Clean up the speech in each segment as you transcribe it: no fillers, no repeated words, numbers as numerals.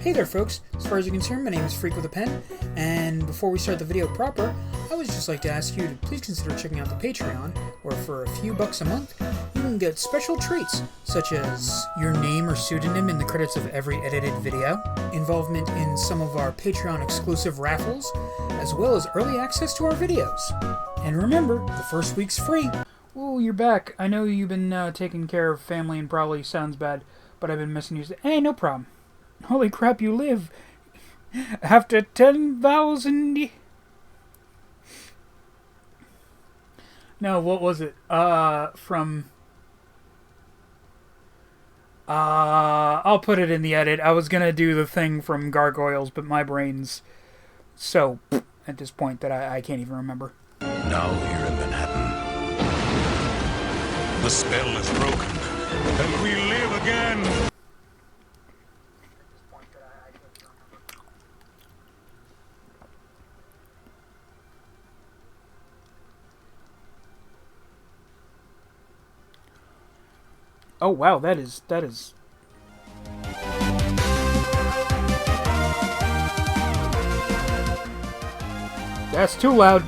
Hey there folks, as far as you're concerned, my name is Freak with a Pen, and before we start the video proper, I would just like to ask you to please consider checking out the Patreon, where for a few bucks a month, you can get special treats, such as your name or pseudonym in the credits of every edited video, involvement in some of our Patreon exclusive raffles, as well as early access to our videos. And remember, the first week's free. Ooh, you're back. I know you've been taking care of family and probably sounds bad, but I've been missing you. Hey, no problem. Holy crap, you live after 10,000... No, what was it? I'll put it in the edit. I was gonna do the thing from Gargoyles, but my brain's so at this point that I can't even remember. Now here in Manhattan, the spell is broken, and we live again. Oh wow, that is... That's too loud.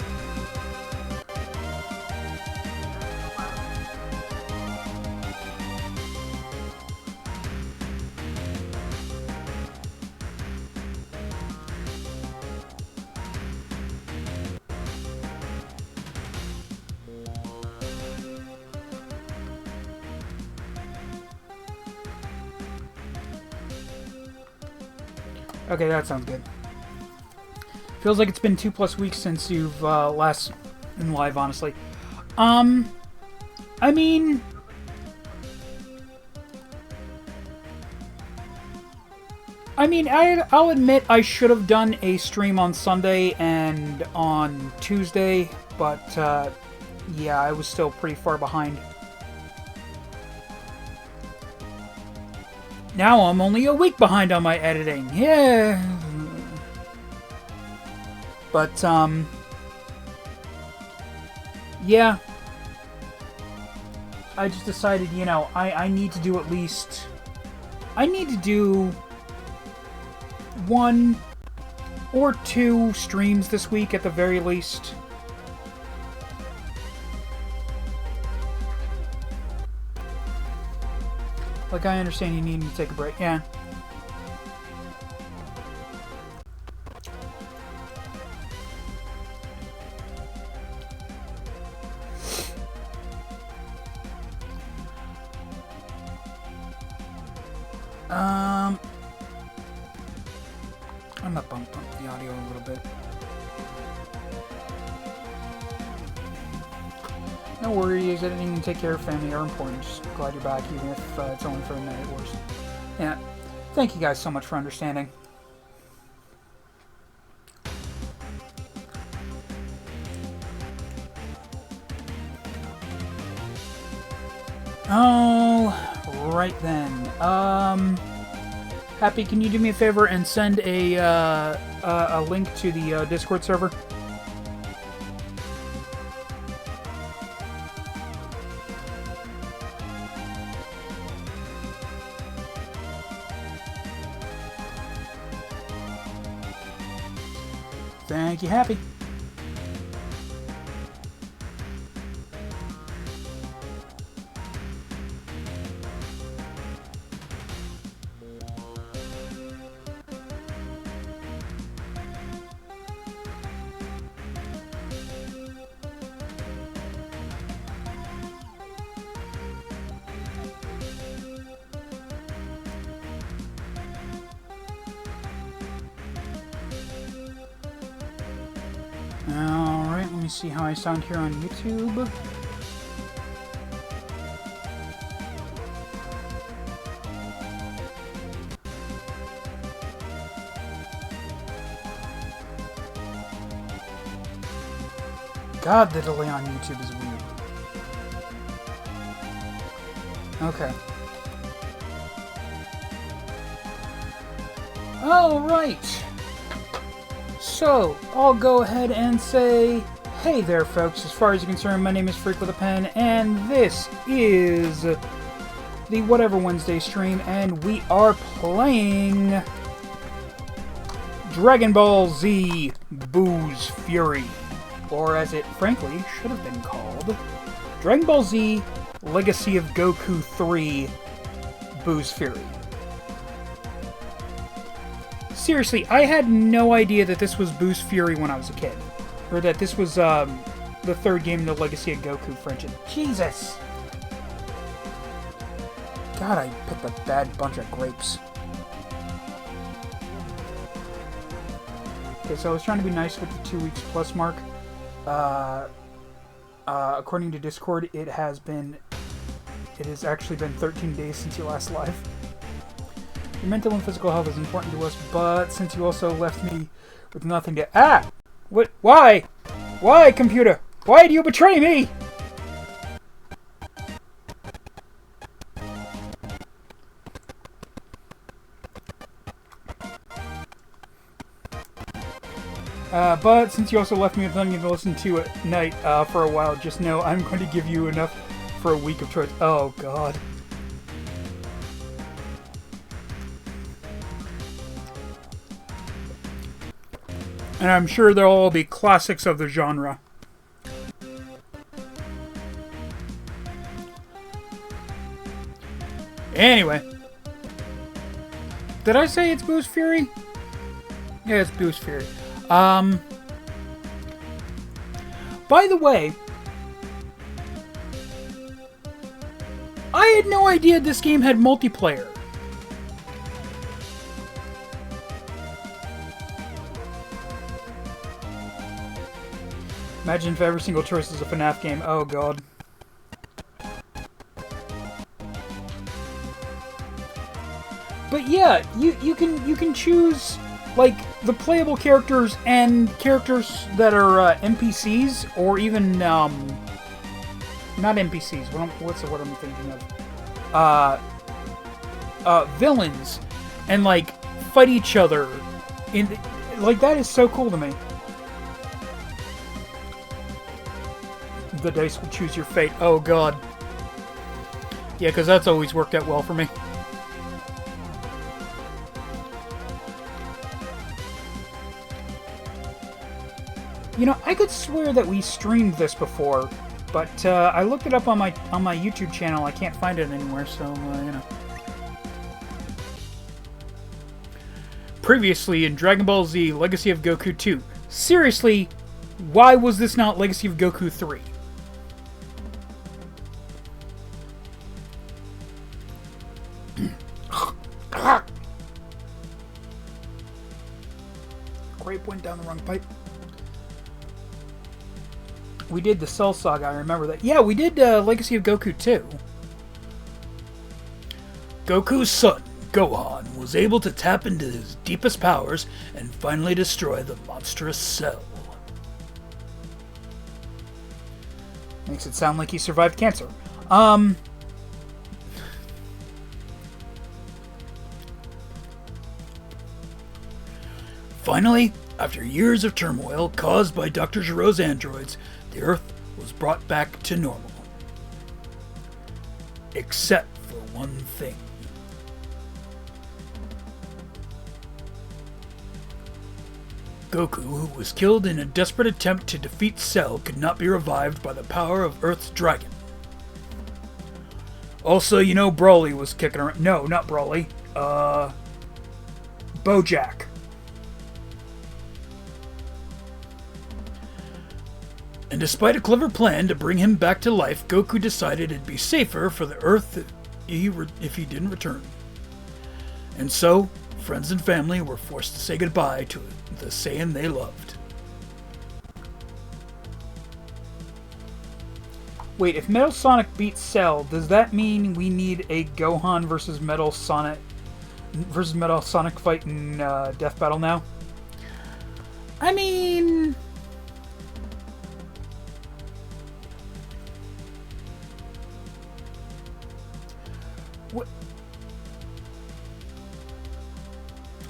Okay, that sounds good. Feels like it's been 2+ weeks since you've last been live, honestly. I mean... I'll admit I should have done a stream on Sunday and on Tuesday, but yeah, I was still pretty far behind. Now I'm only a week behind on my editing. Yeah. But, yeah. I just decided, you know, I need to do at least... I need to do 1 or 2 streams this week at the very least. Like, I understand you need to take a break. Yeah. I'm gonna bump up the audio a little bit. No worries, I didn't even take care of family are important. Just glad you're back, even if it's only for a minute or so. Yeah, thank you guys so much for understanding. Oh, right then. Happy, can you do me a favor and send a link to the Discord server? Thank you, Happy. Alright, let me see how I sound here on YouTube. God, the delay on YouTube is weird. Okay. Alright. So, I'll go ahead and say, hey there folks, as far as you're concerned, my name is Freak with a Pen, and this is the Whatever Wednesday stream, and we are playing Dragon Ball Z Boo's Fury, or as it frankly should have been called, Dragon Ball Z Legacy of Goku 3 Boo's Fury. Seriously, I had no idea that this was Boo's Fury when I was a kid. Or that this was the third game in the Legacy of Goku franchise. Jesus! God, I picked a bad bunch of grapes. Okay, so I was trying to be nice with the 2 weeks plus mark. According to Discord, it has actually been 13 days since you last live. Your mental and physical health is important to us, but since you also left me with nothing to... What? Why? Why, computer? Why do you betray me? But since you also left me with nothing to listen to at night for a while, just know I'm going to give you enough for a week of choice. Oh, God. And I'm sure they'll all be classics of the genre. Anyway. Did I say it's Boo's Fury? Yeah, it's Boo's Fury. By the way, I had no idea this game had multiplayer. Imagine if every single choice is a FNAF game. Oh, God. But yeah, you can choose like the playable characters and characters that are NPCs or even not NPCs. What's the word I'm thinking of? Villains, and like fight each other. Like that is so cool to me. The dice will choose your fate. Oh, God. Yeah, because that's always worked out well for me. You know, I could swear that we streamed this before, but I looked it up on my YouTube channel. I can't find it anywhere, so, you know. Previously in Dragon Ball Z Legacy of Goku 2. Seriously, why was this not Legacy of Goku 3? Grape went down the wrong pipe. We did the Cell Saga, I remember that. Yeah, we did Legacy of Goku 2. Goku's son, Gohan, was able to tap into his deepest powers and finally destroy the monstrous Cell. Makes it sound like he survived cancer. Finally, after years of turmoil caused by Dr. Giro's androids, the Earth was brought back to normal. Except for one thing. Goku, who was killed in a desperate attempt to defeat Cell, could not be revived by the power of Earth's dragon. Also, you know, Broly was kicking around. No, not Broly. Bojack. And despite a clever plan to bring him back to life, Goku decided it'd be safer for the Earth if he didn't return. And so, friends and family were forced to say goodbye to the Saiyan they loved. Wait, if Metal Sonic beats Cell, does that mean we need a Gohan versus Metal Sonic fight in Death Battle now? I mean...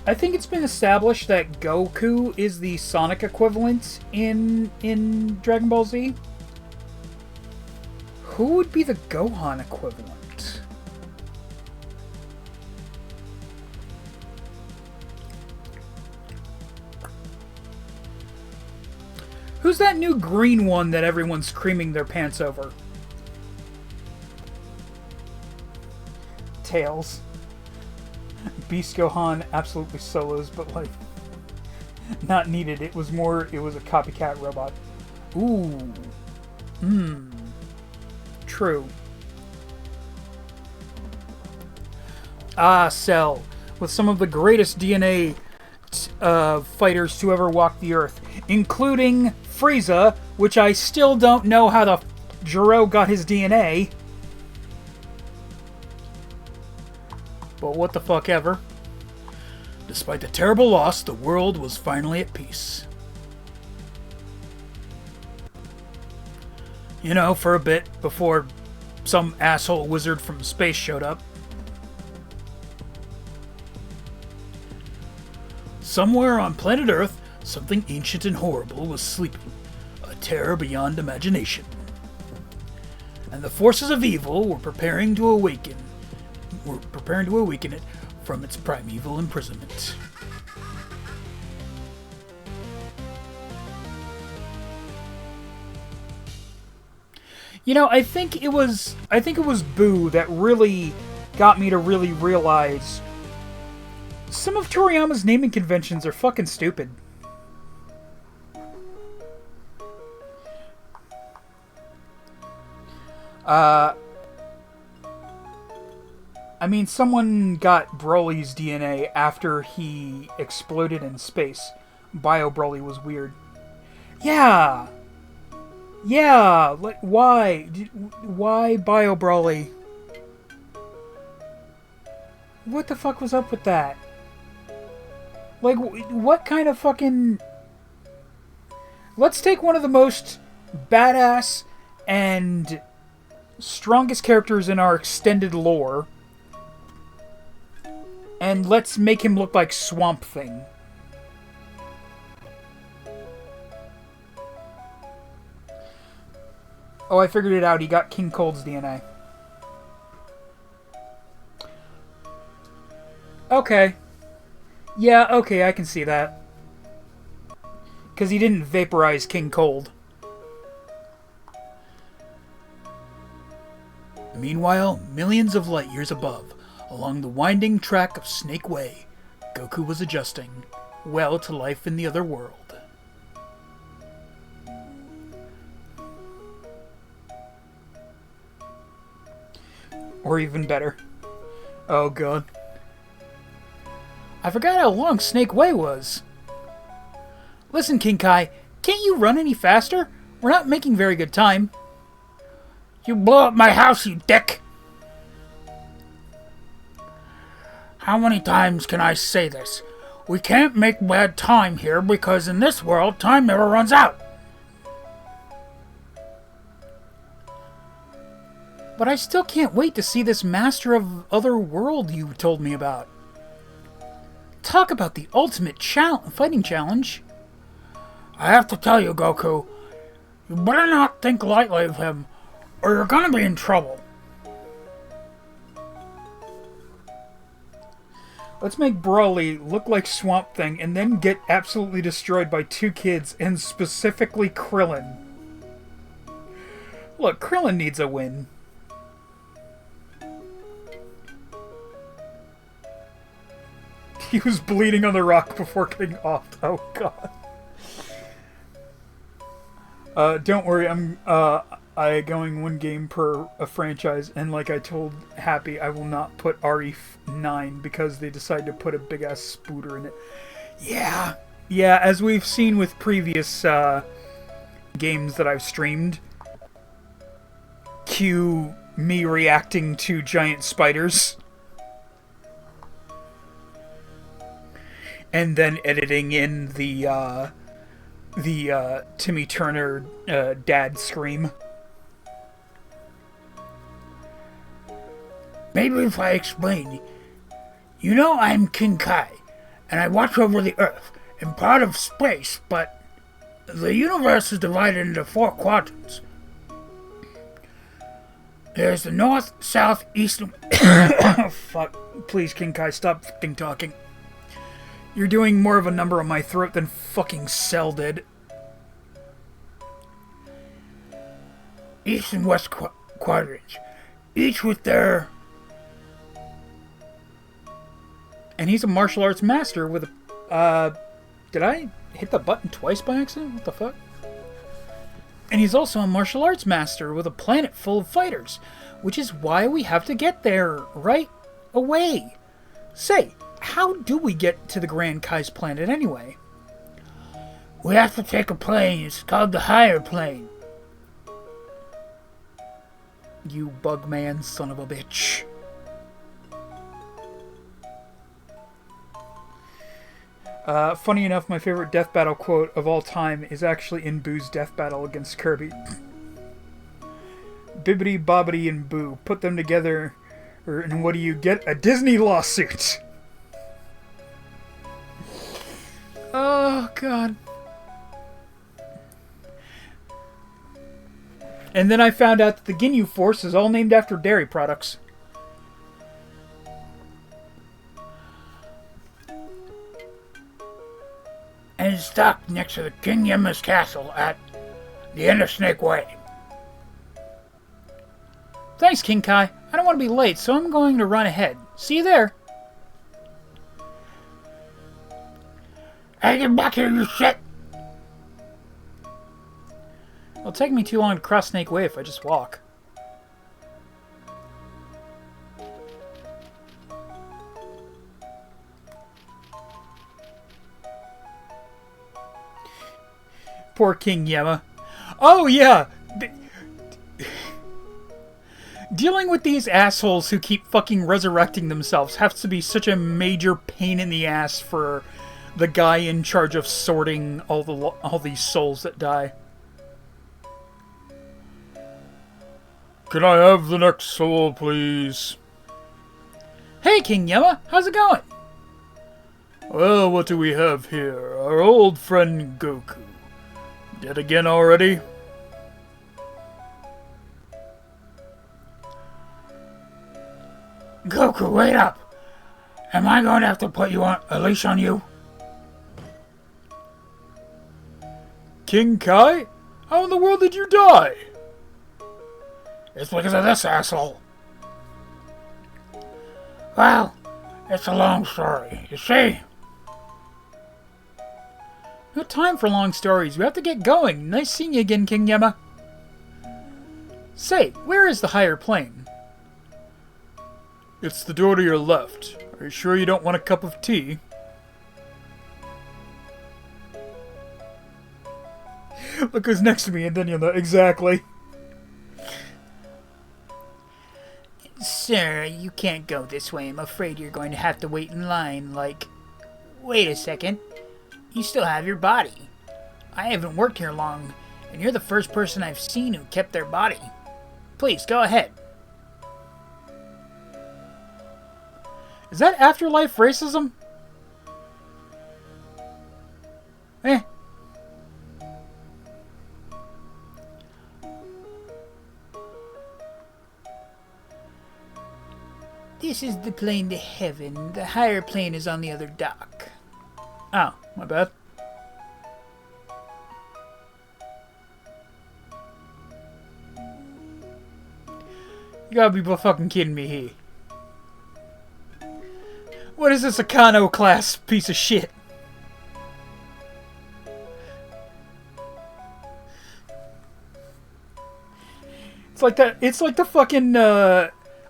I think it's been established that Goku is the Sonic equivalent in Dragon Ball Z. Who would be the Gohan equivalent? Who's that new green one that everyone's creaming their pants over? Tails. Beast Gohan absolutely solos, but like not needed. It was a copycat robot. Ooh. True. Ah, Cell. With some of the greatest DNA fighters to ever walk the Earth, including Frieza, which I still don't know how the Jiro got his DNA. But what the fuck ever. Despite the terrible loss, the world was finally at peace. You know, for a bit before some asshole wizard from space showed up. Somewhere on planet Earth, something ancient and horrible was sleeping, a terror beyond imagination. And the forces of evil were preparing to awaken it from its primeval imprisonment. You know, I think it was Boo that really got me to really realize some of Toriyama's naming conventions are fucking stupid. I mean, someone got Broly's DNA after he exploded in space. Bio Broly was weird. Yeah! Yeah! Like, why? Why Bio Broly? What the fuck was up with that? Like, what kind of fucking... Let's take one of the most badass and strongest characters in our extended lore, and let's make him look like Swamp Thing. Oh, I figured it out. He got King Cold's DNA. Okay. Yeah, okay, I can see that. Because he didn't vaporize King Cold. Meanwhile, millions of light years above, along the winding track of Snake Way, Goku was adjusting, well, to life in the other world. Or even better. Oh god. I forgot how long Snake Way was. Listen, King Kai, can't you run any faster? We're not making very good time. You blow up my house, you dick! How many times can I say this? We can't make bad time here because in this world, time never runs out. But I still can't wait to see this Master of Other World you told me about. Talk about the ultimate fighting challenge. I have to tell you, Goku, you better not think lightly of him, or you're gonna be in trouble. Let's make Broly look like Swamp Thing and then get absolutely destroyed by two kids, and specifically Krillin. Look, Krillin needs a win. He was bleeding on the rock before getting off. Oh god. Don't worry, I going one game per a franchise, and like I told Happy, I will not put RE9 because they decided to put a big ass spooter in it. Yeah, as we've seen with previous games that I've streamed. Cue me reacting to giant spiders. And then editing in the Timmy Turner dad scream. Maybe if I explain, you know I'm King Kai, and I watch over the Earth and part of space, but the universe is divided into 4 quadrants. There's the north, south, east, and... Oh, fuck. Please, King Kai, stop fucking talking. You're doing more of a number on my throat than fucking Cell did. East and West quadrants, each with their... And he's a martial arts master with a... did I hit the button twice by accident? What the fuck? And he's also a martial arts master with a planet full of fighters, which is why we have to get there right away. Say, how do we get to the Grand Kai's planet anyway? We have to take a plane. It's called the higher plane. You bugman son of a bitch. Funny enough, my favorite death battle quote of all time is actually in Boo's death battle against Kirby. Bibbidi Bobbidi and Boo. Put them together, and what do you get? A Disney lawsuit! Oh, God. And then I found out that the Ginyu Force is all named after dairy products. And it's docked next to the King Yema's castle at the end of Snake Way. Thanks, King Kai. I don't want to be late, so I'm going to run ahead. See you there. Hey, get back here, you shit! It'll take me too long to cross Snake Way if I just walk. Poor King Yema. Oh, yeah! Dealing with these assholes who keep fucking resurrecting themselves has to be such a major pain in the ass for the guy in charge of sorting all these souls that die. Can I have the next soul, please? Hey, King Yema! How's it going? Well, what do we have here? Our old friend Goku. Dead again already? Goku, wait up! Am I going to have to put a leash on you? King Kai? How in the world did you die? It's because of this asshole. Well, it's a long story, you see? No time for long stories. We have to get going. Nice seeing you again, King Yema. Say, where is the higher plane? It's the door to your left. Are you sure you don't want a cup of tea? Look who's next to me, and then you'll know exactly. Sir, you can't go this way. I'm afraid you're going to have to wait in line, like... Wait a second. You still have your body. I haven't worked here long, and you're the first person I've seen who kept their body. Please, go ahead. Is that afterlife racism? Eh. This is the plane to heaven. The higher plane is on the other dock. Oh, my bad. You gotta be fucking kidding me here. What is this Akano class piece of shit? It's like the fucking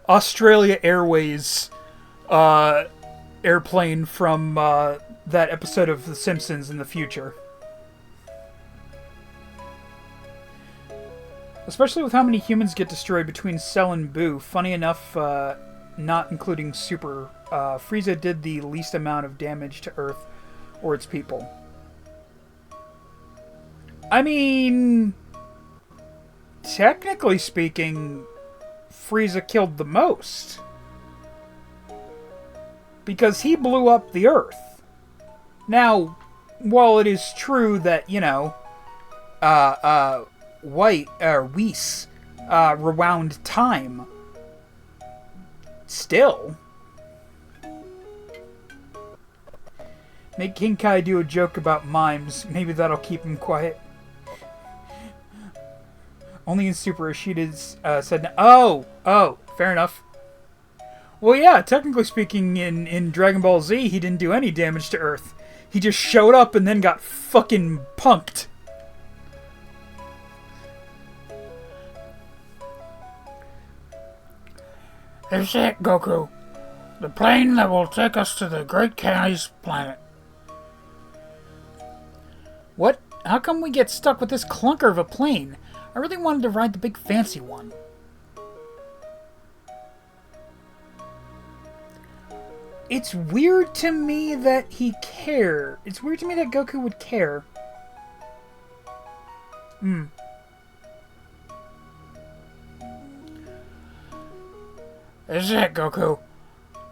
Australia Airways airplane from that episode of The Simpsons in the future. Especially with how many humans get destroyed between Cell and Boo. Funny enough, not including Super, Frieza did the least amount of damage to Earth or its people. I mean, technically speaking, Frieza killed the most. Because he blew up the Earth. Now, while it is true that, you know, Whis rewound time, still. Make King Kai do a joke about mimes. Maybe that'll keep him quiet. Only in Super Ishida said no. Oh, fair enough. Well, yeah, technically speaking, in Dragon Ball Z, he didn't do any damage to Earth. He just showed up and then got fucking punked. This is it, Goku. The plane that will take us to the Great Kai's planet. What? How come we get stuck with this clunker of a plane? I really wanted to ride the big fancy one. It's weird to me that he cared. It's weird to me that Goku would care. This is it, Goku.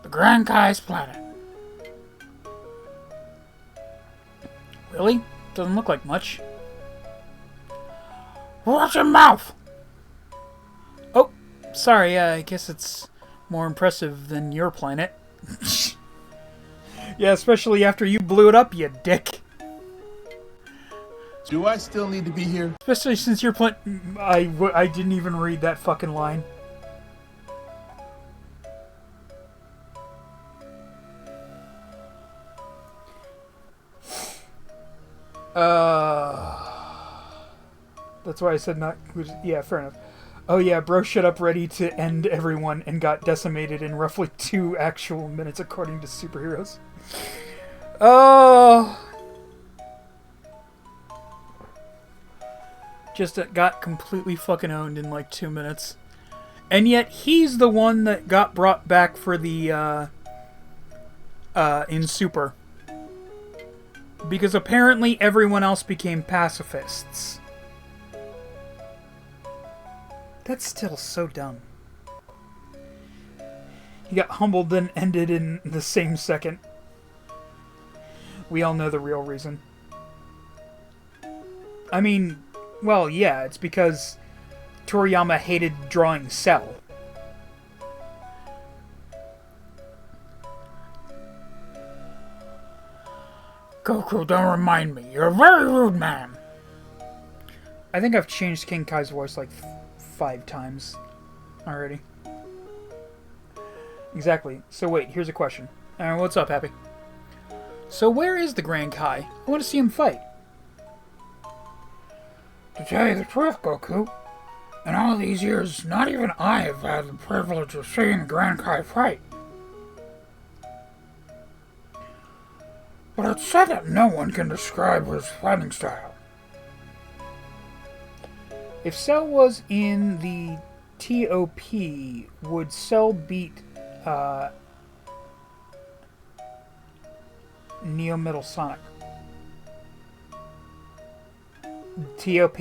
The Grand Kai's planet. Really? Doesn't look like much. Watch your mouth! Oh, sorry, I guess it's more impressive than your planet. Yeah, especially after you blew it up, you dick. Do I still need to be here? Especially since your planet... I didn't even read that fucking line. That's why I said not... Yeah, fair enough. Oh yeah, bro shut up ready to end everyone and got decimated in roughly 2 actual minutes according to superheroes. Oh... Just got completely fucking owned in like 2 minutes. And yet he's the one that got brought back for the, in Super. Because apparently everyone else became pacifists. That's still so dumb. He got humbled and ended in the same second. We all know the real reason. I mean, well, yeah, it's because Toriyama hated drawing Cell. Goku, don't remind me. You're a very rude man. I think I've changed King Kai's voice like 5 times already. Exactly. So wait, here's a question. What's up, Happy? So where is the Grand Kai? I want to see him fight. To tell you the truth, Goku, in all these years, not even I have had the privilege of seeing the Grand Kai fight. But it's said that no one can describe his fighting style. If Cell was in the TOP, would Cell beat Neo Metal Sonic? TOP?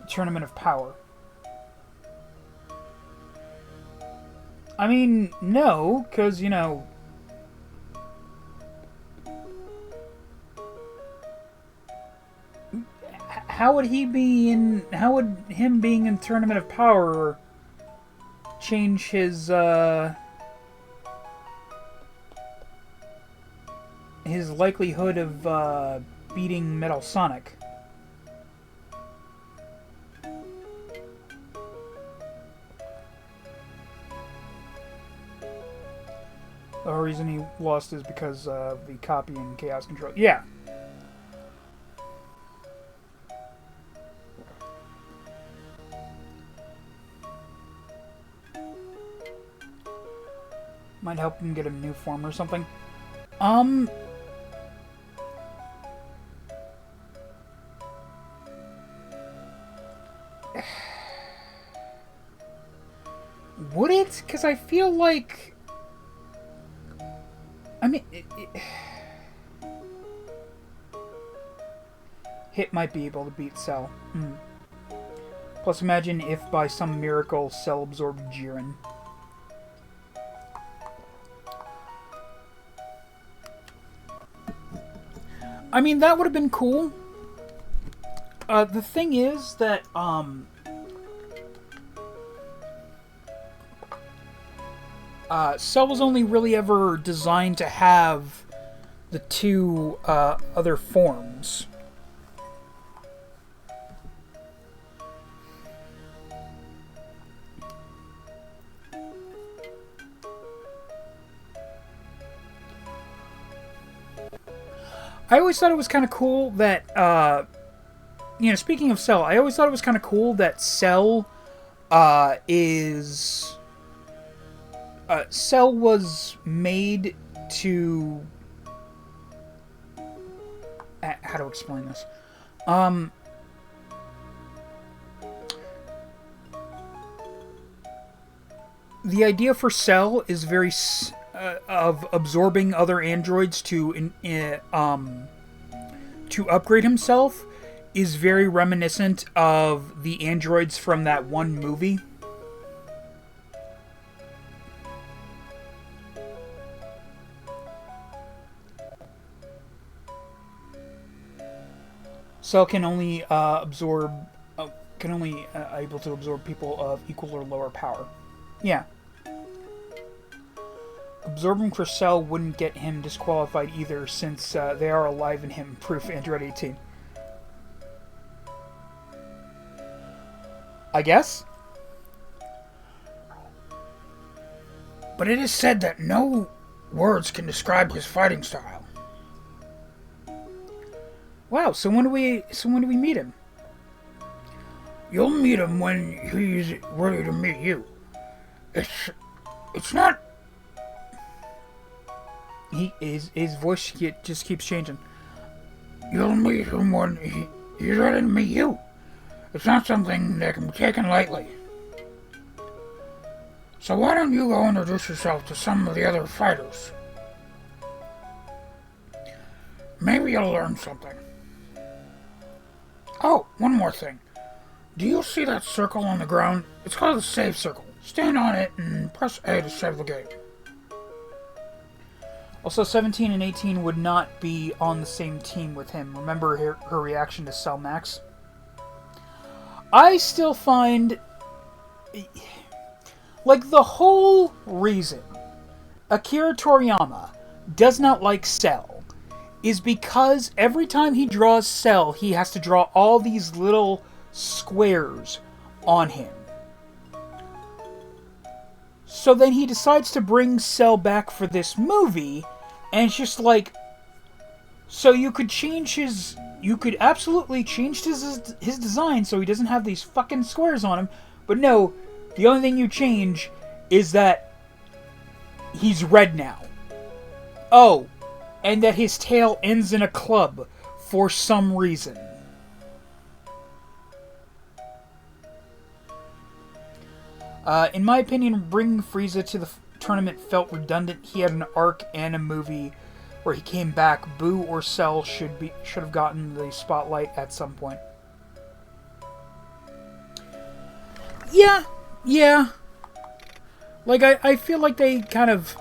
Tournament of Power. I mean, no, because, you know... How would he be in... How would him being in Tournament of Power change his likelihood of beating Metal Sonic? The whole reason he lost is because of the copy and chaos control. Yeah. Might help him get a new form or something. Would it? Because I feel like... I mean... Hit might be able to beat Cell. Plus imagine if by some miracle Cell absorbed Jiren. I mean, that would have been cool. The thing is that, Cell was only really ever designed to have the two other forms. I always thought it was kind of cool that, speaking of Cell, I always thought it was kind of cool that Cell Cell was made to... how to explain this? The idea for Cell is very... of absorbing other androids to upgrade himself is very reminiscent of the androids from that one movie. Cell can only able to absorb people of equal or lower power. Yeah. Absorbing for Cell wouldn't get him disqualified either, since they are alive in him, proof Android 18. I guess? But it is said that no words can describe his fighting style. Wow, so when do we meet him? You'll meet him when he's ready to meet you. It's not... His voice just keeps changing. You'll meet him when he's ready to meet you. It's not something that can be taken lightly. So why don't you go introduce yourself to some of the other fighters? Maybe you'll learn something. Oh, one more thing. Do you see that circle on the ground? It's called the save circle. Stand on it and press A to save the game. Also, 17 and 18 would not be on the same team with him. Remember her reaction to Cell Max? I still find... like, the whole reason Akira Toriyama does not like Cell is because every time he draws Cell, he has to draw all these little squares on him. So then he decides to bring Cell back for this movie, and it's just like, so you could absolutely change his design so he doesn't have these fucking squares on him, but no, the only thing you change is that he's red now. Oh, and that his tail ends in a club for some reason. In my opinion, bringing Frieza to the tournament felt redundant. He had an arc and a movie where he came back. Boo or Cell should have gotten the spotlight at some point. Yeah. Like, I feel like they kind of...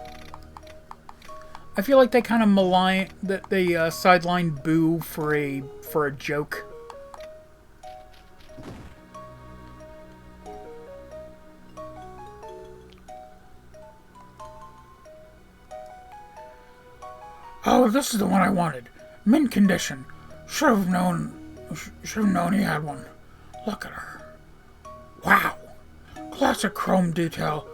malign... that they sidelined Boo for a joke. Oh, this is the one I wanted. Mint condition. Should have known he had one. Look at her. Wow. Classic chrome detail.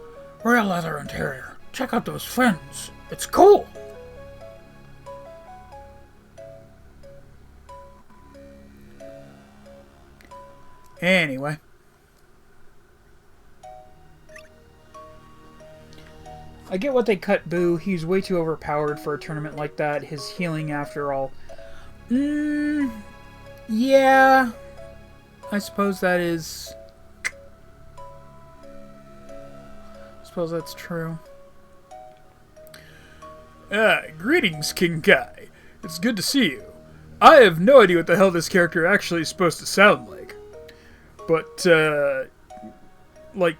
Real leather interior. Check out those fins. It's cool. Anyway. I get what they cut Boo. He's way too overpowered for a tournament like that. His healing, after all. Yeah. I suppose that is... I suppose that's true. Greetings, King Kai. It's good to see you. I have no idea what the hell this character actually is supposed to sound like. But, like,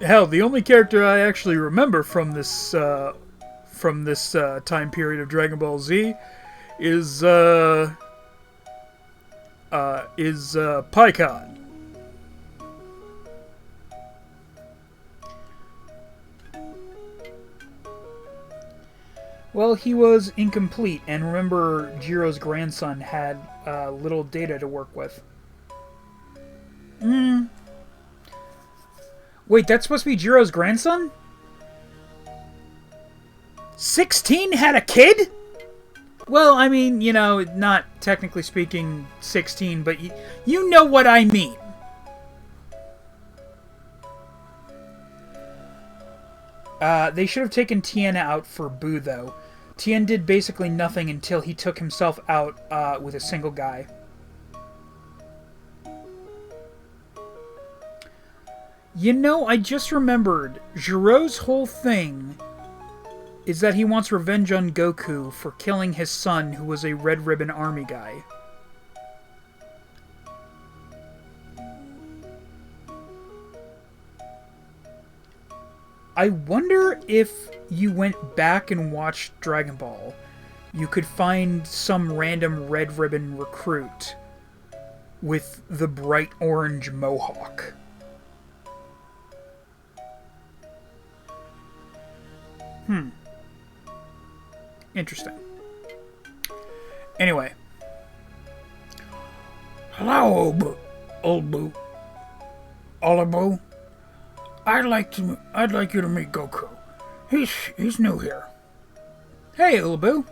hell, the only character I actually remember from this time period of Dragon Ball Z is Pikkon. Well, he was incomplete, and remember, Jiro's grandson had little data to work with. Wait, that's supposed to be Jiro's grandson? 16 had a kid? Well, I mean, you know, not technically speaking 16, but you know what I mean. They should have taken Tiana out for Boo, though. Tien did basically nothing until he took himself out with a single guy. You know, I just remembered, Jiro's whole thing is that he wants revenge on Goku for killing his son, who was a Red Ribbon Army guy. I wonder if you went back and watched Dragon Ball, you could find some random Red Ribbon recruit with the bright orange mohawk. Interesting. Anyway. Hello, old Boo. Olibo. I'd like you to meet Goku. He's new here. Hey, Ulabu.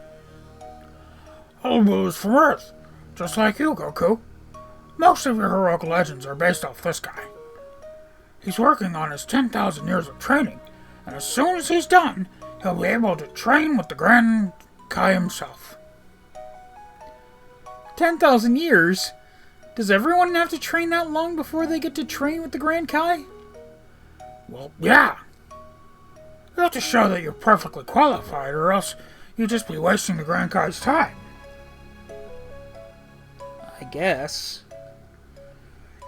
Olibo is from Earth, just like you, Goku. Most of your heroic legends are based off this guy. He's working on his 10,000 years of training, and as soon as he's done, he'll be able to train with the Grand Kai himself. 10,000 years? Does everyone have to train that long before they get to train with the Grand Kai? Well, yeah. You have to show that you're perfectly qualified, or else you'd just be wasting the Grand Kai's time. I guess.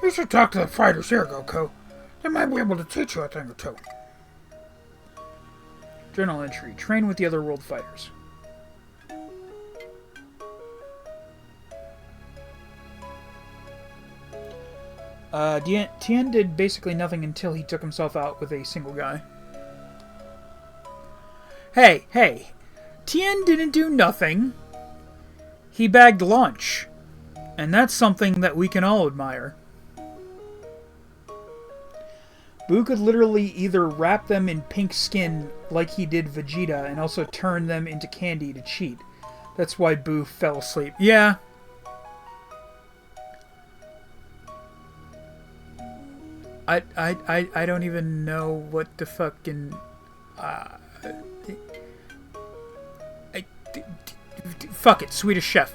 You should talk to the fighters here, Goku. They might be able to teach you a thing or two. Journal entry. Train with the other world fighters. Tien did basically nothing until he took himself out with a single guy. Hey. Tien didn't do nothing. He bagged lunch. And that's something that we can all admire. Boo could literally either wrap them in pink skin like he did Vegeta and also turn them into candy to cheat. That's why Boo fell asleep. Yeah. I don't even know what the fucking... fuck it, Swedish Chef.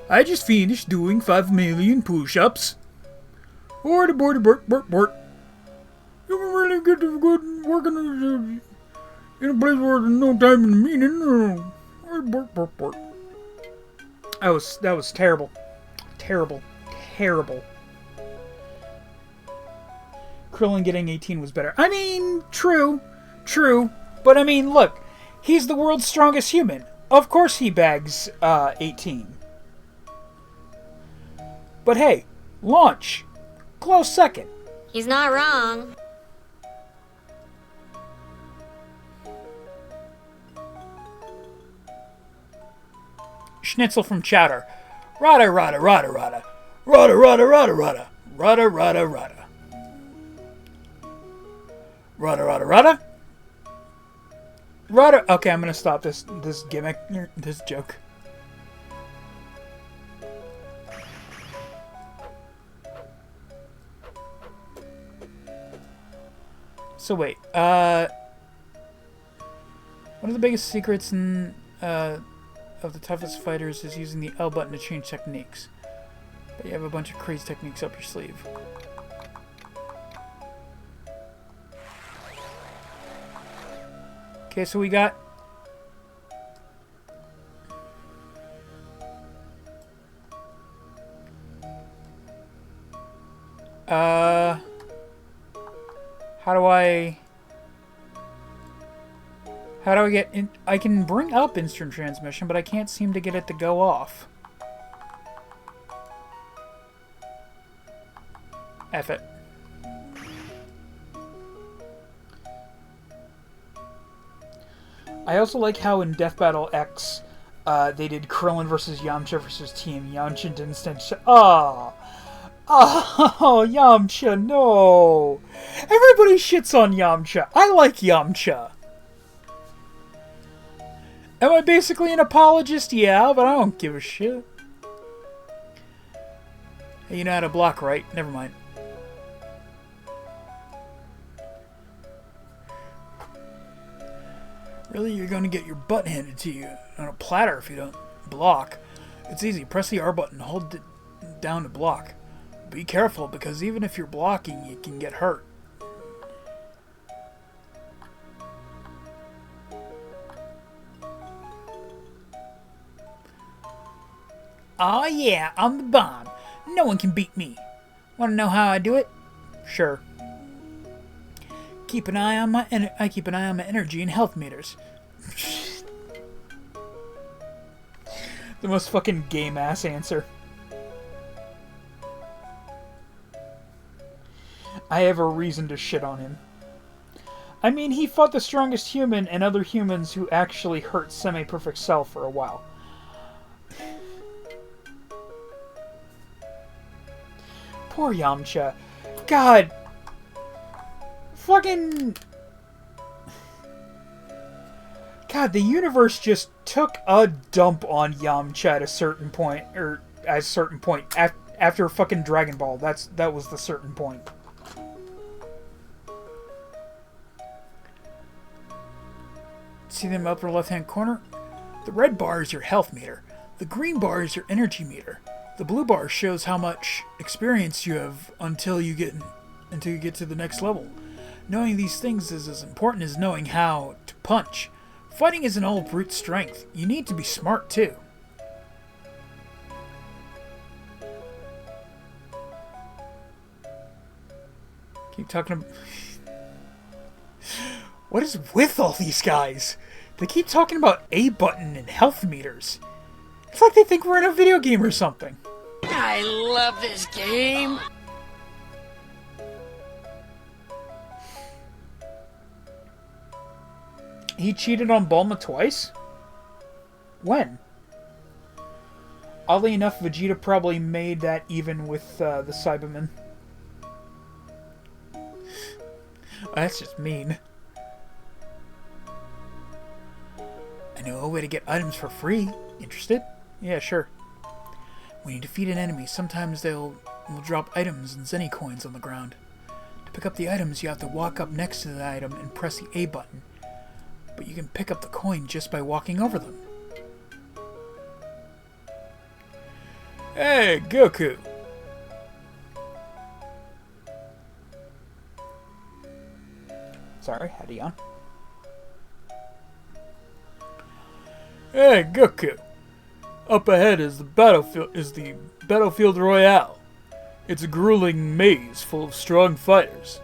I just finished doing 5 million push-ups. Bordy, bort. You can really get to good working in a place where there's no time in meaning. Bort. That was terrible. Terrible. Krillin getting 18 was better. I mean, true. But I mean, look, he's the world's strongest human. Of course he bags 18. But hey, launch. Close second. He's not wrong. Schnitzel from Chowder. Rada. Rada. Okay, I'm gonna stop this gimmick, this joke. So wait, one of the biggest secrets of the toughest fighters is using the L button to change techniques. But you have a bunch of crazy techniques up your sleeve. Okay, so we got... How do I get in? I can bring up instant transmission, but I can't seem to get it to go off. F it. I also like how in Death Battle X, they did Krillin versus Yamcha versus Team. Yamcha didn't stand. Oh, Yamcha, no! Everybody shits on Yamcha. I like Yamcha. Am I basically an apologist? Yeah, but I don't give a shit. Hey, you know how to block, right? Never mind. Really, you're going to get your butt handed to you on a platter if you don't block. It's easy. Press the R button. Hold it down to block. Be careful, because even if you're blocking, you can get hurt. Aw yeah, I'm the bomb. No one can beat me. Want to know how I do it? Sure. Keep an eye on my I keep an eye on my energy and health meters. The most fucking game ass answer. I have a reason to shit on him. I mean, he fought the strongest human and other humans who actually hurt Semi-Perfect Cell for a while. Poor Yamcha. God. Fucking... God, the universe just took a dump on Yamcha at a certain point. Or, at a certain point. After fucking Dragon Ball. That was the certain point. See them upper left-hand corner? The red bar is your health meter. The green bar is your energy meter. The blue bar shows how much experience you have until you get to the next level. Knowing these things is as important as knowing how to punch. Fighting isn't all brute strength. You need to be smart too. Keep talking about... What is with all these guys? They keep talking about A button and health meters. It's like they think we're in a video game or something. I love this game. He cheated on Bulma twice? When? Oddly enough, Vegeta probably made that even with the Cybermen. That's just mean. I know a way to get items for free. Interested? Yeah, sure. When you defeat an enemy, sometimes they'll drop items and Zenny coins on the ground. To pick up the items, you have to walk up next to the item and press the A button. But you can pick up the coin just by walking over them. Hey, Goku! Sorry, had to yawn. Hey, Goku! Up ahead is the battlefield Royale. It's a grueling maze full of strong fighters.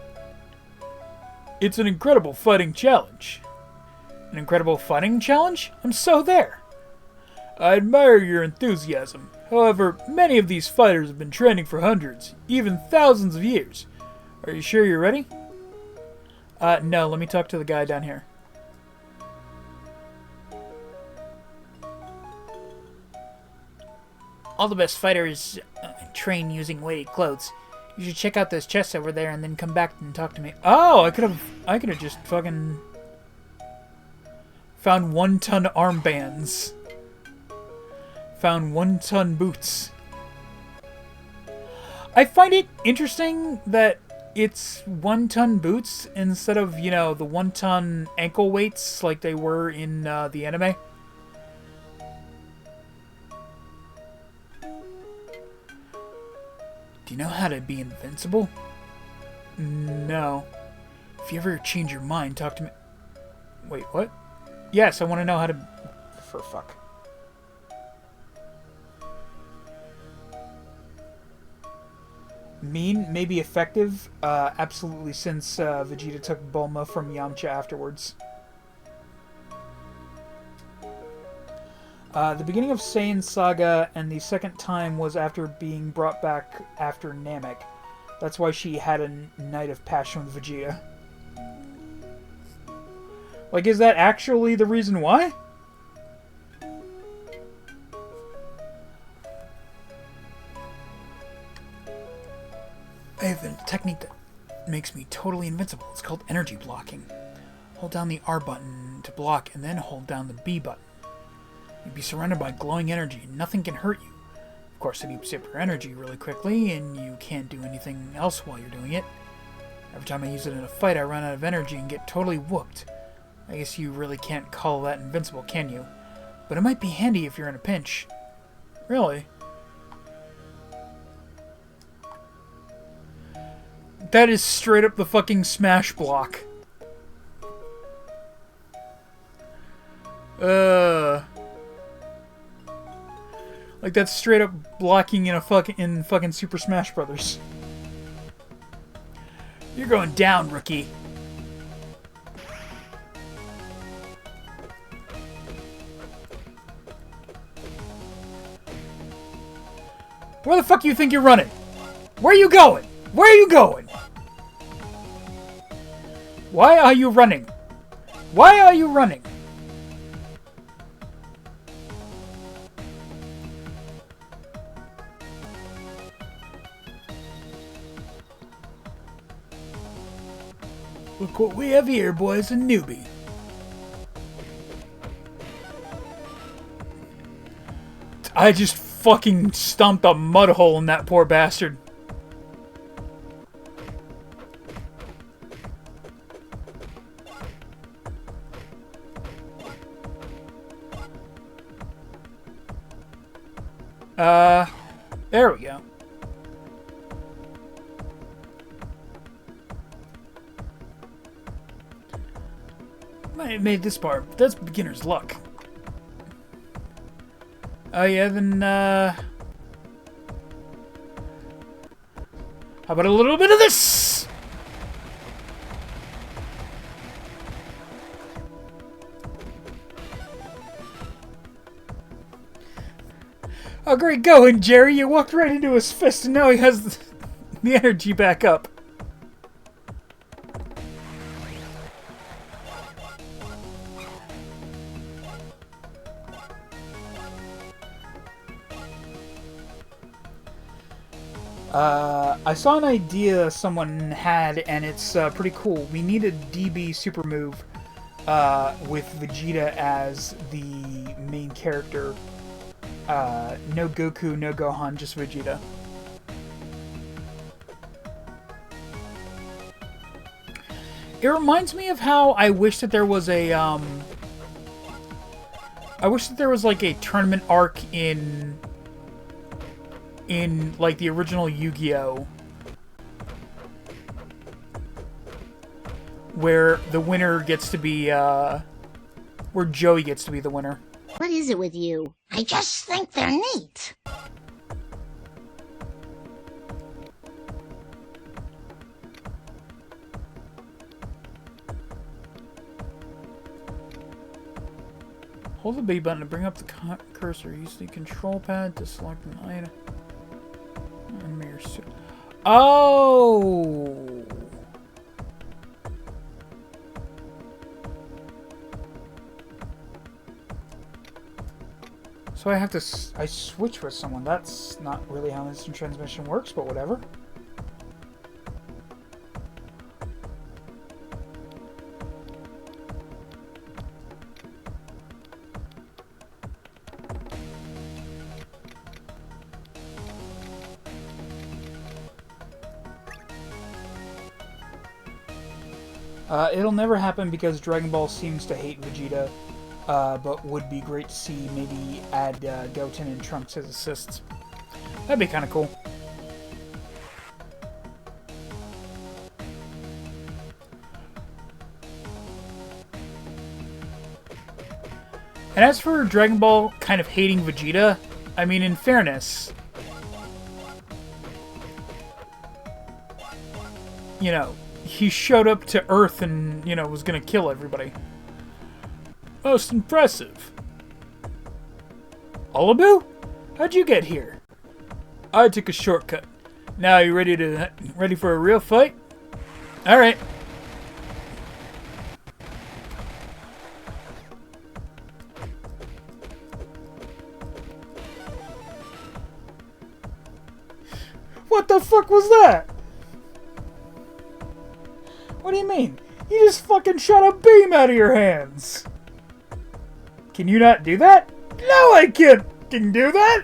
It's an incredible fighting challenge. An incredible fighting challenge? I'm so there. I admire your enthusiasm. However, many of these fighters have been training for hundreds, even thousands of years. Are you sure you're ready? No, let me talk to the guy down here. All the best fighters train using weighted clothes. You should check out those chests over there and then come back and talk to me. Oh, I could have just fucking found 1-ton armbands. Found 1-ton boots. I find it interesting that it's 1-ton boots instead of, you know, the 1-ton ankle weights like they were in the anime. Do you know how to be invincible? No. If you ever change your mind, talk to me. Wait, what? Yes, I want to know how to... For fuck. Mean, maybe effective. Absolutely, since Vegeta took Bulma from Yamcha afterwards. The beginning of Saiyan Saga, and the second time was after being brought back after Namek. That's why she had a night of passion with Vegeta. Like, is that actually the reason why? I have a technique that makes me totally invincible. It's called energy blocking. Hold down the R button to block, and then hold down the B button. You'll be surrounded by glowing energy, and nothing can hurt you. Of course, it eats up your energy really quickly, and you can't do anything else while you're doing it. Every time I use it in a fight, I run out of energy and get totally whooped. I guess you really can't call that invincible, can you? But it might be handy if you're in a pinch. Really? That is straight up the fucking smash block. Like that's straight up blocking in fucking Super Smash Brothers. You're going down, rookie. Where the fuck do you think you're running? Where are you going? Where are you going? Why are you running? Why are you running? Look what we have here, boys, a newbie. I just fucking stomped a mud hole in that poor bastard. There we go. Might have made this part. That's beginner's luck. Oh yeah, then, how about a little bit of this? Oh, great going, Jerry. You walked right into his fist, and now he has the energy back up. I saw an idea someone had, and it's pretty cool. We need a DB super move with Vegeta as the main character. No Goku, no Gohan, just Vegeta. It reminds me of how I wish that there was a, I wish that there was like a tournament arc in like the original Yu-Gi-Oh! Where the winner gets to be, where Joey gets to be the winner. What is it with you? I just think they're neat. Hold the B button to bring up the cursor. Use the control pad to select an item. And mirror suit. Oh! So I have to, I switch with someone. That's not really how instant transmission works, but whatever. It'll never happen because Dragon Ball seems to hate Vegeta. But would be great to see maybe add Goten and Trunks as assists. That'd be kind of cool. And as for Dragon Ball kind of hating Vegeta, I mean, in fairness, you know, he showed up to Earth and, you know, was gonna kill everybody. Most impressive. Olabu? How'd you get here? I took a shortcut. Now you ready for a real fight? Alright. the fuck was that? What do you mean? You just fucking shot a beam out of your hands. Can you not do that? No, I can't fucking do that.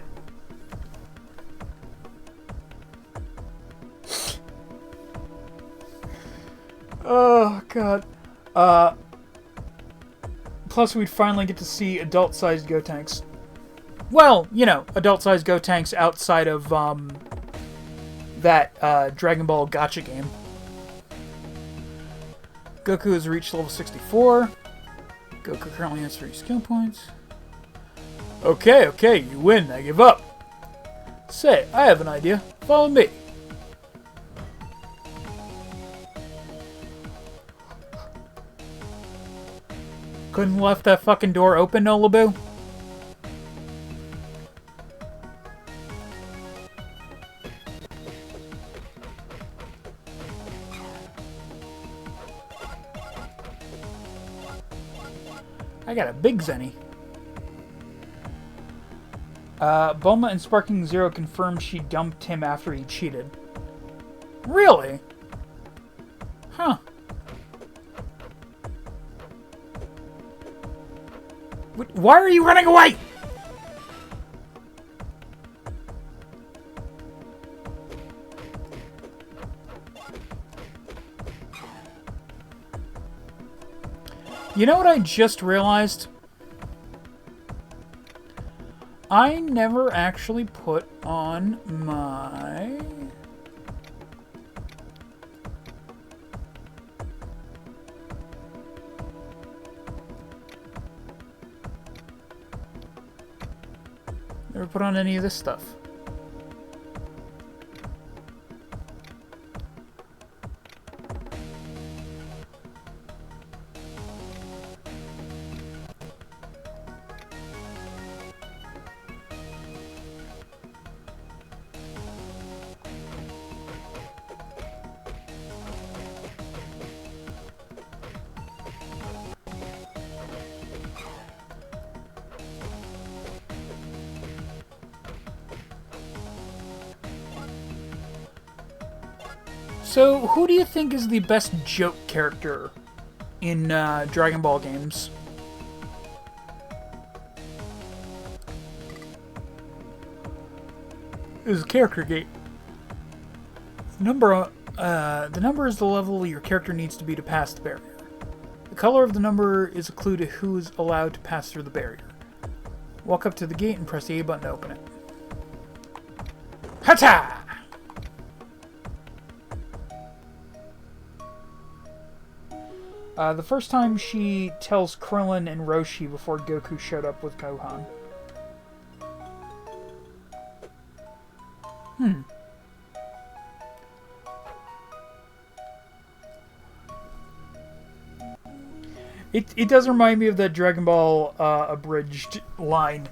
Oh, God. Plus, we'd finally get to see adult-sized Gotenks. Well, you know, adult-sized Gotenks outside of, that, Dragon Ball Gacha game. Goku has reached level 64. Goku currently has 3 skill points. Okay, you win. I give up. Say, I have an idea. Follow me. Couldn't have left that fucking door open, Nolabu? I got a big Zenny. Bulma and Sparking Zero confirmed she dumped him after he cheated. Really? Huh. Why are you running away? You know what I just realized? I never actually put on my... Never put on any of this stuff. So, who do you think is the best joke character in Dragon Ball games? This is a character gate. The number is the level your character needs to be to pass the barrier. The color of the number is a clue to who is allowed to pass through the barrier. Walk up to the gate and press the A button to open it. Hata! The first time she tells Krillin and Roshi before Goku showed up with Gohan. It does remind me of that Dragon Ball abridged line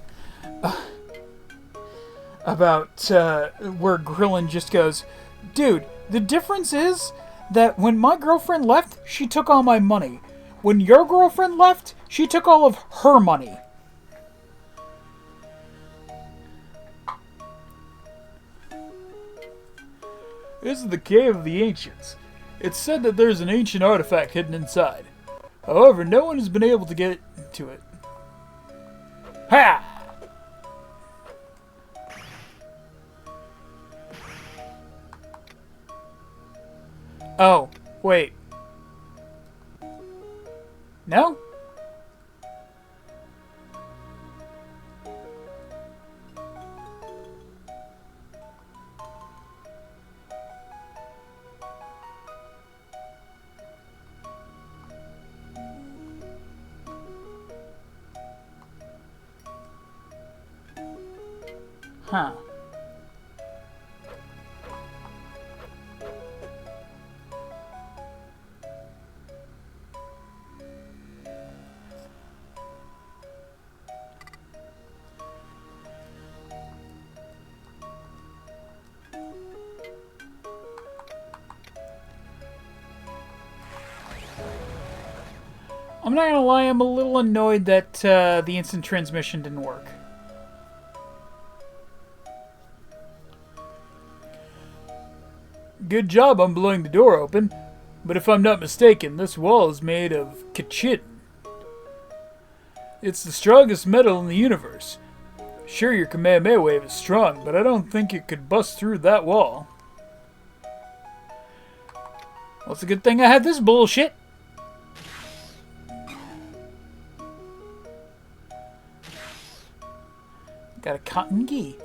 about where Krillin just goes, "Dude, the difference is that when my girlfriend left, she took all my money. When your girlfriend left, she took all of her money." This is the cave of the ancients. It's said that there's an ancient artifact hidden inside. However, no one has been able to get to it. Ha! Oh, wait. No? Huh. I'm not gonna lie, I'm a little annoyed that the instant transmission didn't work. good job on blowing the door open, but if I'm not mistaken, this wall is made of kachin. It's the strongest metal in the universe. Sure, your Kamehameha wave is strong, but I don't think it could bust through that wall. Well, it's a good thing I had this bullshit. Got a cotton gi.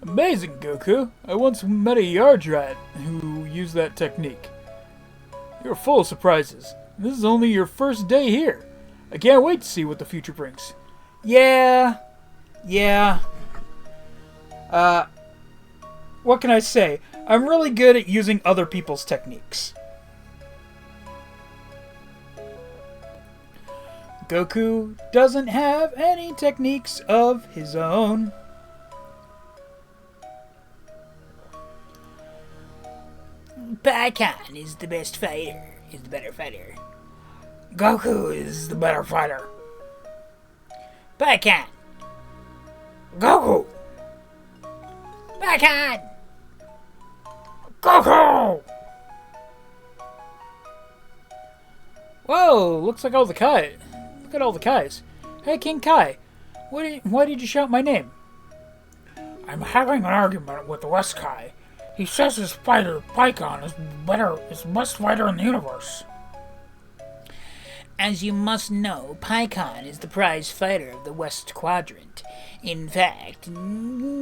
Amazing, Goku. I once met a yard rat who used that technique. You're full of surprises. This is only your first day here. I can't wait to see what the future brings. Yeah. What can I say? I'm really good at using other people's techniques. Goku doesn't have any techniques of his own. Paikon is the best fighter. Is the better fighter. Goku is the better fighter. Paikon. Goku! Paikon. Goku! Whoa, looks like all the Kai. Look at all the Kais. Hey, King Kai, why did you shout my name? I'm having an argument with the West Kai. He says his fighter, Paikon, is the best fighter in the universe. As you must know, Paikon is the prize fighter of the West Quadrant. In fact,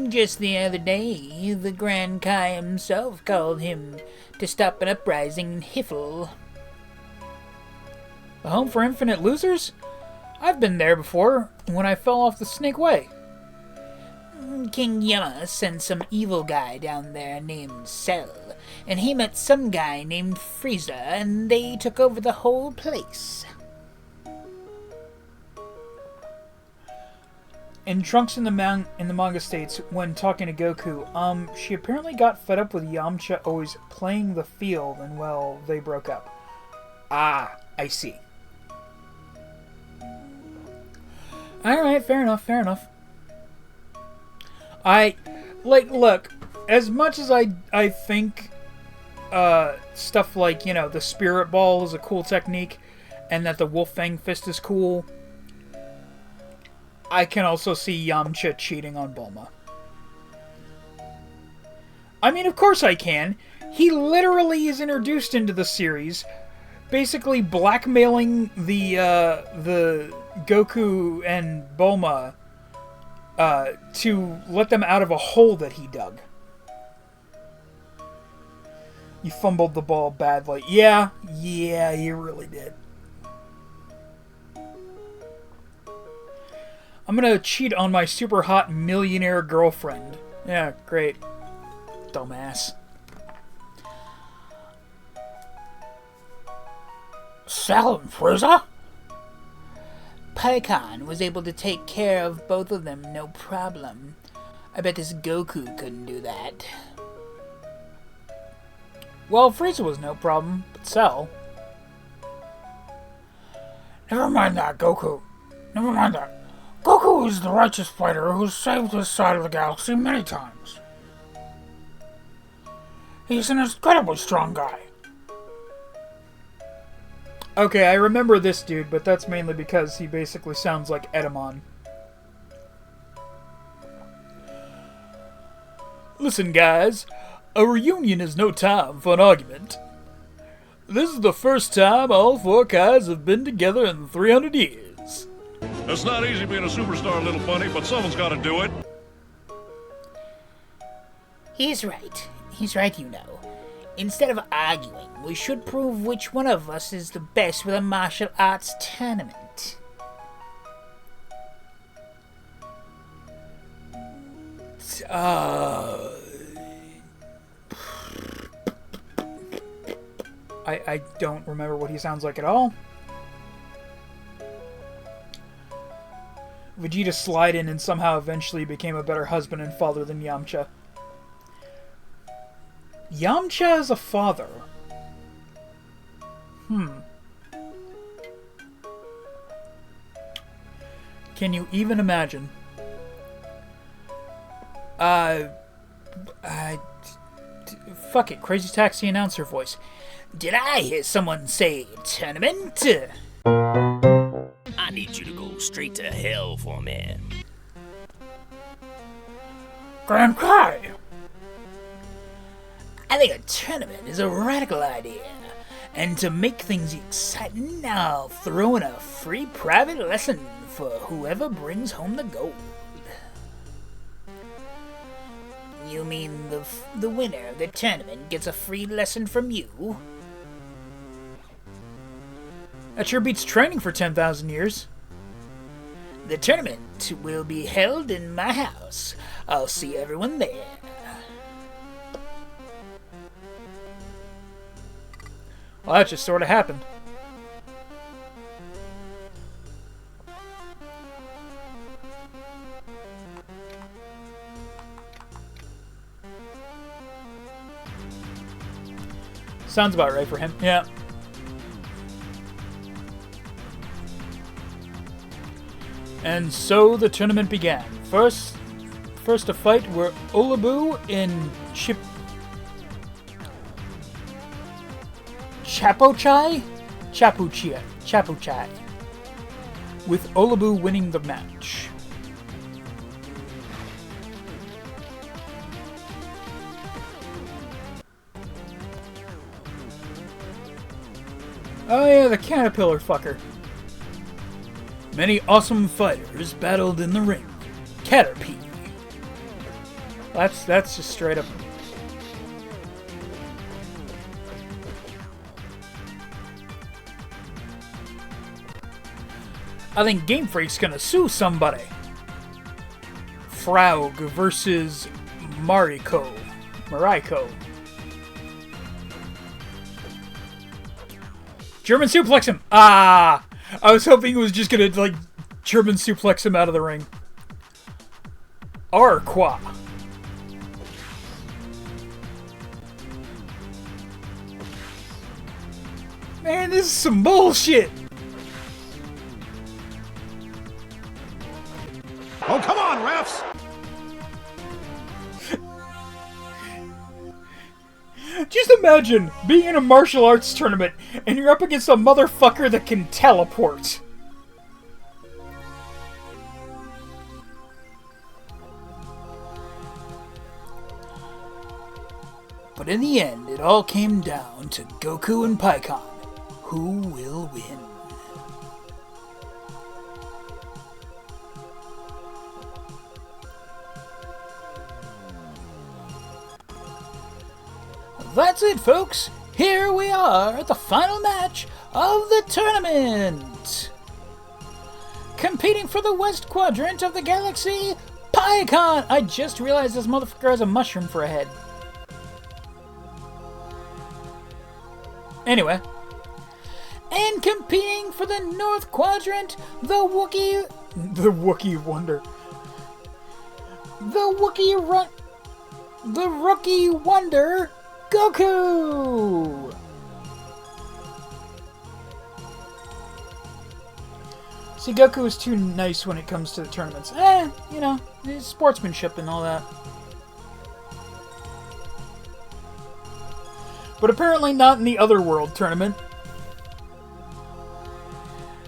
just the other day, the Grand Kai himself called him to stop an uprising in Hiffle. The home for infinite losers? I've been there before, when I fell off the Snake Way. King Yama sent some evil guy down there named Cell, and he met some guy named Frieza, and they took over the whole place. In Trunks in the manga states, when talking to Goku, she apparently got fed up with Yamcha always playing the field, and well, they broke up. Ah, I see. Alright, fair enough. Look, as much as I think, stuff like, the Spirit Ball is a cool technique, and that the Wolf Fang Fist is cool, I can also see Yamcha cheating on Bulma. I mean, of course I can. He literally is introduced into the series, basically blackmailing the Goku and Bulma, to let them out of a hole that he dug. You fumbled the ball badly. Yeah, you really did. I'm gonna cheat on my super hot millionaire girlfriend. Yeah, great. Dumbass. Cell and Frieza? Paikon was able to take care of both of them no problem. I bet this Goku couldn't do that. Well, Frieza was no problem, but Cell. Never mind that, Goku. Never mind that. Goku is the righteous fighter who saved his side of the galaxy many times. He's an incredibly strong guy. Okay, I remember this dude, but that's mainly because he basically sounds like Edamon. Listen, guys, a reunion is no time for an argument. This is the first time all four Kais have been together in 300 years. It's not easy being a superstar, little bunny, but someone's got to do it. He's right, you know. Instead of arguing, we should prove which one of us is the best with a martial arts tournament. I don't remember what he sounds like at all. Vegeta slid in and somehow eventually became a better husband and father than Yamcha. Yamcha is a father. Can you even imagine? fuck it, Crazy Taxi announcer voice. Did I hear someone say tournament? I need you to go straight to hell for me. Grand Kai! I think a tournament is a radical idea. And to make things exciting, I'll throw in a free private lesson for whoever brings home the gold. You mean the winner of the tournament gets a free lesson from you? That sure beats training for 10,000 years. The tournament will be held in my house. I'll see everyone there. Well, that just sort of happened. Sounds about right for him. Yeah. And so the tournament began. First to fight were Olabu and Chapochai, with Olabu winning the match. Oh yeah, the caterpillar fucker. Many awesome fighters battled in the ring. Caterpie. That's just straight up. I think Game Freak's gonna sue somebody. Fraug versus Mariko. German suplex him. Ah! I was hoping it was just gonna, like, German suplex him out of the ring. Arqua. Man, this is some bullshit. Oh, come on, refs! Just imagine being in a martial arts tournament and you're up against a motherfucker that can teleport. But in the end, it all came down to Goku and Pikkon. Who will win? That's it, folks. Here we are at the final match of the tournament. Competing for the West Quadrant of the galaxy, Pikkon. I just realized this motherfucker has a mushroom for a head. Anyway. And competing for the North Quadrant, the Wookiee Wonder. The Rookie Wonder, Goku! See, Goku is too nice when it comes to the tournaments. You know, his sportsmanship and all that. But apparently not in the Otherworld tournament.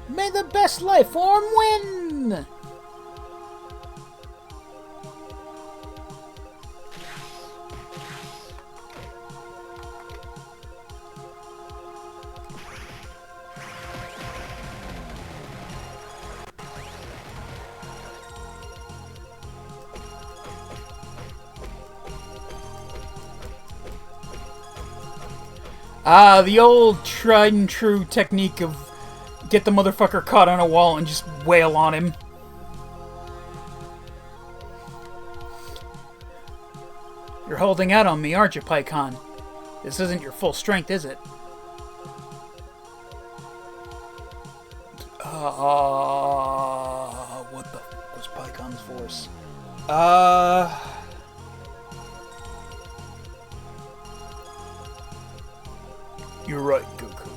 May the best life form win! The old tried and true technique of get the motherfucker caught on a wall and just wail on him. You're holding out on me, aren't you, Pikkon? This isn't your full strength, is it? What the fuck was Pikkon's force? You're right, Goku.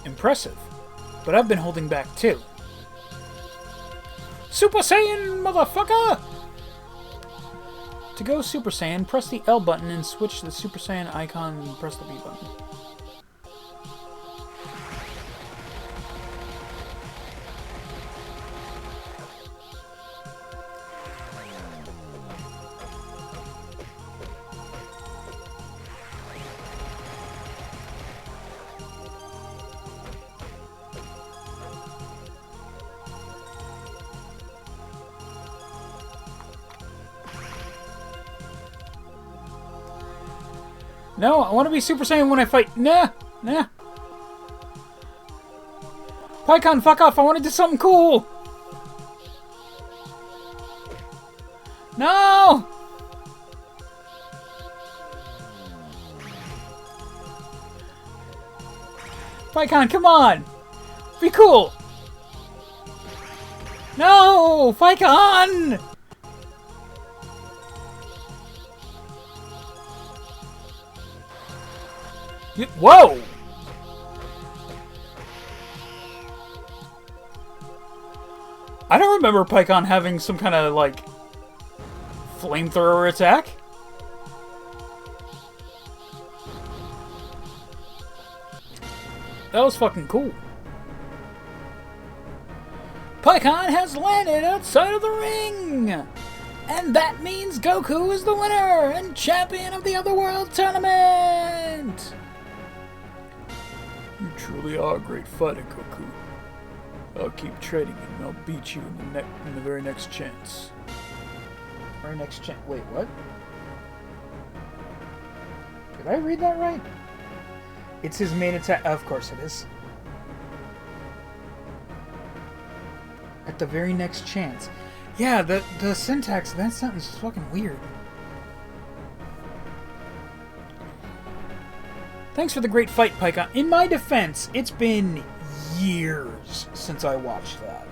Impressive. But I've been holding back too. Super Saiyan, motherfucker! To go Super Saiyan, press the L button and switch the Super Saiyan icon and press the B button. No, I want to be Super Saiyan when I fight. Nah. Pycon, fuck off. I want to do something cool. No! Pycon, come on. Be cool. No! Pycon! Whoa! I don't remember Pycon having some kind of, like, flamethrower attack. That was fucking cool. Pycon has landed outside of the ring! And that means Goku is the winner and champion of the Otherworld Tournament! You truly are a great fighter, Goku. I'll keep training and I'll beat you in the very next chance. Very next chance? Wait, what? Did I read that right? It's his main attack. Of course it is. At the very next chance. Yeah, the syntax of that sentence is fucking weird. Thanks for the great fight, Pycon. In my defense, it's been years since I watched that.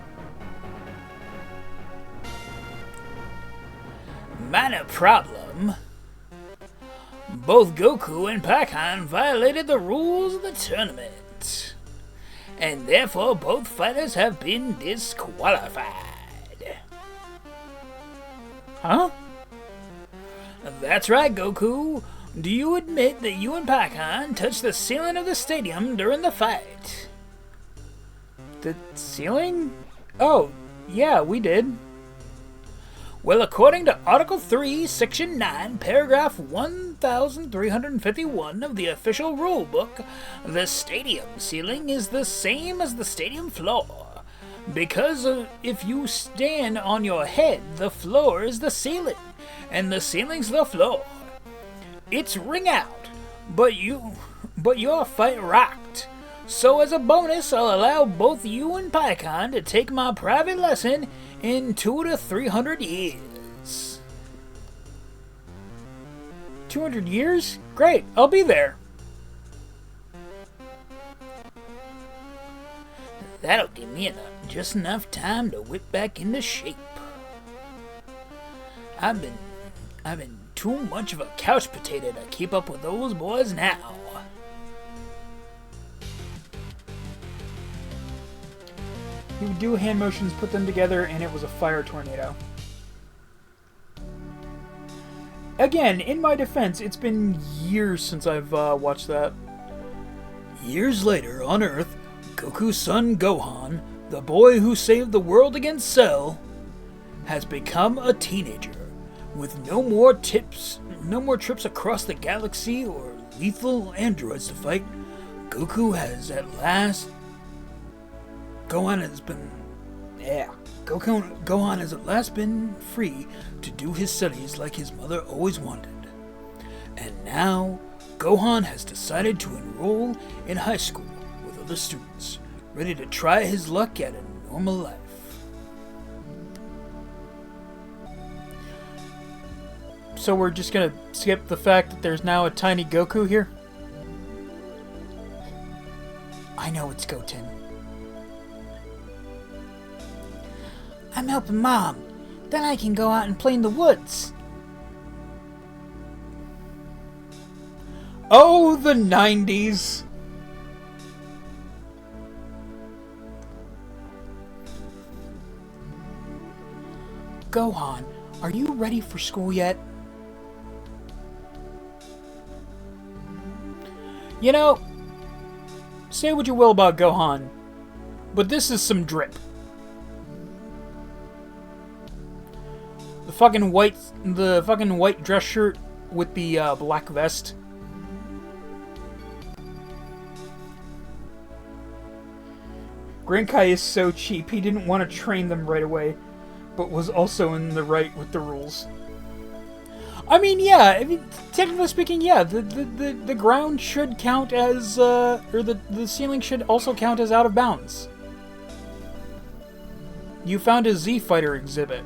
Minor problem. Both Goku and Pycon violated the rules of the tournament, and therefore both fighters have been disqualified. Huh? That's right, Goku. Do you admit that you and Pycon touched the ceiling of the stadium during the fight? The ceiling? Oh, yeah, we did. Well, according to Article 3, Section 9, Paragraph 1351 of the official rulebook, the stadium ceiling is the same as the stadium floor. Because if you stand on your head, the floor is the ceiling, and the ceiling's the floor. It's ring out, but your fight rocked. So as a bonus, I'll allow both you and Pycon to take my private lesson in 200 to 300 years. 200 years? Great, I'll be there. That'll give me just enough time to whip back into shape. I've been too much of a couch potato to keep up with those boys now. He would do hand motions, put them together, and it was a fire tornado. Again, in my defense, it's been years since I've watched that. Years later, on Earth, Goku's son Gohan, the boy who saved the world against Cell, has become a teenager. With no more trips across the galaxy or lethal androids to fight, Gohan has at last been free to do his studies like his mother always wanted. And now, Gohan has decided to enroll in high school with other students, ready to try his luck at a normal life. So we're just gonna skip the fact that there's now a tiny Goku here? I know it's Goten. I'm helping Mom. Then I can go out and play in the woods. Oh, the 90s. Gohan, are you ready for school yet? You know, say what you will about Gohan, but this is some drip. The fucking white dress shirt with the black vest. Grankai is so cheap, he didn't want to train them right away, but was also in the right with the rules. I mean, yeah, technically speaking, yeah, the ground should count as, or the ceiling should also count as out of bounds. You found a Z Fighter exhibit.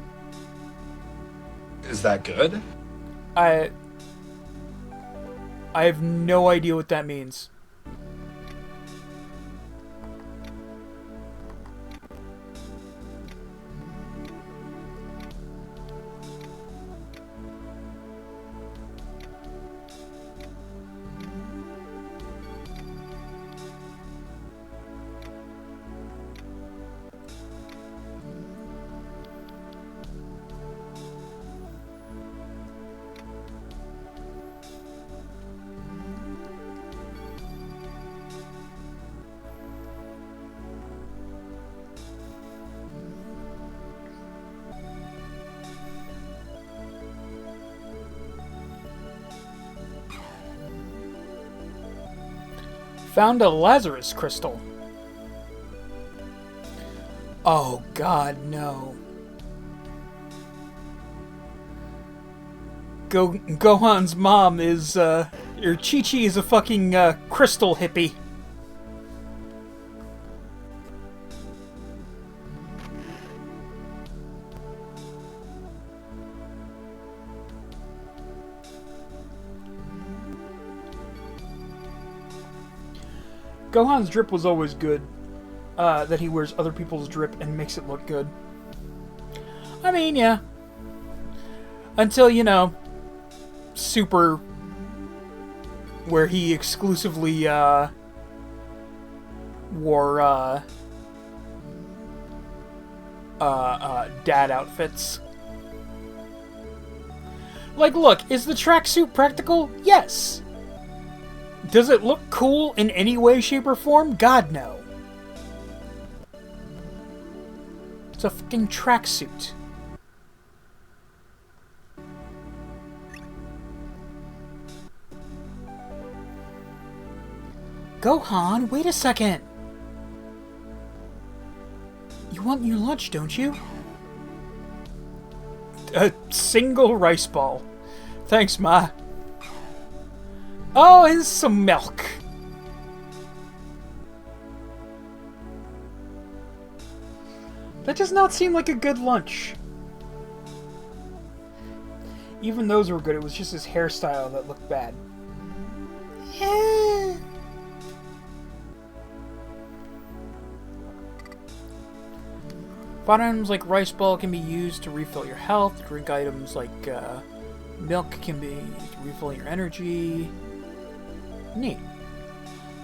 Is that good? I have no idea what that means. Found a Lazarus crystal. Oh god, no. Gohan's mom is, or Chi-Chi is a fucking, crystal hippie. Gohan's drip was always good. That he wears other people's drip and makes it look good. I mean, yeah. Until, you know, Super, where he exclusively, wore, dad outfits. Like, look, is the tracksuit practical? Yes! Does it look cool in any way, shape, or form? God, no. It's a fucking tracksuit. Gohan, wait a second. You want your lunch, don't you? A single rice ball. Thanks, Ma. Oh, and some milk. That does not seem like a good lunch. Even those were good, it was just his hairstyle that looked bad. Yeah. Food items like rice ball can be used to refill your health. Drink items like milk can be used to refill your energy. Neat.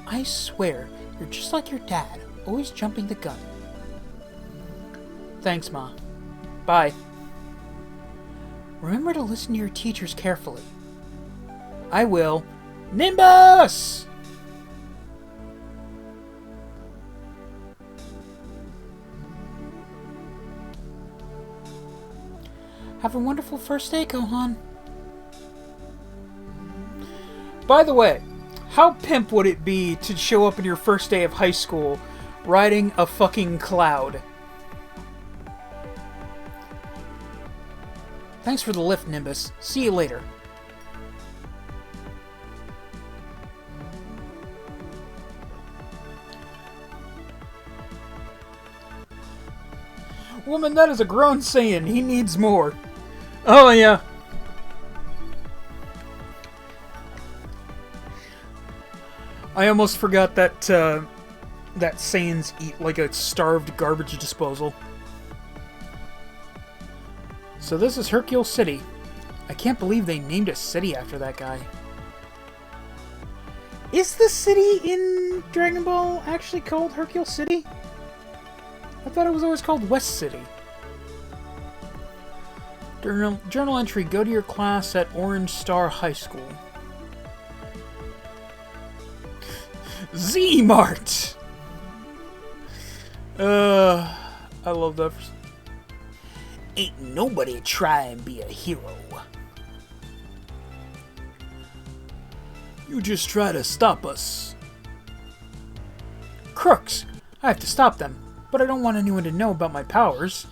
I swear, you're just like your dad, always jumping the gun. Thanks, Ma. Bye. Remember to listen to your teachers carefully. I will. Nimbus! Have a wonderful first day, Gohan. By the way, how pimp would it be to show up on your first day of high school riding a fucking cloud? Thanks for the lift, Nimbus. See you later. Woman, that is a grown Saiyan. He needs more. Oh, yeah. I almost forgot that, that Saiyans eat like a starved garbage disposal. So this is Hercule City. I can't believe they named a city after that guy. Is the city in Dragon Ball actually called Hercule City? I thought it was always called West City. Journal entry, go to your class at Orange Star High School. Z-Mart! I love that. Ain't nobody try and be a hero. You just try to stop us. Crooks. I have to stop them, but I don't want anyone to know about my powers.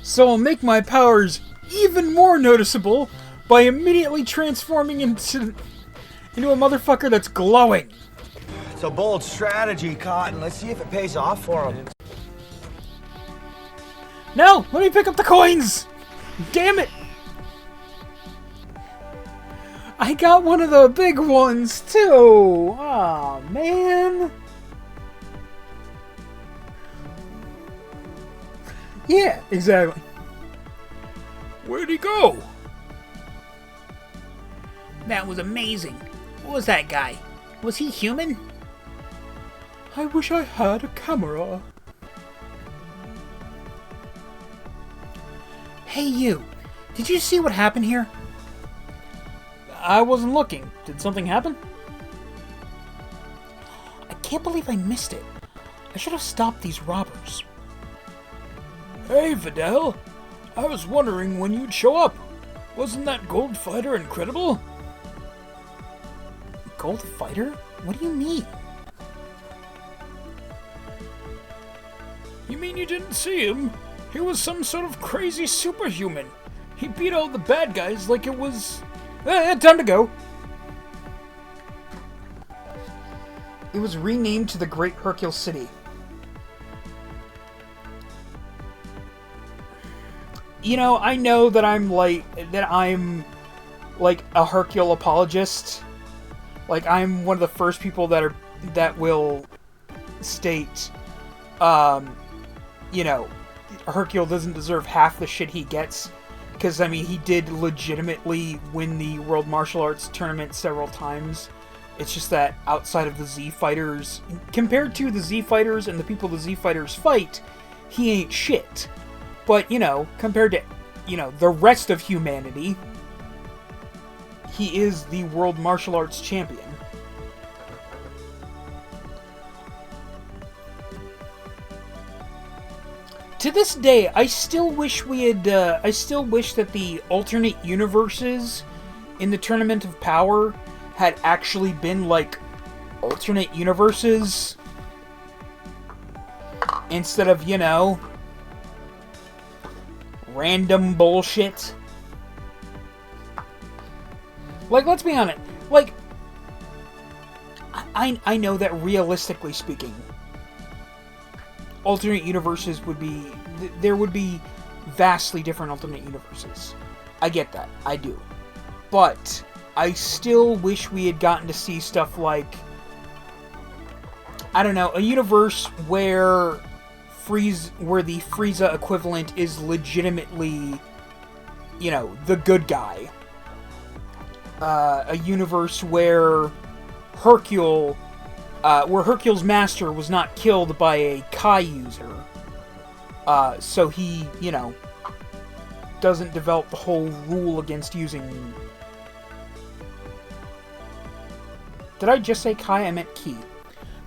So I'll make my powers even more noticeable by immediately transforming into a motherfucker that's glowing. It's a bold strategy, Cotton. Let's see if it pays off for him. No! Let me pick up the coins! Damn it! I got one of the big ones, too! Aw, man! Yeah, exactly. Where'd he go? That was amazing. What was that guy? Was he human? I wish I had a camera. Hey you, did you see what happened here? I wasn't looking. Did something happen? I can't believe I missed it. I should have stopped these robbers. Hey, Vidal. I was wondering when you'd show up. Wasn't that gold fighter incredible? Gold fighter? What do you mean? You mean you didn't see him? He was some sort of crazy superhuman. He beat all the bad guys like it was... time to go. It was renamed to the Great Hercule City. You know, I know that I'm like a Hercule apologist. Like, I'm one of the first people that will state, you know, Hercule doesn't deserve half the shit he gets. Because, I mean, he did legitimately win the World Martial Arts Tournament several times. It's just that outside of the Z Fighters, compared to the Z Fighters and the people the Z Fighters fight, he ain't shit. But, you know, compared to, you know, the rest of humanity, he is the World Martial Arts Champion. To this day, I still wish we had, I still wish that the alternate universes in the Tournament of Power had actually been, like, alternate universes. Instead of, you know, random bullshit. Like, let's be honest. Like, I know that realistically speaking, alternate universes would be... There would be vastly different alternate universes. I get that. I do. But I still wish we had gotten to see stuff like... I don't know, a universe where the Frieza equivalent is legitimately, you know, the good guy. A universe where Hercule's master was not killed by a Kai user. So he, you know, doesn't develop the whole rule against using... Did I just say Kai? I meant Ki.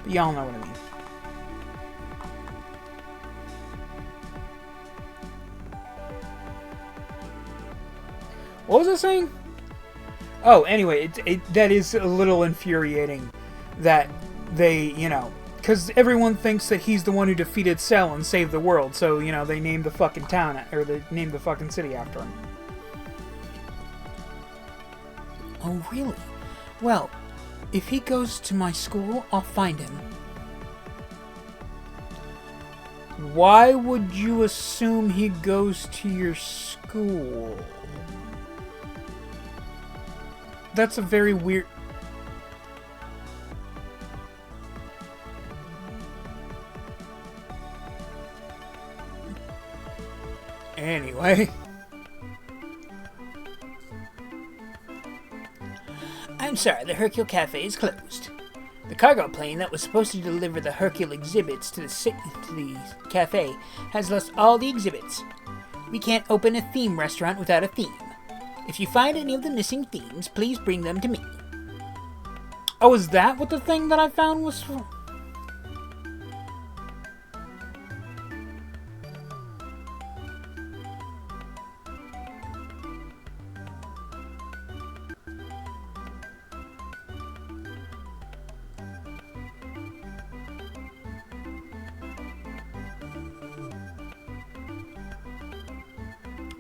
But y'all know what I mean. What was I saying? Oh, anyway, that is a little infuriating that they, you know, because everyone thinks that he's the one who defeated Cell and saved the world, so, you know, they named the fucking town, or they named the fucking city after him. Oh, really? Well, if he goes to my school, I'll find him. Why would you assume he goes to your school? That's a very weird... Anyway. I'm sorry, the Hercule Cafe is closed. The cargo plane that was supposed to deliver the Hercule exhibits to the cafe has lost all the exhibits. We can't open a theme restaurant without a theme. If you find any of the missing themes, please bring them to me. Oh, is that what the thing that I found was for?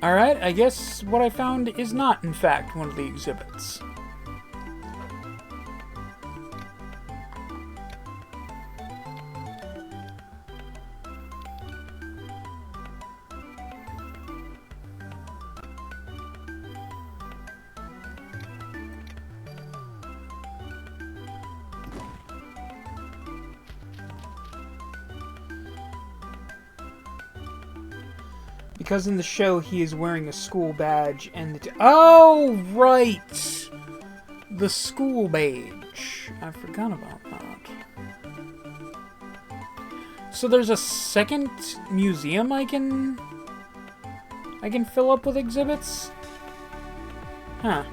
Alright, I guess what I found is not, in fact, one of the exhibits. Because in the show he is wearing a school badge and oh, right! The school badge. I forgot about that. So there's a second museum I can fill up with exhibits? Huh.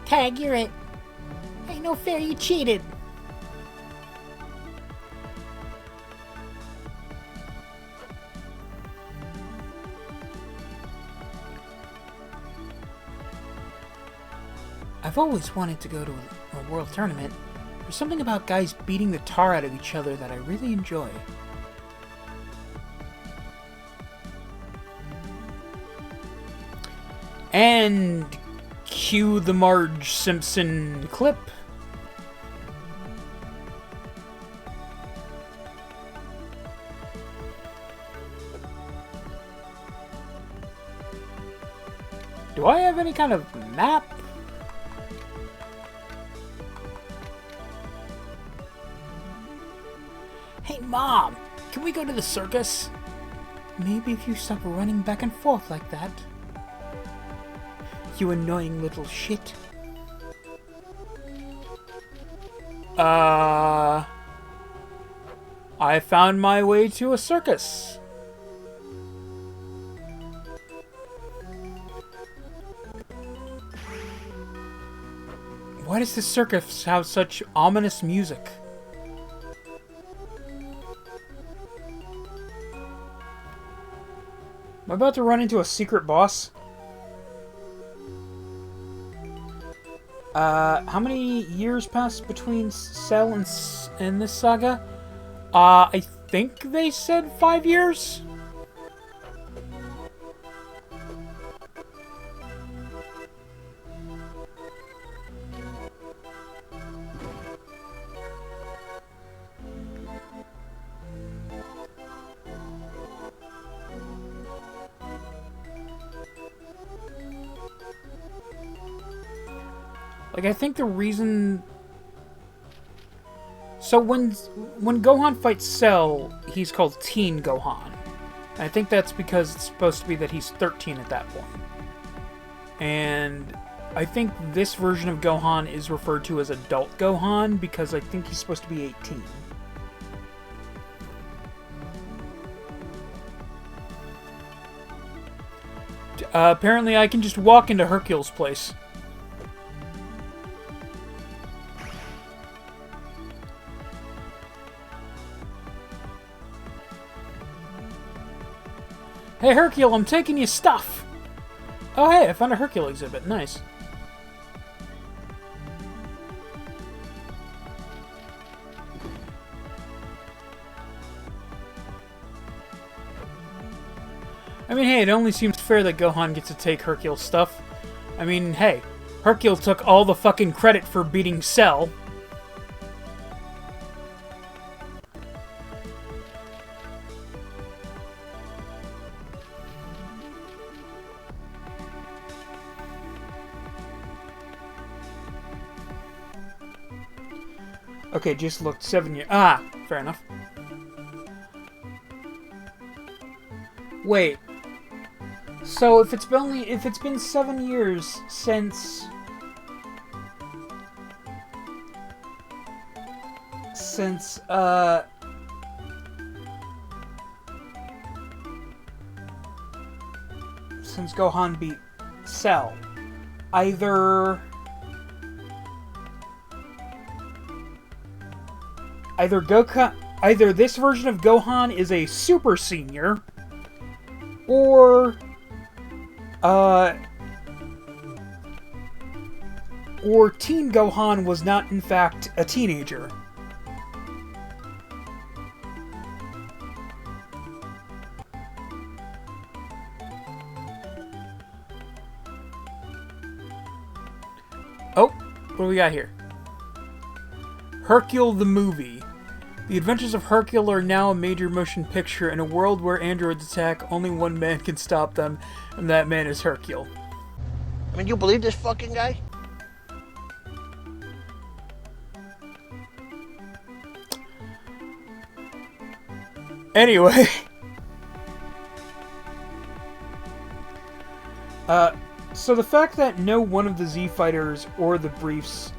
Tag, you're it. Ain't no fair, you cheated. I've always wanted to go to a world tournament. There's something about guys beating the tar out of each other that I really enjoy. And cue the Marge Simpson clip. Do I have any kind of map? Hey, Mom! Can we go to the circus? Maybe if you stop running back and forth like that. You annoying little shit. I found my way to a circus. Why does this circus have such ominous music? Am I about to run into a secret boss? How many years passed between Cell and this saga? I think they said 5 years? Like, I think the reason... So when Gohan fights Cell, he's called Teen Gohan. And I think that's because it's supposed to be that he's 13 at that point. And I think this version of Gohan is referred to as Adult Gohan because I think he's supposed to be 18. Apparently I can just walk into Hercule's place. Hey Hercule, I'm taking you stuff! Oh hey, I found a Hercule exhibit. Nice. I mean, hey, it only seems fair that Gohan gets to take Hercule's stuff. I mean, hey, Hercule took all the fucking credit for beating Cell. Okay, just looked 7 years. Ah, fair enough. Wait. So if it's been 7 years since since Gohan beat Cell. Either this version of Gohan is a Super Senior, or Teen Gohan was not in fact a teenager. Oh, what do we got here? Hercule the movie. The Adventures of Hercule are now a major motion picture. In a world where androids attack, only one man can stop them, and that man is Hercule. I mean, you believe this fucking guy? Anyway. So the fact that no one of the Z Fighters or the Briefs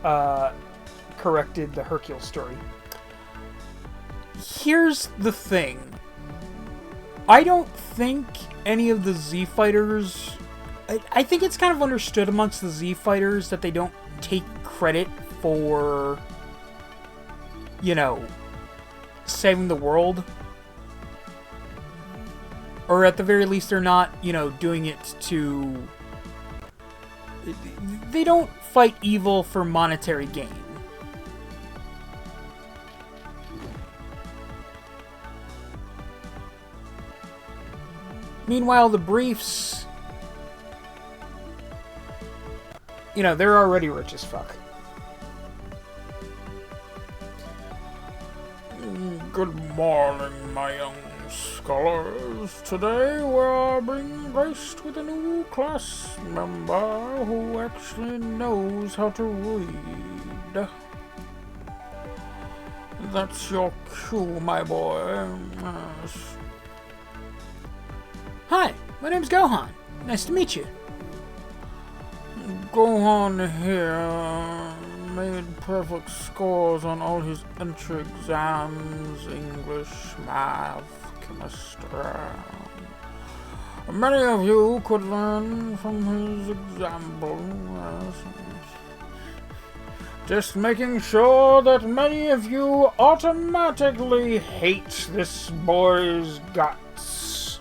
corrected the Hercule story. Here's the thing. I don't think any of the Z Fighters... I think it's kind of understood amongst the Z Fighters that they don't take credit for, you know, saving the world. Or at the very least, they're not, you know, doing it to... They don't fight evil for monetary gain. Meanwhile, the Briefs, you know, they're already rich as fuck. Good morning, my young scholars. Today we are being graced with a new class member who actually knows how to read. That's your cue, my boy. Yes. Hi, my name's Gohan. Nice to meet you. Gohan here made perfect scores on all his entry exams, English, math, chemistry. Many of you could learn from his example. Just making sure that many of you automatically hate this boy's guts.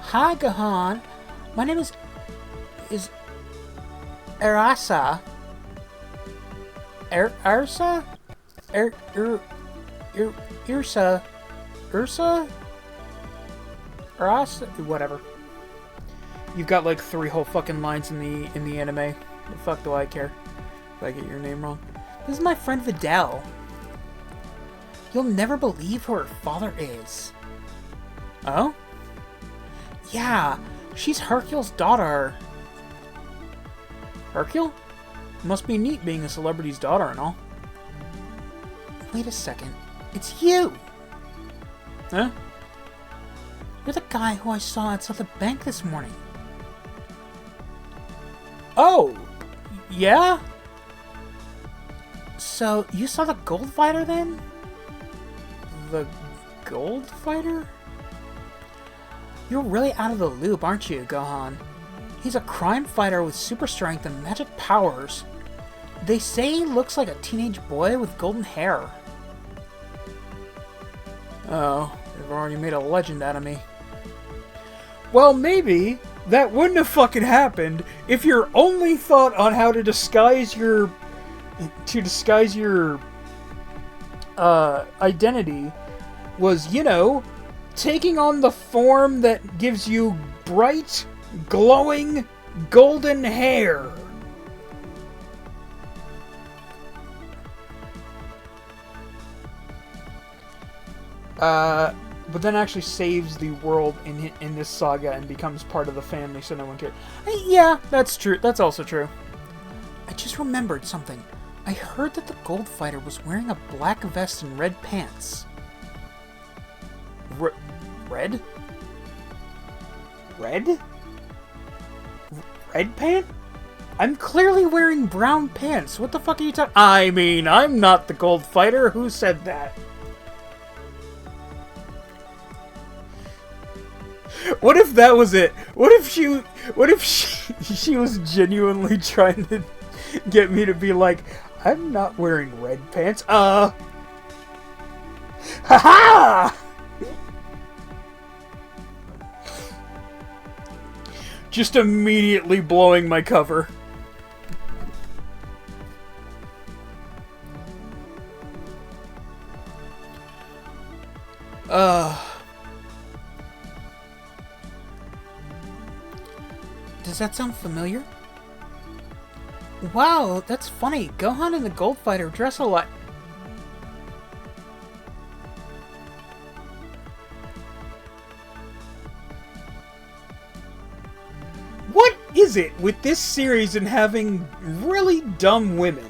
Hi, Gohan. My name is Erasa. Ursa? Ursa? Ursa? Whatever. You've got like 3 whole fucking lines in the anime. The fuck do I care if I get your name wrong? This is my friend Videl. You'll never believe who her father is. Oh? Yeah, she's Hercule's daughter. Hercule? Must be neat being a celebrity's daughter and all. Wait a second. It's you! Huh? You're the guy who I saw outside the bank this morning. Oh! Yeah? So, you saw the Gold Fighter then? The Gold Fighter? You're really out of the loop, aren't you, Gohan? He's a crime fighter with super strength and magic powers. They say he looks like a teenage boy with golden hair. Oh, they've already made a legend out of me. Well, maybe that wouldn't have fucking happened if your only thought on how to disguise your identity was, you know, taking on the form that gives you bright, glowing, golden hair. But then actually saves the world in this saga and becomes part of the family so no one cares. Yeah, that's true. That's also true. I just remembered something. I heard that the Gold Fighter was wearing a black vest and red pants. Red? Red? Red pant? I'm clearly wearing brown pants. What the fuck are you talking? I mean, I'm not the Gold Fighter. Who said that? What if that was it? What if she was genuinely trying to get me to be like, I'm not wearing red pants. Ha ha! Just immediately blowing my cover. Does that sound familiar? Wow, that's funny. Gohan and the Gold Fighter dress alike. What is it with this series and having really dumb women?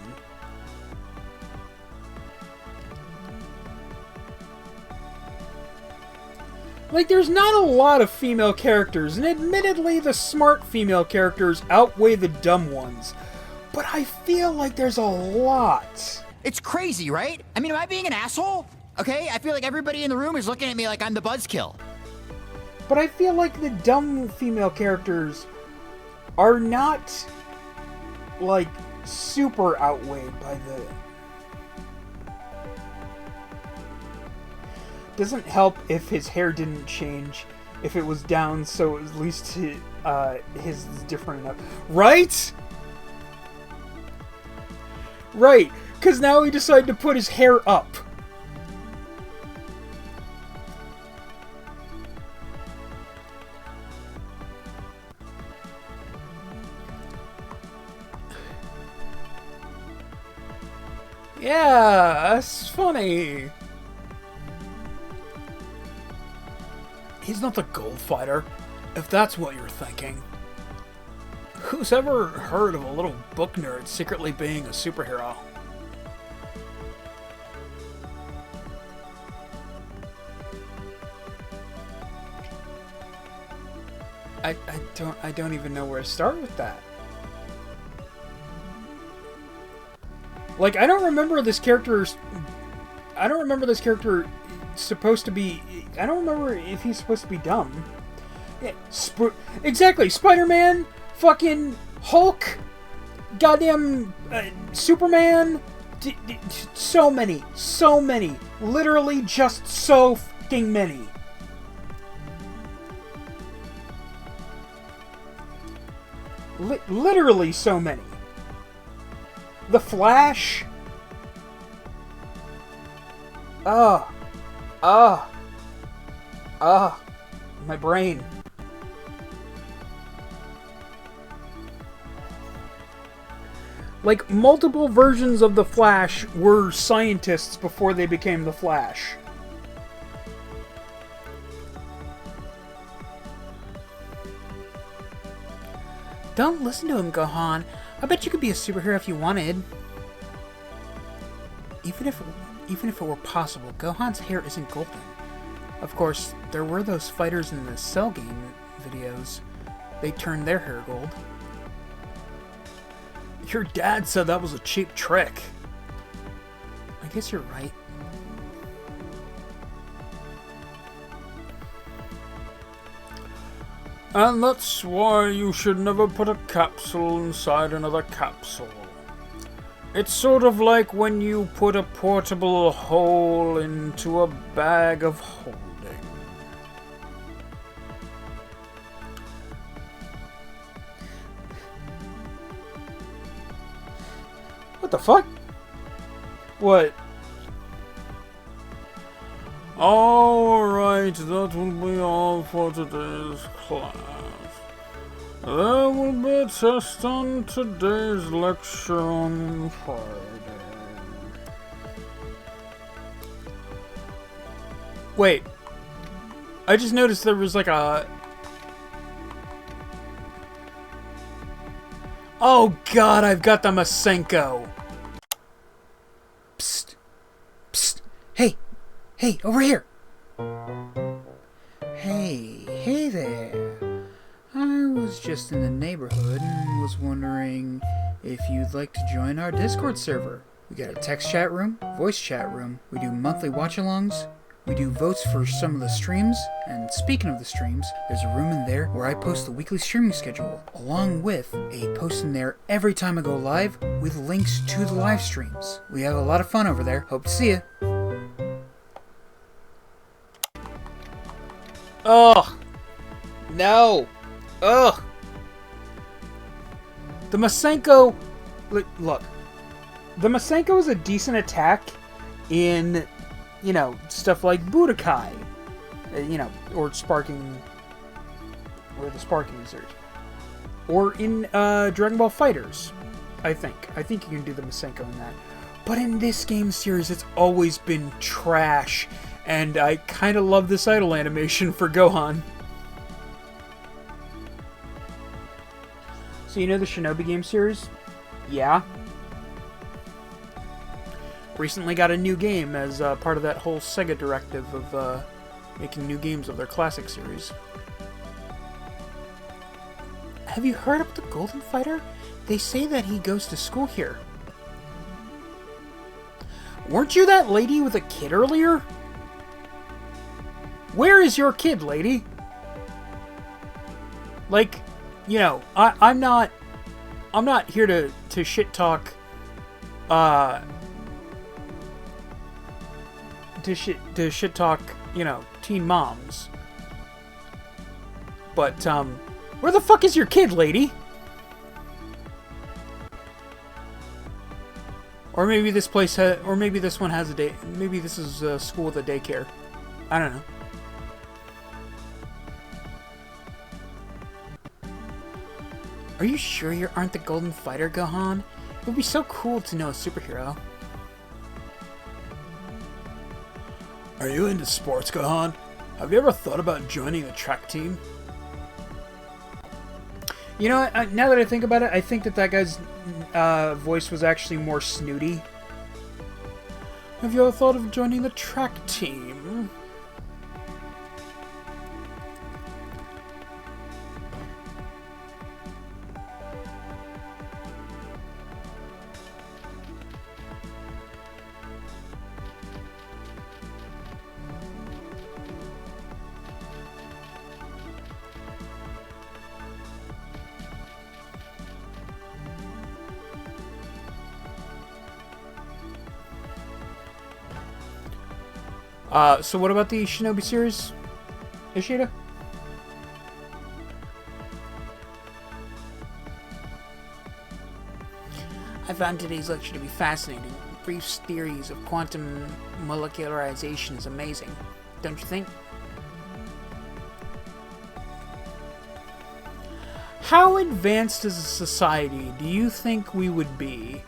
Like, there's not a lot of female characters, and admittedly the smart female characters outweigh the dumb ones. But I feel like there's a lot. It's crazy, right? I mean, am I being an asshole? Okay, I feel like everybody in the room is looking at me like I'm the buzzkill. But I feel like the dumb female characters are not, like, super outweighed by the... Doesn't help if his hair didn't change, if it was down, so at least his is different enough. Right? Right, because now he decided to put his hair up. Yeah, that's funny. He's not the Gold Fighter, if that's what you're thinking. Who's ever heard of a little book nerd secretly being a superhero? I don't even know where to start with that. Like, I don't remember this character supposed to be... I don't remember if he's supposed to be dumb. Yeah, exactly, Spider-Man, fucking Hulk, goddamn Superman, so many, literally just so fucking many. Literally so many. The Flash. My brain. Like, multiple versions of the Flash were scientists before they became the Flash. Don't listen to him, Gohan. I bet you could be a superhero if you wanted. Even if it were possible, Gohan's hair isn't golden. Of course, there were those fighters in the Cell game videos. They turned their hair gold. Your dad said that was a cheap trick. I guess you're right. And that's why you should never put a capsule inside another capsule. It's sort of like when you put a portable hole into a bag of holding. What the fuck? What? Alright, that will be all for today's class. There will be a test on today's lecture on Friday. Wait. I just noticed there was like a... Oh god, I've got the Masenko. Psst. Psst. Hey. Hey, over here. Hey there. I was just in the neighborhood and was wondering if you'd like to join our Discord server. We got a text chat room, voice chat room, we do monthly watch-alongs, We do votes for some of the streams, and speaking of the streams, there's a room in there where I post the weekly streaming schedule, along with a post in there every time I go live with links to the live streams. We have a lot of fun over there. Hope to see you. Ugh. No. Ugh. The Masenko... Look. The Masenko is a decent attack in, you know, stuff like Budokai. You know, or Sparking... Or the Sparking Wizard. Or in Dragon Ball Fighters, I think. I think you can do the Masenko in that. But in this game series, it's always been trash. And I kind of love this idle animation for Gohan. So you know the Shinobi game series? Yeah. Recently got a new game as part of that whole Sega directive of making new games of their classic series. Have you heard about the Golden Fighter? They say that he goes to school here. Weren't you that lady with a kid earlier? Where is your kid, lady? Like, you know, I'm not here to shit talk to shit talk, you know, teen moms. But where the fuck is your kid, lady? Or maybe this place or maybe this one has a day. Maybe this is a school with a daycare. I don't know. Are you sure you aren't the Golden Fighter, Gohan? It would be so cool to know a superhero. Are you into sports, Gohan? Have you ever thought about joining the track team? You know, now that I think about it, I think that guy's voice was actually more snooty. Have you ever thought of joining the track team? So what about the Shinobi series, Ishida? I found today's lecture to be fascinating. Brief's theories of quantum molecularization is amazing, don't you think? How advanced as a society do you think we would be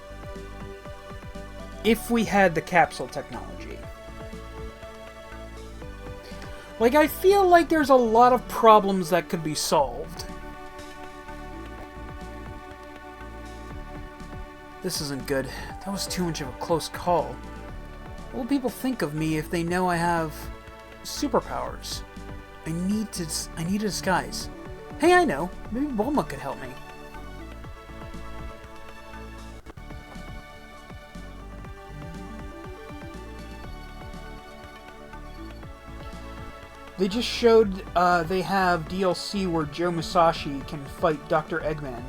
if we had the capsule technology? Like, I feel like there's a lot of problems that could be solved. This isn't good. That was too much of a close call. What will people think of me if they know I have superpowers? I need a disguise. Hey, I know. Maybe Bulma could help me. They just showed they have DLC where Joe Musashi can fight Dr. Eggman,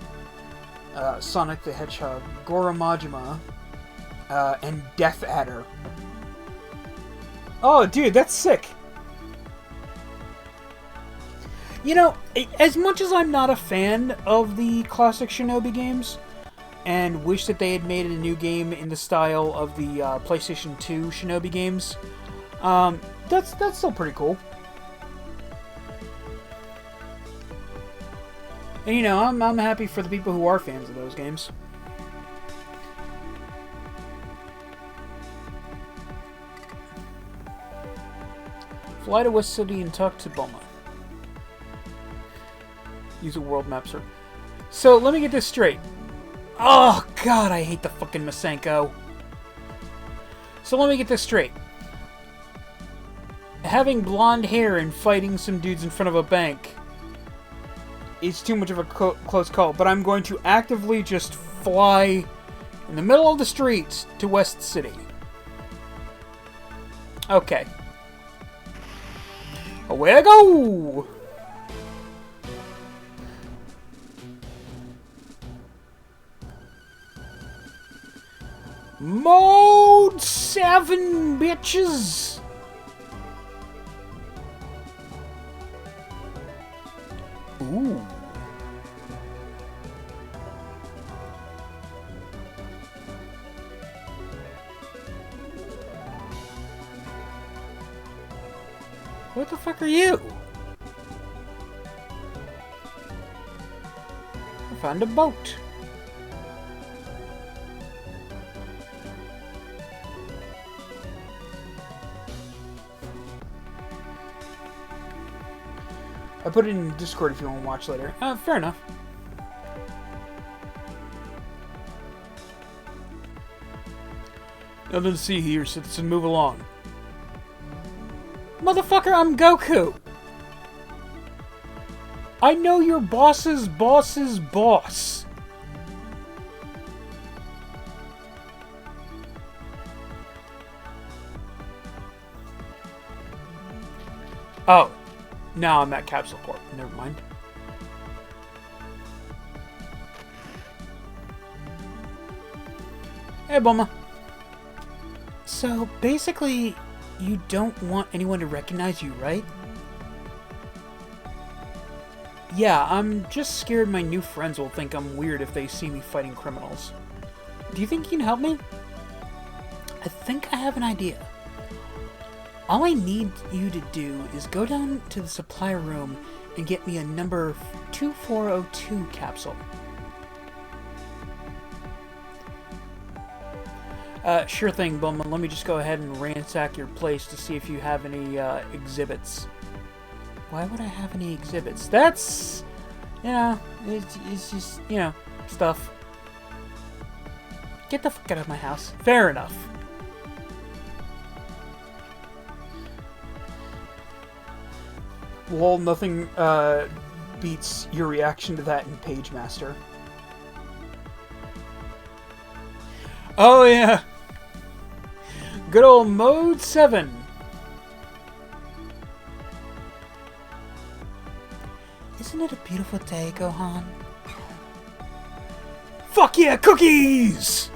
Sonic the Hedgehog, Goro Majima, and Death Adder. Oh, dude, that's sick. You know, as much as I'm not a fan of the classic Shinobi games, and wish that they had made a new game in the style of the PlayStation 2 Shinobi games, that's still pretty cool. And, you know, I'm happy for the people who are fans of those games. Fly to West City and talk to Bulma. Use a world map, sir. So, let me get this straight. Oh, God, I hate the fucking Masenko. So, let me get this straight. Having blonde hair and fighting some dudes in front of a bank is too much of a close call, but I'm going to actively just fly in the middle of the streets to West City. Okay. Away I go! Mode 7, bitches! Ooh. What the fuck are you? I found a boat. I put it in Discord if you want to watch later. Fair enough. Nothing to see here, so let's move along. Motherfucker, I'm Goku! I know your boss's boss's boss. Oh. Now I'm at Capsule Corp. Never mind. Hey, Bulma. So, basically, you don't want anyone to recognize you, right? Yeah, I'm just scared my new friends will think I'm weird if they see me fighting criminals. Do you think you can help me? I think I have an idea. All I need you to do is go down to the supply room and get me a number 2402 capsule. Sure thing, Bulma. Let me just go ahead and ransack your place to see if you have any exhibits. Why would I have any exhibits? That's, you know, it's just, you know, stuff. Get the fuck out of my house. Fair enough. Lol, nothing beats your reaction to that in Page Master. Oh yeah. Good old Mode 7. Isn't it a beautiful day, Gohan? Fuck yeah, cookies!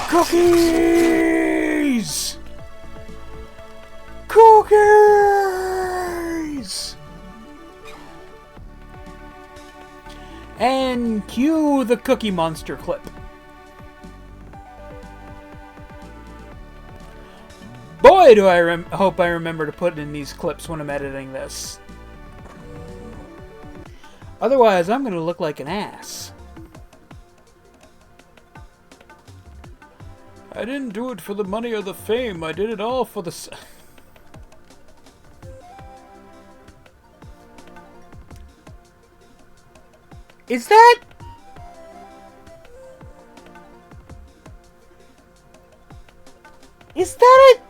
Cookies! Cookies! And cue the Cookie Monster clip. Boy, do I hope I remember to put in these clips when I'm editing this. Otherwise, I'm going to look like an ass. I didn't do it for the money or the fame. I did it all for the... Is that... Is that it?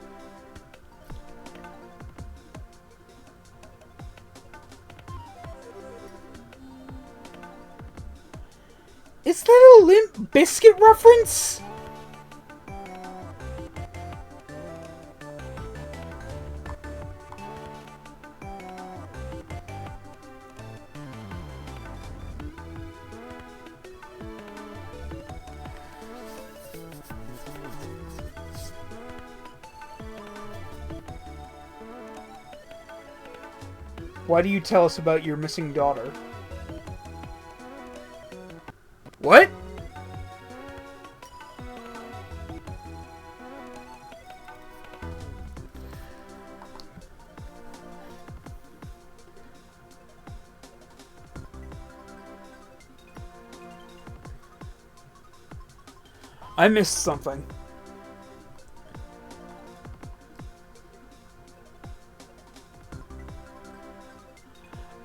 Is that a Limp Bizkit reference? Why do you tell us about your missing daughter? What? I missed something.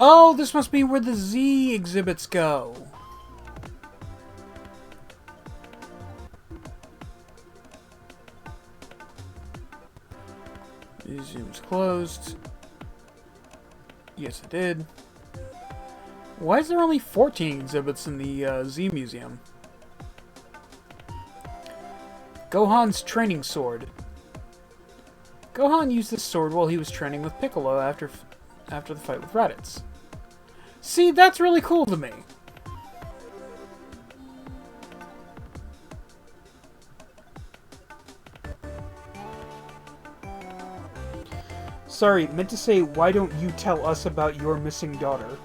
Oh, this must be where the Z exhibits go. Museum's closed. Yes, it did. Why is there only 14 exhibits in the Z Museum? Gohan's training sword. Gohan used this sword while he was training with Piccolo after the fight with Raditz. See, that's really cool to me. Sorry, meant to say, why don't you tell us about your missing daughter?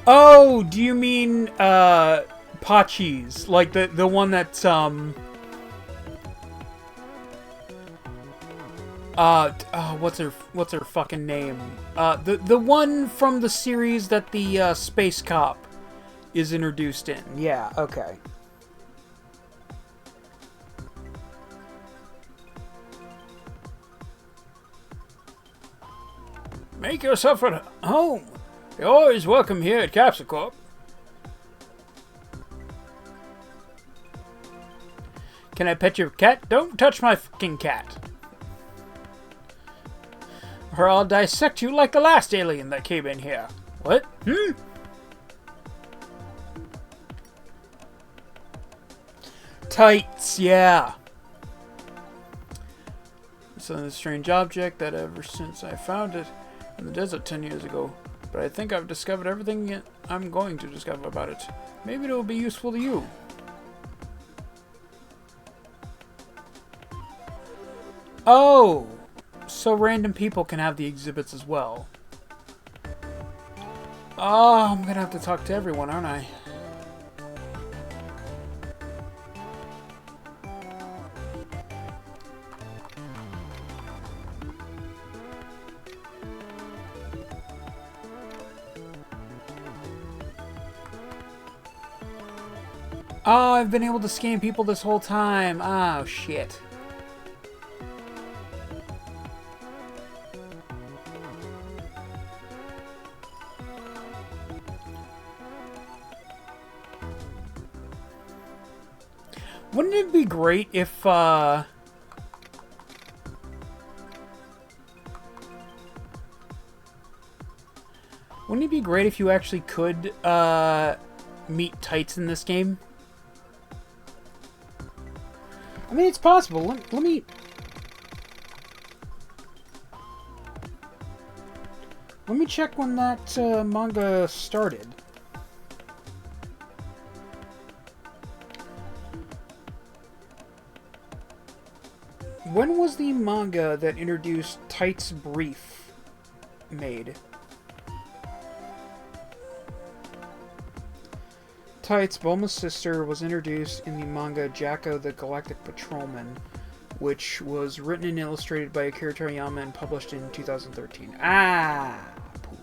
Oh, do you mean, Pachi's? Like, the one that's, what's her fucking name? The one from the series that the, Space Cop is introduced in. Yeah, okay. Make yourself at home. You're always welcome here at Capsule Corp. Can I pet your cat? Don't touch my fucking cat. Or I'll dissect you like the last alien that came in here. What? Tights, yeah. It's a strange object that ever since I found it in the desert 10 years ago. But I think I've discovered everything I'm going to discover about it. Maybe it'll be useful to you. Oh! So random people can have the exhibits as well. Oh, I'm gonna have to talk to everyone, aren't I? Oh, I've been able to scan people this whole time. Oh, shit. Wouldn't it be great if, wouldn't it be great if you actually could, meet Tights in this game? I mean, it's possible. Let me check when that manga started. When was the manga that introduced Tights Brief made? Tights, Bulma's sister, was introduced in the manga Jacko the Galactic Patrolman, which was written and illustrated by Akira Toriyama and published in 2013. Ah! Pooh.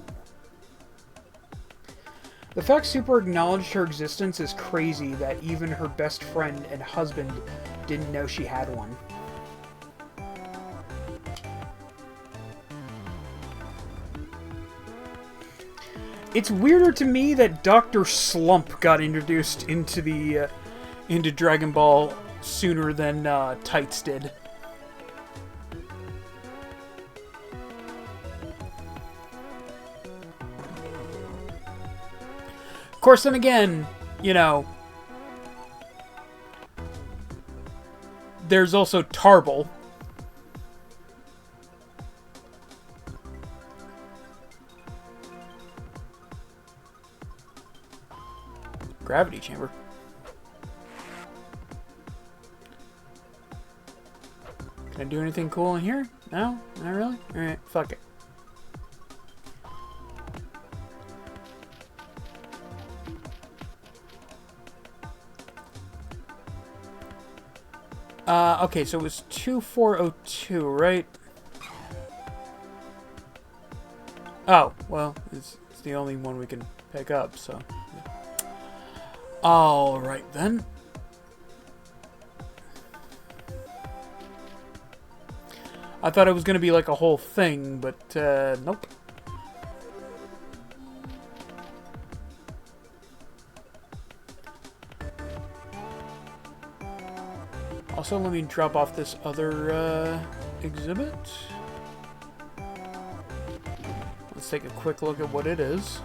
The fact Super acknowledged her existence is crazy that even her best friend and husband didn't know she had one. It's weirder to me that Dr. Slump got introduced into the into Dragon Ball sooner than Tights did. Of course, then again, you know, there's also Tarble. Gravity chamber. Can I do anything cool in here? No? Not really? Alright, fuck it. Okay, so it was 2402, right? Oh, well, it's the only one we can pick up, so... Alright then. I thought it was going to be like a whole thing, but nope. Also, let me drop off this other exhibit. Let's take a quick look at what it is.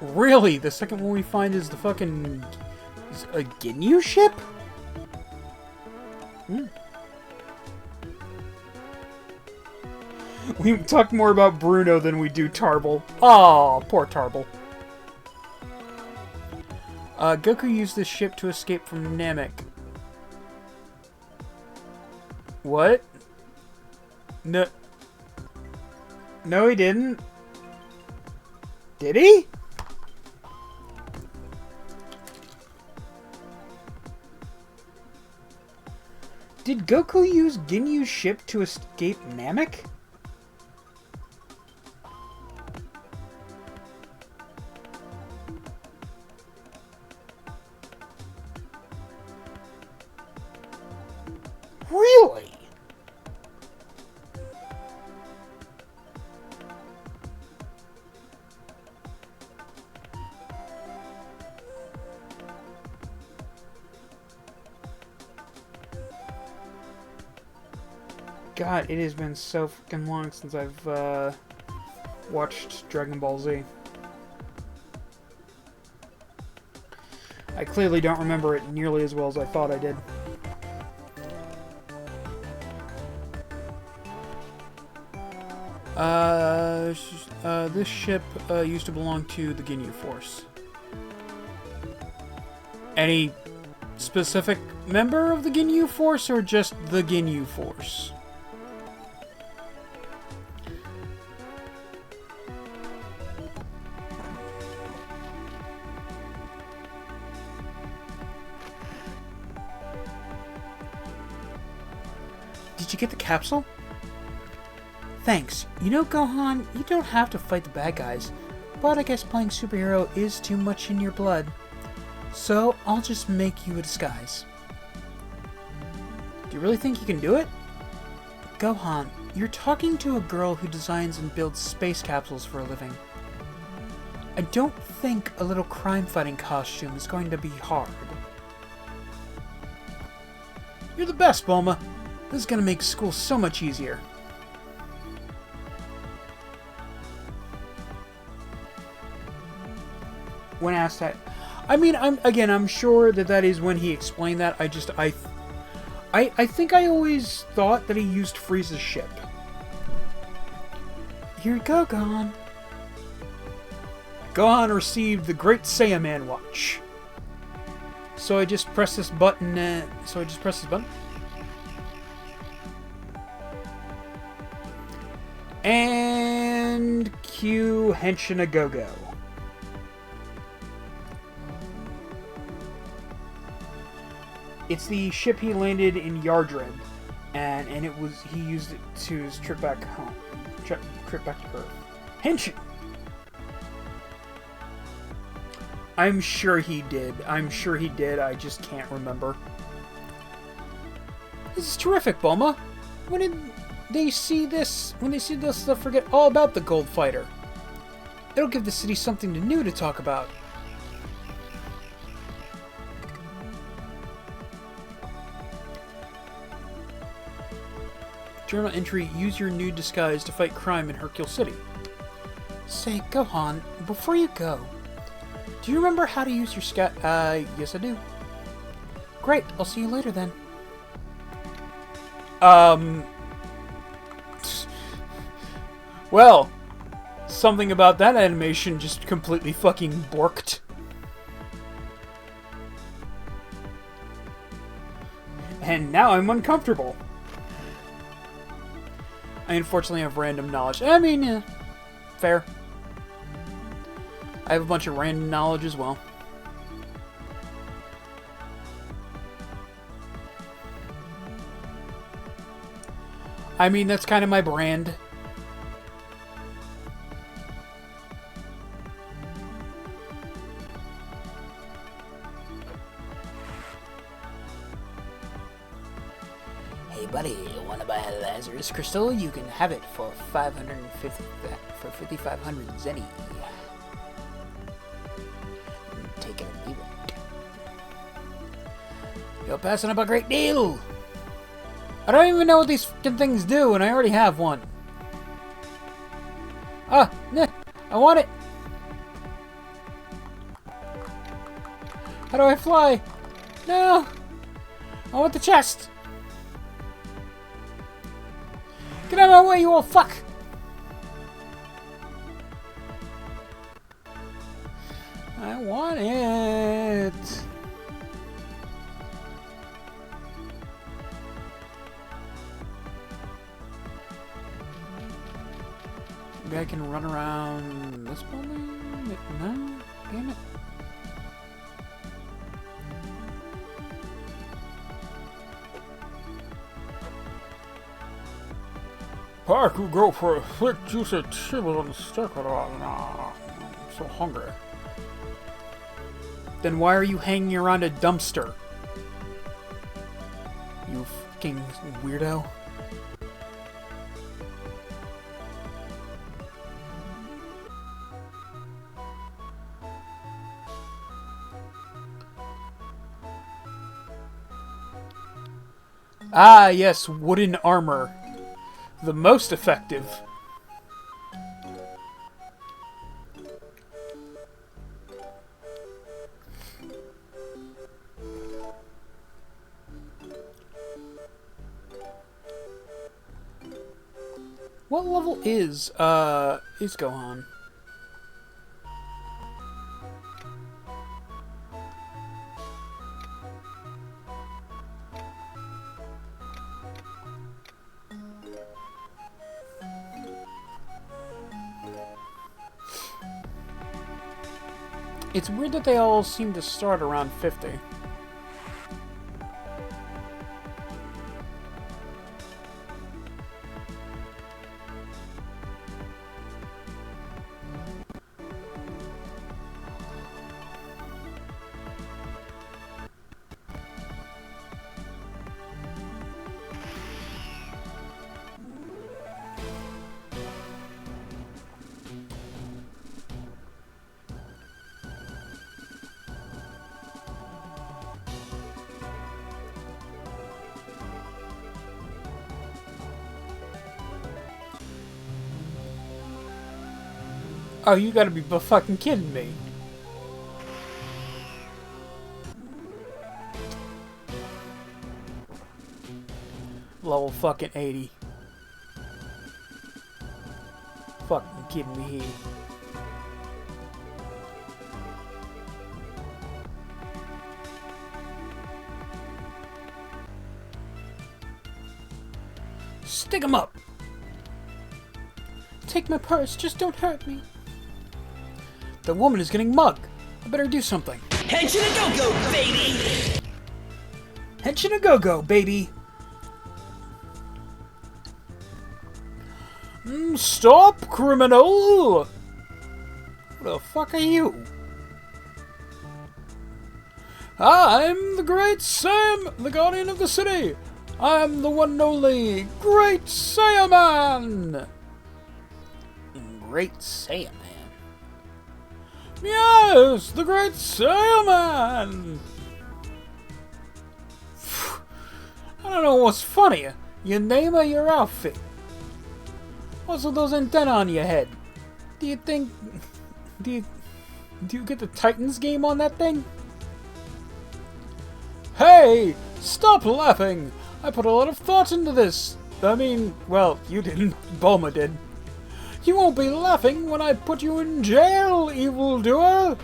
Really? The second one we find is the fucking... is a Ginyu ship? We talk more about Bruno than we do Tarble. Oh, poor Tarble. Goku used this ship to escape from Namek. What? No. No, he didn't. Did he? Did Goku use Ginyu's ship to escape Namek? Really? God, it has been so fucking long since I've watched Dragon Ball Z. I clearly don't remember it nearly as well as I thought I did. This ship used to belong to the Ginyu Force. Any specific member of the Ginyu Force, or just the Ginyu Force? Did you get the capsule? Thanks. You know, Gohan, you don't have to fight the bad guys, but I guess playing superhero is too much in your blood. So, I'll just make you a disguise. Do you really think you can do it? Gohan, you're talking to a girl who designs and builds space capsules for a living. I don't think a little crime-fighting costume is going to be hard. You're the best, Bulma. This is going to make school so much easier. When asked that, I mean, I'm sure that is when he explained that. I think I always thought that he used Frieza's ship. Here you go, Gohan. Gohan received the Great Saiyaman Watch. So I just press this button. And cue Henshin a Go-Go. It's the ship he landed in Yardred, and he used it to his trip back home, trip back to Earth. Henshin. I'm sure he did. I just can't remember. This is terrific, Bulma. When they see this, they'll forget all about the Gold Fighter. It'll give the city something new to talk about. Journal entry, use your new disguise to fight crime in Hercule City. Say, Gohan, before you go, do you remember how to use your yes I do. Great, I'll see you later then. Well, something about that animation just completely fucking borked. And now I'm uncomfortable. I unfortunately have random knowledge. I mean, yeah, fair. I have a bunch of random knowledge as well. I mean, that's kind of my brand. Hey buddy, wanna buy a Lazarus crystal? You can have it for 5,500 zenny. Take it or leave it. You're passing up a great deal! I don't even know what these fucking things do, and I already have one. Ah, nah, I want it. How do I fly? No! I want the chest! Get out of my way, you old fuck! I want it! Maybe I can run around this building? No? Damn it. I could go for a thick, juicy T-bone steak or I'm so hungry. Then why are you hanging around a dumpster? You fucking weirdo. Ah, yes, wooden armor. The most effective. What level is Gohan? It's weird that they all seem to start around 50. Oh, you gotta be fucking kidding me. Level fucking 80. Fucking kidding me here. Stick 'em up! Take my purse, just don't hurt me. The woman is getting mugged. I better do something. Henshin a go-go, baby! Henshin a go-go, baby! Stop, criminal! Who the fuck are you? I'm the Great Sam, the Guardian of the City. I'm the one and only Great Saiyaman! Great Saiyaman? Yes, the Great Saiyaman! I don't know what's funnier, your name or your outfit. What's with those antennae on your head? Do you think... Do you get the Titans game on that thing? Hey! Stop laughing! I put a lot of thought into this. I mean, well, you didn't. Bulma did. You won't be laughing when I put you in jail, evildoer!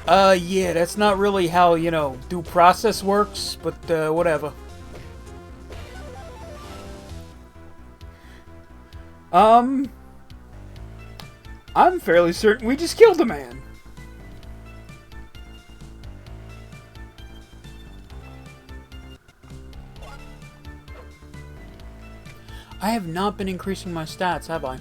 Yeah, that's not really how, you know, due process works, but, whatever. I'm fairly certain we just killed a man. I have not been increasing my stats, have I?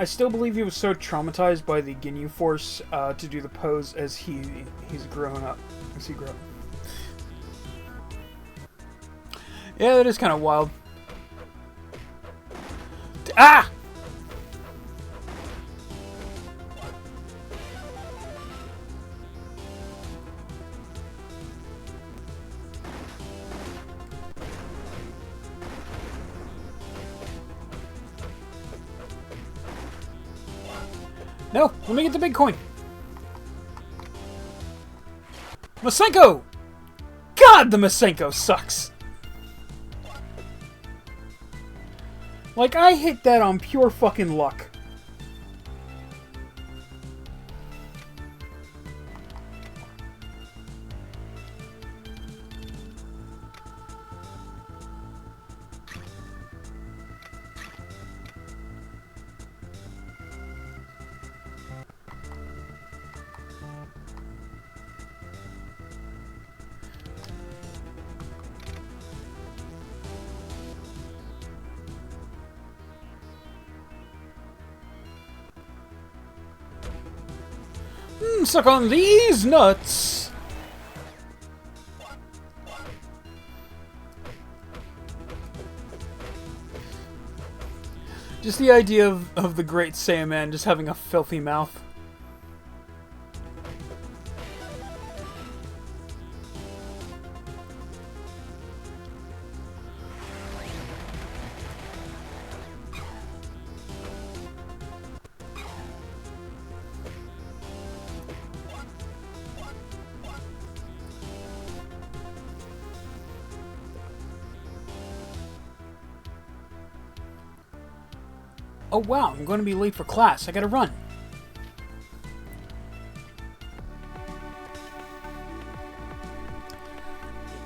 I still believe he was so traumatized by the Ginyu Force to do the pose as he's grown up. As he grew up. Yeah, that is kind of wild. Ah! No, let me get the big coin. Masenko! God, the Masenko sucks. Like, I hit that on pure fucking luck. Suck on these nuts! Just the idea of the great Saiyaman just having a filthy mouth. Oh wow, I'm going to be late for class. I gotta run.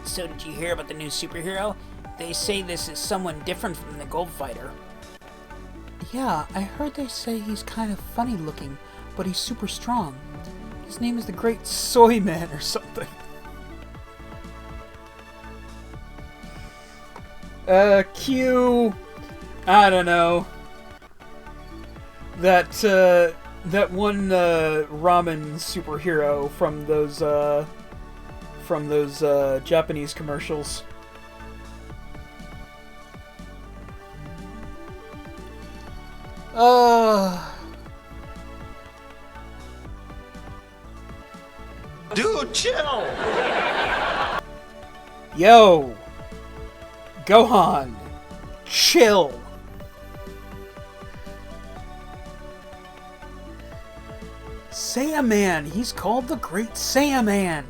So did you hear about the new superhero? They say this is someone different from the Gold Fighter. Yeah, I heard they say he's kind of funny looking, but he's super strong. His name is the Great Soy Man or something. Q... I don't know. That one ramen superhero from those Japanese commercials. Dude, chill! Yo! Gohan! Chill! Saiyaman! He's called the Great Saiyaman!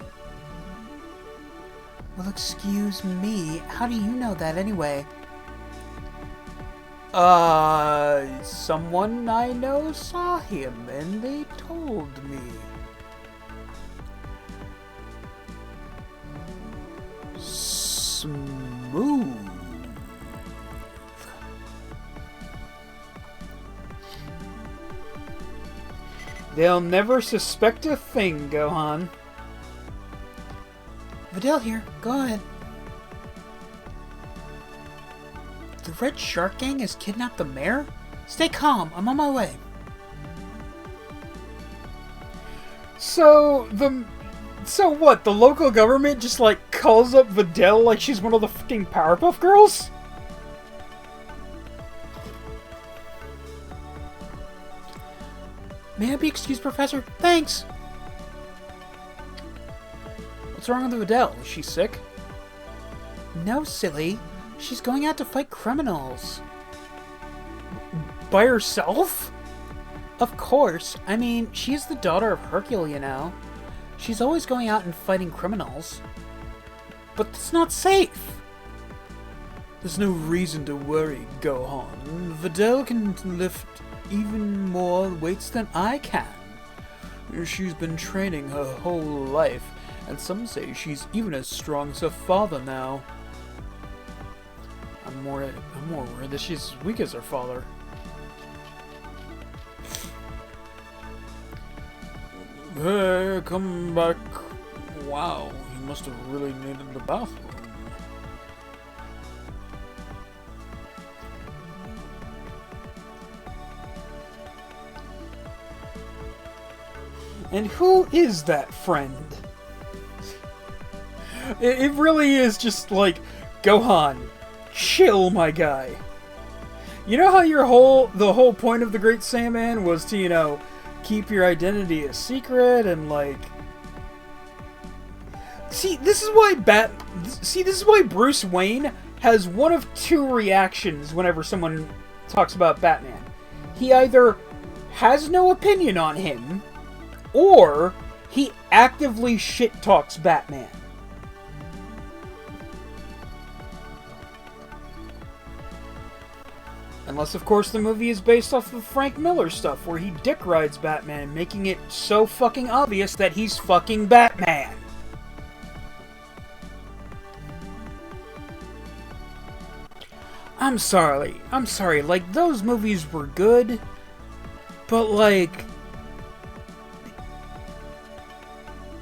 Well, excuse me, how do you know that anyway? Someone I know saw him and they told me. Smooth. They'll never suspect a thing, Gohan. Videl here. Go ahead. The Red Shark Gang has kidnapped the mayor? Stay calm. I'm on my way. So what? The local government just like calls up Videl like she's one of the fucking Powerpuff Girls? May I be excused, Professor? Thanks! What's wrong with Videl? Is she sick? No, silly. She's going out to fight criminals. By herself? Of course. I mean, she's the daughter of Hercule, you know. She's always going out and fighting criminals. But it's not safe! There's no reason to worry, Gohan. Videl can lift even more weights than I can. She's been training her whole life, and some say she's even as strong as her father now. I'm more worried that she's as weak as her father. Hey, come back. Wow, he must have really needed the bathroom. And who is that friend? It really is just like, Gohan, chill, my guy. You know how the whole point of the Great Saiyaman was to, you know, keep your identity a secret and like... See, this is why Bruce Wayne has one of two reactions whenever someone talks about Batman. He either has no opinion on him, or he actively shit-talks Batman. Unless, of course, the movie is based off of Frank Miller stuff, where he dick rides Batman, making it so fucking obvious that he's fucking Batman. I'm sorry, like, those movies were good, but, like,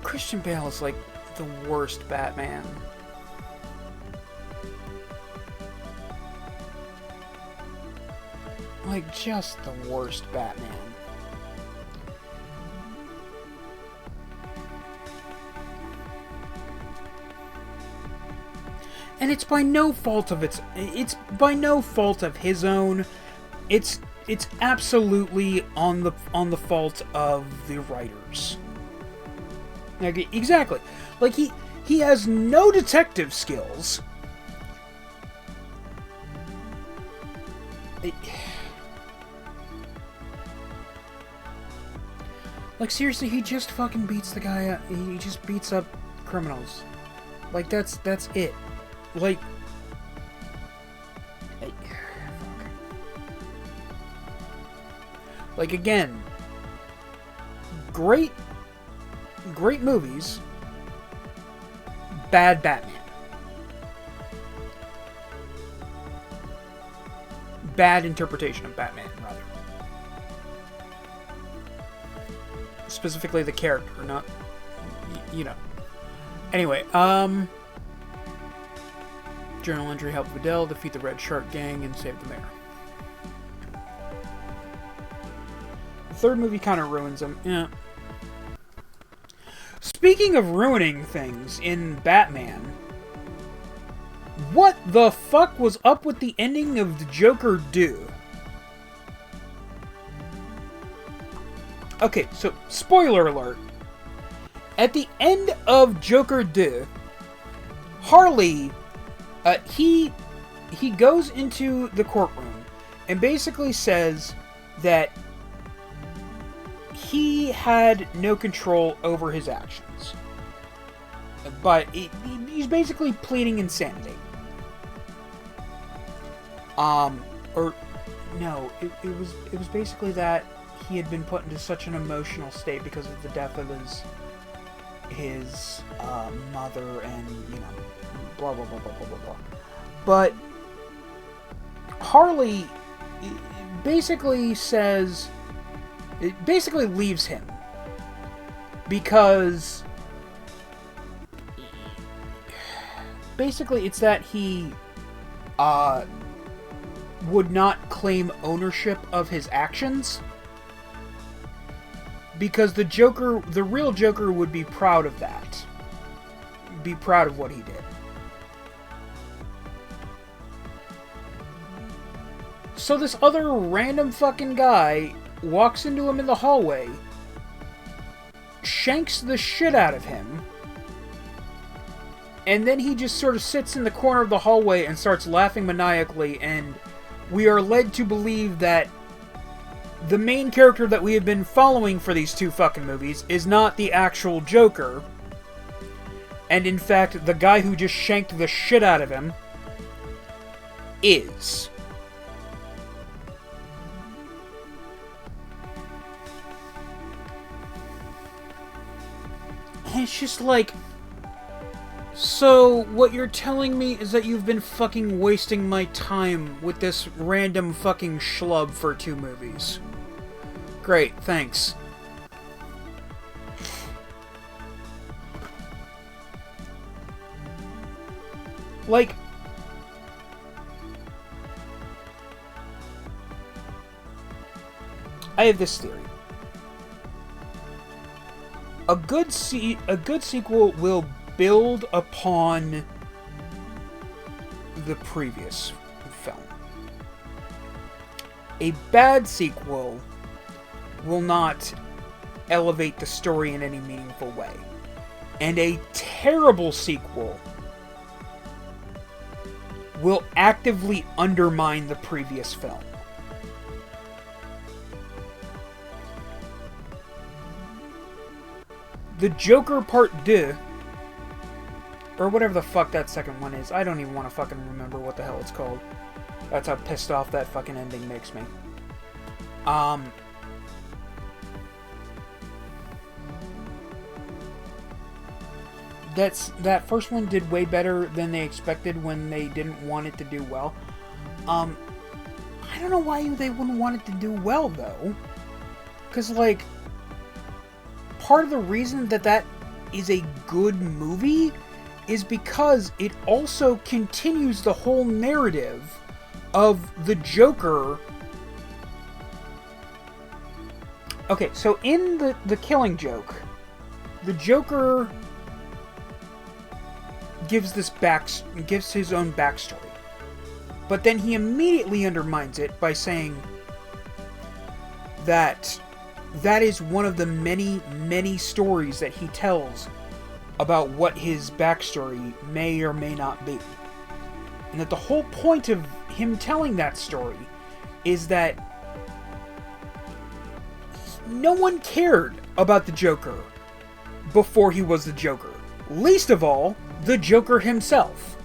Christian Bale is, like, the worst Batman. Like, just the worst Batman. And it's by no fault of his own. It's absolutely on the fault of the writers. Like, exactly. Like, he has no detective skills. Like, seriously, he just fucking beats the guy up. He just beats up criminals. Like, that's it. Like... fuck. Like, again... Great movies. Bad Batman. Bad interpretation of Batman, rather. Specifically the character, not... you know. Anyway, journal entry: help Videl defeat the Red Shark Gang and save the mayor. The third movie kind of ruins him. Yeah. Speaking of ruining things in Batman, what the fuck was up with the ending of the Joker Do? Okay, so, spoiler alert. At the end of Joker 2, Harley, he goes into the courtroom and basically says that he had no control over his actions. But he's basically pleading insanity. Or, no, it was basically that he had been put into such an emotional state because of the death of his mother and, you know, blah, blah, blah, blah, blah, blah, blah. But Harley basically says... It basically leaves him. Because... basically, it's that he would not claim ownership of his actions. Because the Joker, the real Joker, would be proud of that. Be proud of what he did. So this other random fucking guy walks into him in the hallway, shanks the shit out of him, and then he just sort of sits in the corner of the hallway and starts laughing maniacally, and we are led to believe that the main character that we have been following for these two fucking movies is not the actual Joker, and in fact, the guy who just shanked the shit out of him is. And it's just like... So, what you're telling me is that you've been fucking wasting my time with this random fucking schlub for 2 movies. Great, thanks. Like... I have this theory. A good sequel will build upon the previous film. A bad sequel will not elevate the story in any meaningful way. And a terrible sequel will actively undermine the previous film. The Joker Part 2, or whatever the fuck that second one is, I don't even want to fucking remember what the hell it's called. That's how pissed off that fucking ending makes me. That first one did way better than they expected when they didn't want it to do well. I don't know why they wouldn't want it to do well, though. Because, like, part of the reason that is a good movie is because it also continues the whole narrative of the Joker. Okay, so in the Killing Joke, the Joker gives his own backstory. But then he immediately undermines it by saying that is one of the many, many stories that he tells about what his backstory may or may not be. And that the whole point of him telling that story is that no one cared about the Joker before he was the Joker. Least of all, the Joker himself.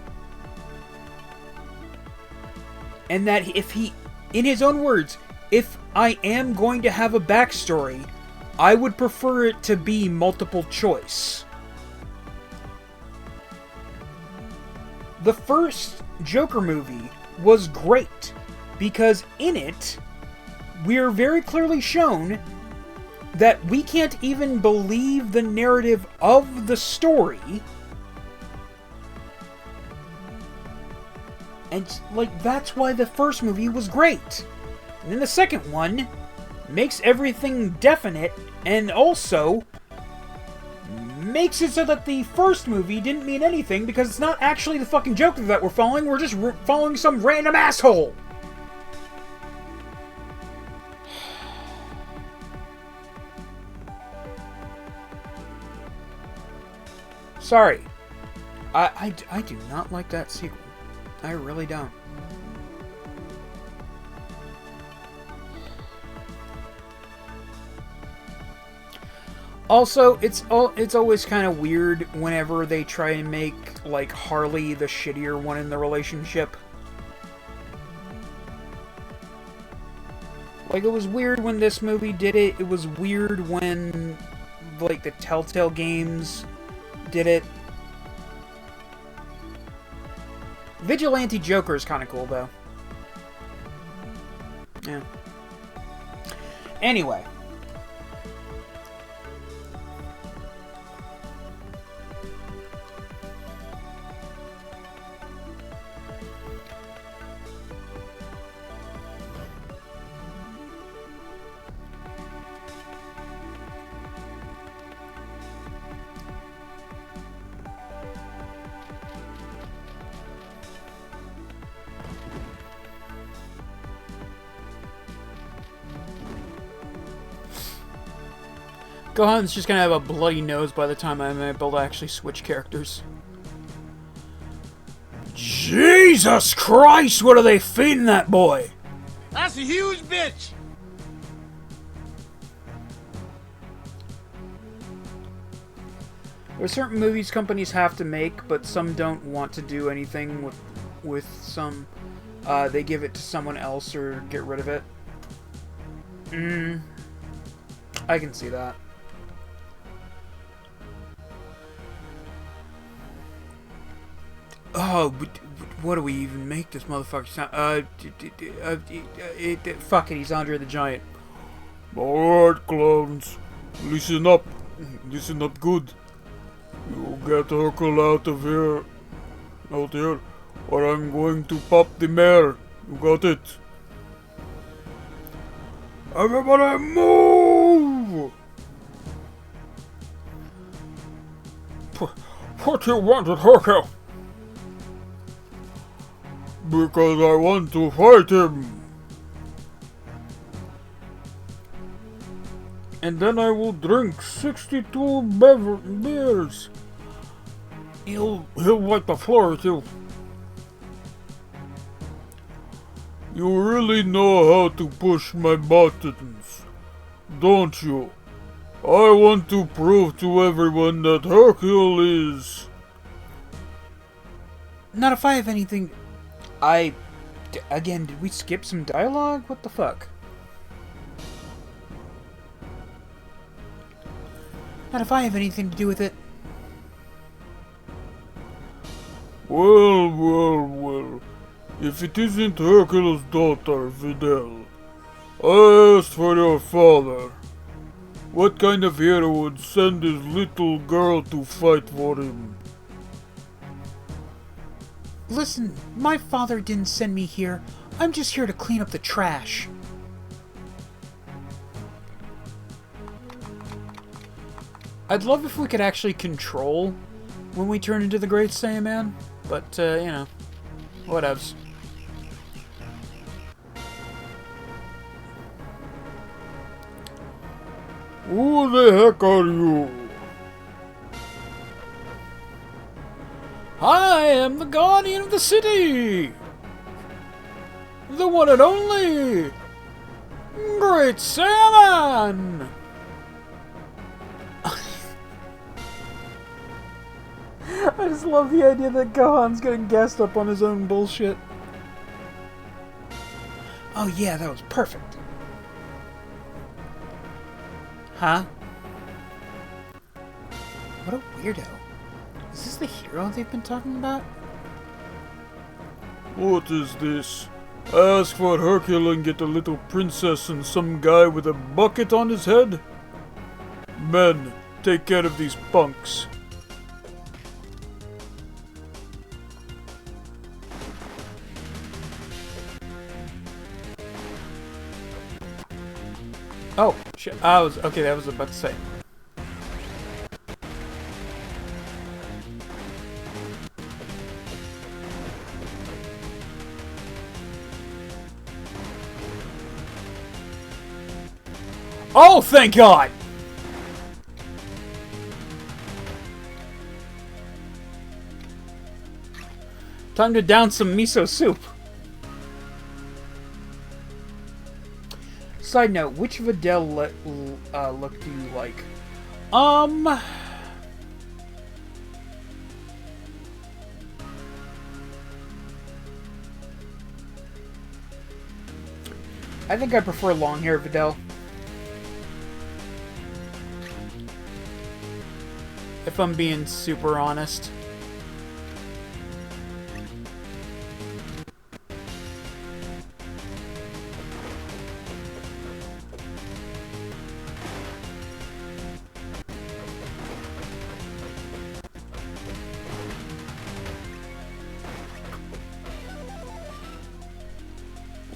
And that if he, in his own words, if I am going to have a backstory, I would prefer it to be multiple choice. The first Joker movie was great because in it, we're very clearly shown that we can't even believe the narrative of the story. And, like, that's why the first movie was great. And then the second one makes everything definite and also makes it so that the first movie didn't mean anything because it's not actually the fucking Joker that we're following. We're just following some random asshole. Sorry. I do not like that sequel. I really don't. Also, it's always kind of weird whenever they try and make, like, Harley the shittier one in the relationship. Like, it was weird when this movie did it. It was weird when, like, the Telltale games did it. Vigilante Joker is kind of cool, though. Yeah. Anyway. Gohan's just gonna have a bloody nose by the time I'm able to actually switch characters. Jesus Christ, what are they feeding that boy? That's a huge bitch! There are certain movies companies have to make, but some don't want to do anything with some. They give it to someone else or get rid of it. I can see that. Oh, what do we even make this motherfucker sound? Fuck it, he's Andre the Giant. Alright, clowns. Listen up. Listen up good. You get Urkel out here, or I'm going to pop the mayor. You got it? Everybody move! What you wanted, Hercule? Because I want to fight him. And then I will drink 62 beers. He'll wipe the floor too. You really know how to push my buttons, don't you? I want to prove to everyone that Hercule is... Not if I have anything... Again, did we skip some dialogue? What the fuck? Not if I have anything to do with it. Well. If it isn't Hercule's daughter, Videl. I asked for your father. What kind of hero would send his little girl to fight for him? Listen, my father didn't send me here. I'm just here to clean up the trash. I'd love if we could actually control when we turn into the Great Saiyaman, but, you know, whatevs. Who the heck are you? I am the guardian of the city! The one and only Great Saiyaman! I just love the idea that Gohan's getting gassed up on his own bullshit. Oh yeah, that was perfect. Huh? What a weirdo. Is this the hero they've been talking about? What is this? Ask for Hercule and get a little princess and some guy with a bucket on his head? Men, take care of these punks. Oh, shit. I was okay. That was about to say. Oh, thank God! Time to down some miso soup. Side note, which Videl look do you like? I think I prefer long hair Videl. If I'm being super honest.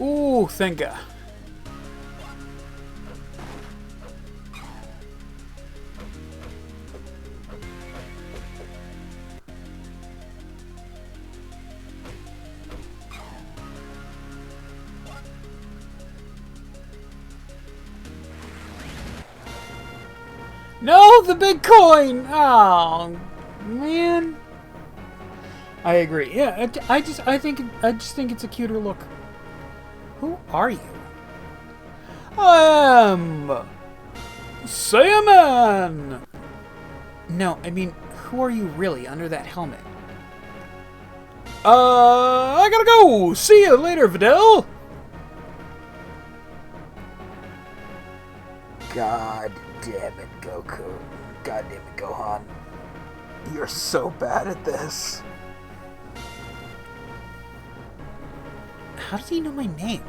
Ooh, thank God. No, the big coin! Oh, man. I agree. Yeah, I just think it's a cuter look. Who are you? I am Saiyaman! No, I mean, who are you really under that helmet? I gotta go! See you later, Videl! God damn it, Goku. God damn it, Gohan. You're so bad at this. How does he know my name?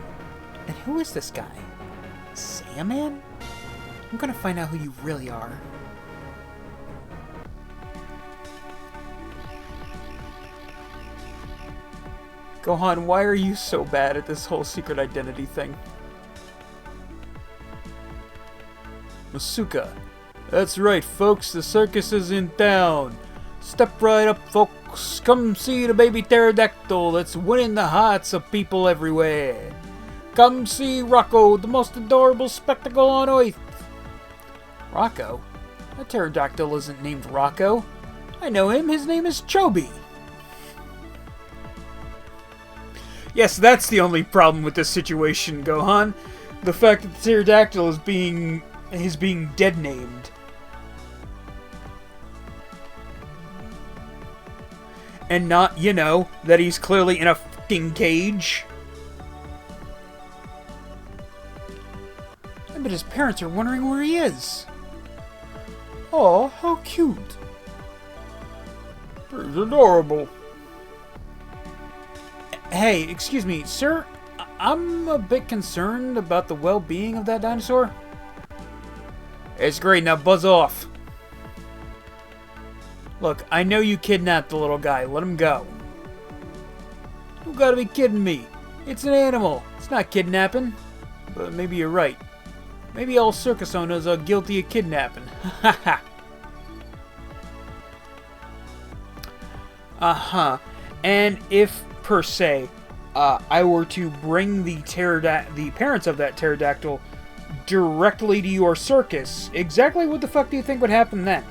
And who is this guy? Saiyaman? I'm gonna find out who you really are. Gohan, why are you so bad at this whole secret identity thing? Masuka. That's right, folks, the circus is in town. Step right up, folks. Come see the baby pterodactyl that's winning the hearts of people everywhere. Come see Rocco, the most adorable spectacle on Earth. Rocco? That pterodactyl isn't named Rocco. I know him. His name is Chobi. Yes, that's the only problem with this situation, Gohan. The fact that the pterodactyl is being dead named. And not, you know, that he's clearly in a fucking cage. I bet his parents are wondering where he is. Oh, how cute. He's adorable. Hey, excuse me, sir. I'm a bit concerned about the well-being of that dinosaur. It's great, now buzz off. Look, I know you kidnapped the little guy. Let him go. You gotta be kidding me. It's an animal. It's not kidnapping. But maybe you're right. Maybe all circus owners are guilty of kidnapping. Haha. Uh-huh. And if, per se, I were to bring the parents of that pterodactyl directly to your circus, exactly what the fuck do you think would happen then?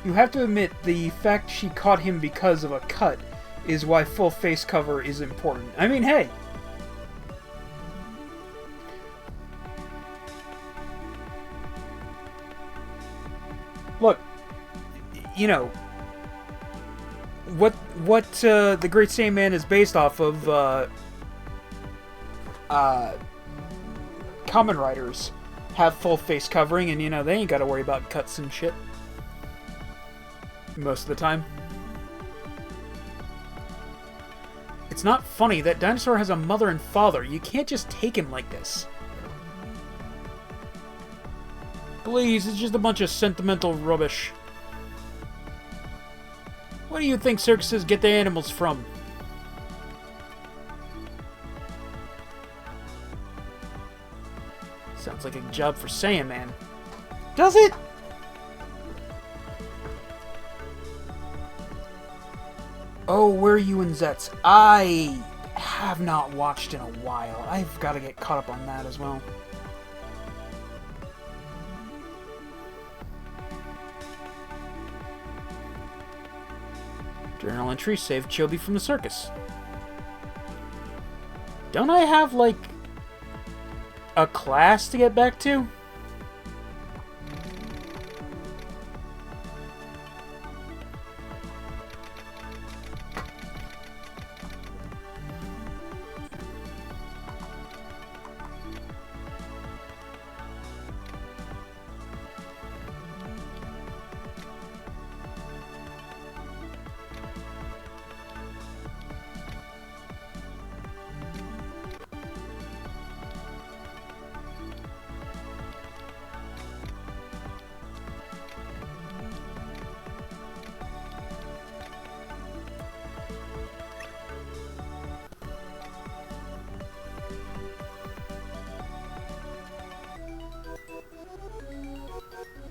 You have to admit, the fact she caught him because of a cut is why full face cover is important. I mean, hey! Look, you know, what the Great Saiyaman is based off of, Kamen Riders have full face covering, and, you know, they ain't gotta worry about cuts and shit. Most of the time. It's not funny. That dinosaur has a mother and father. You can't just take him like this. Please, it's just a bunch of sentimental rubbish. Where do you think circuses get their animals from? Sounds like a job for Saiyaman. Does it? Oh, where are you in Zets? I have not watched in a while. I've got to get caught up on that as well. Journal entry saved Chobi from the circus. Don't I have, like, a class to get back to?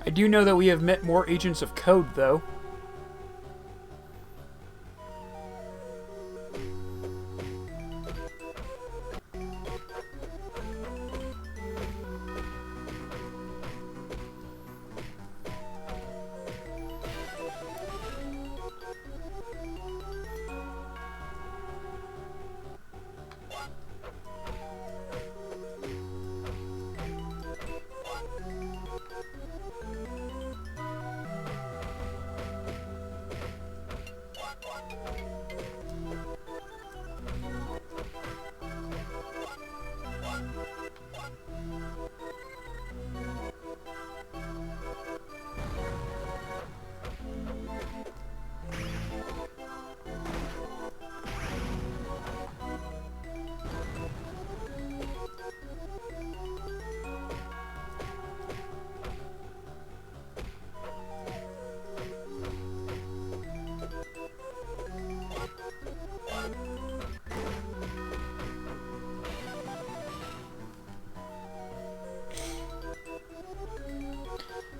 I do know that we have met more Agents of Code, though.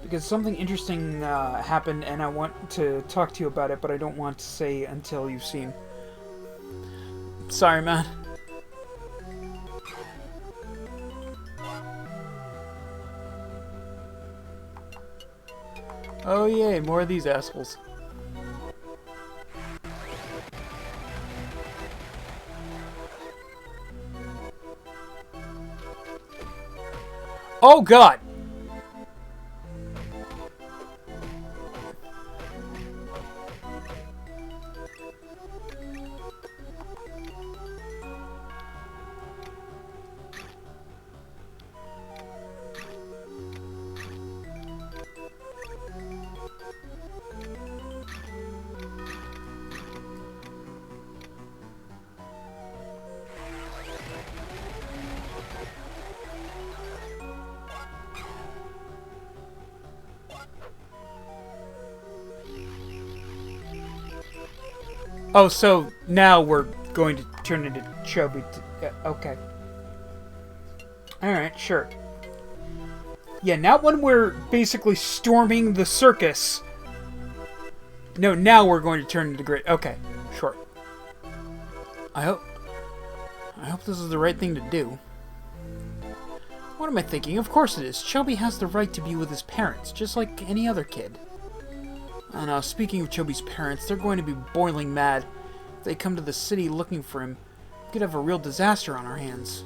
because something interesting happened, and I want to talk to you about it, but I don't want to say until you've seen. Sorry, man. Oh yay, more of these assholes. Oh god! Oh, so now we're going to turn into Chubby. Okay. Alright, sure. Yeah, not when we're basically storming the circus. No, now we're going to turn into Great. Okay, sure. I hope this is the right thing to do. What am I thinking? Of course it is. Chubby has the right to be with his parents, just like any other kid. And speaking of Chubby's parents, they're going to be boiling mad. If they come to the city looking for him, we could have a real disaster on our hands.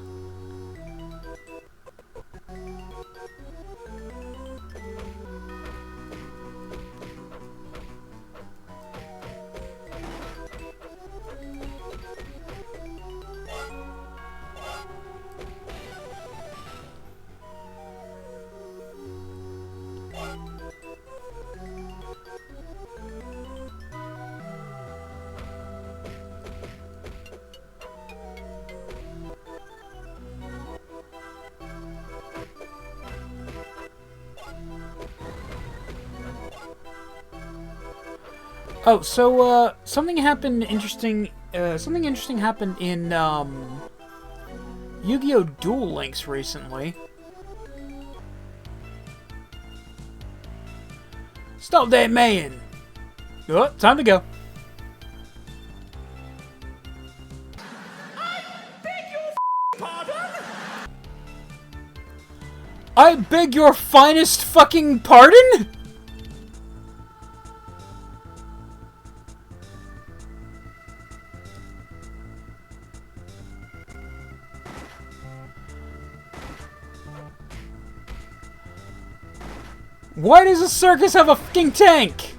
Oh, so something happened interesting. Something interesting happened in Yu-Gi-Oh! Duel Links recently. Stop that man! Oh, time to go. I beg your finest fucking pardon? Why does a circus have a fucking tank?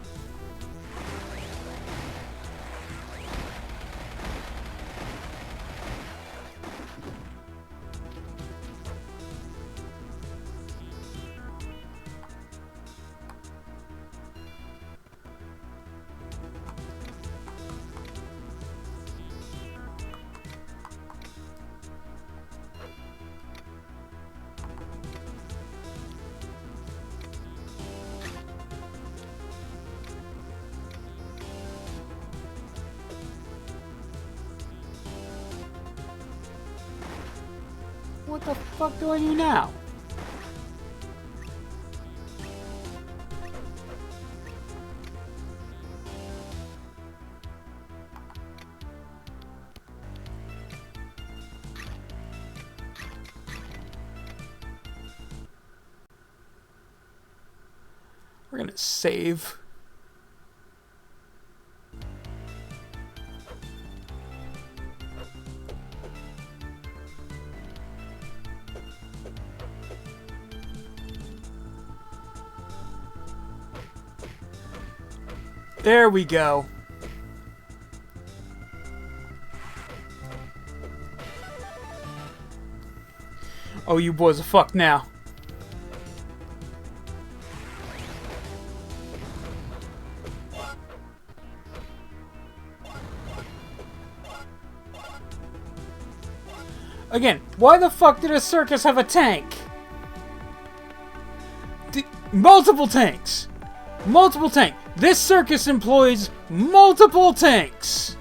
What the fuck do I do now? We're gonna save. There we go. Oh, you boys are fucked now. Again, why the fuck did a circus have a tank? Multiple tanks! Multiple tanks! This circus employs multiple tanks!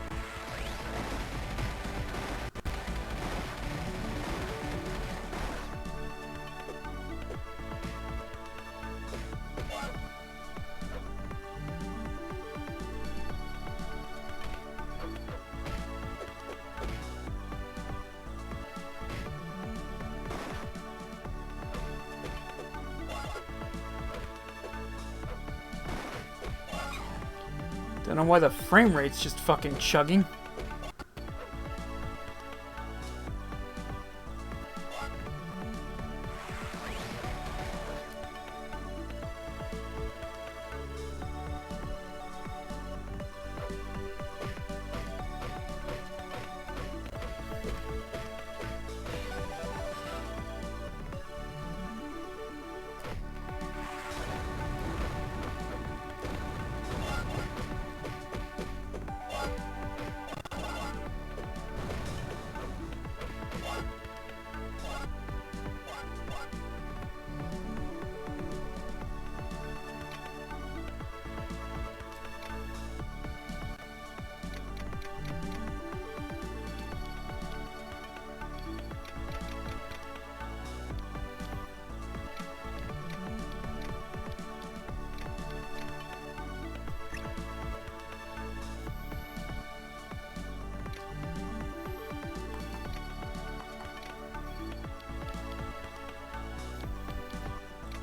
Don't know why the frame rate's just fucking chugging.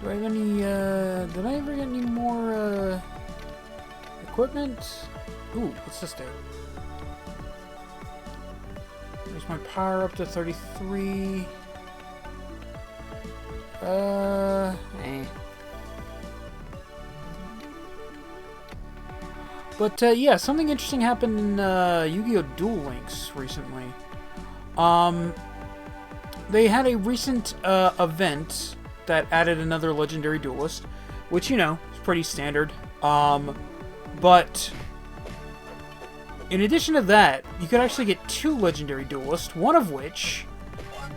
Do I have any, did I ever get any more, equipment? Ooh, what's this do? There's my power up to 33. But, yeah, something interesting happened in, Yu-Gi-Oh! Duel Links recently. They had a recent, event that added another legendary duelist, which, you know, is pretty standard. But in addition to that, you could actually get 2 legendary duelists, one of which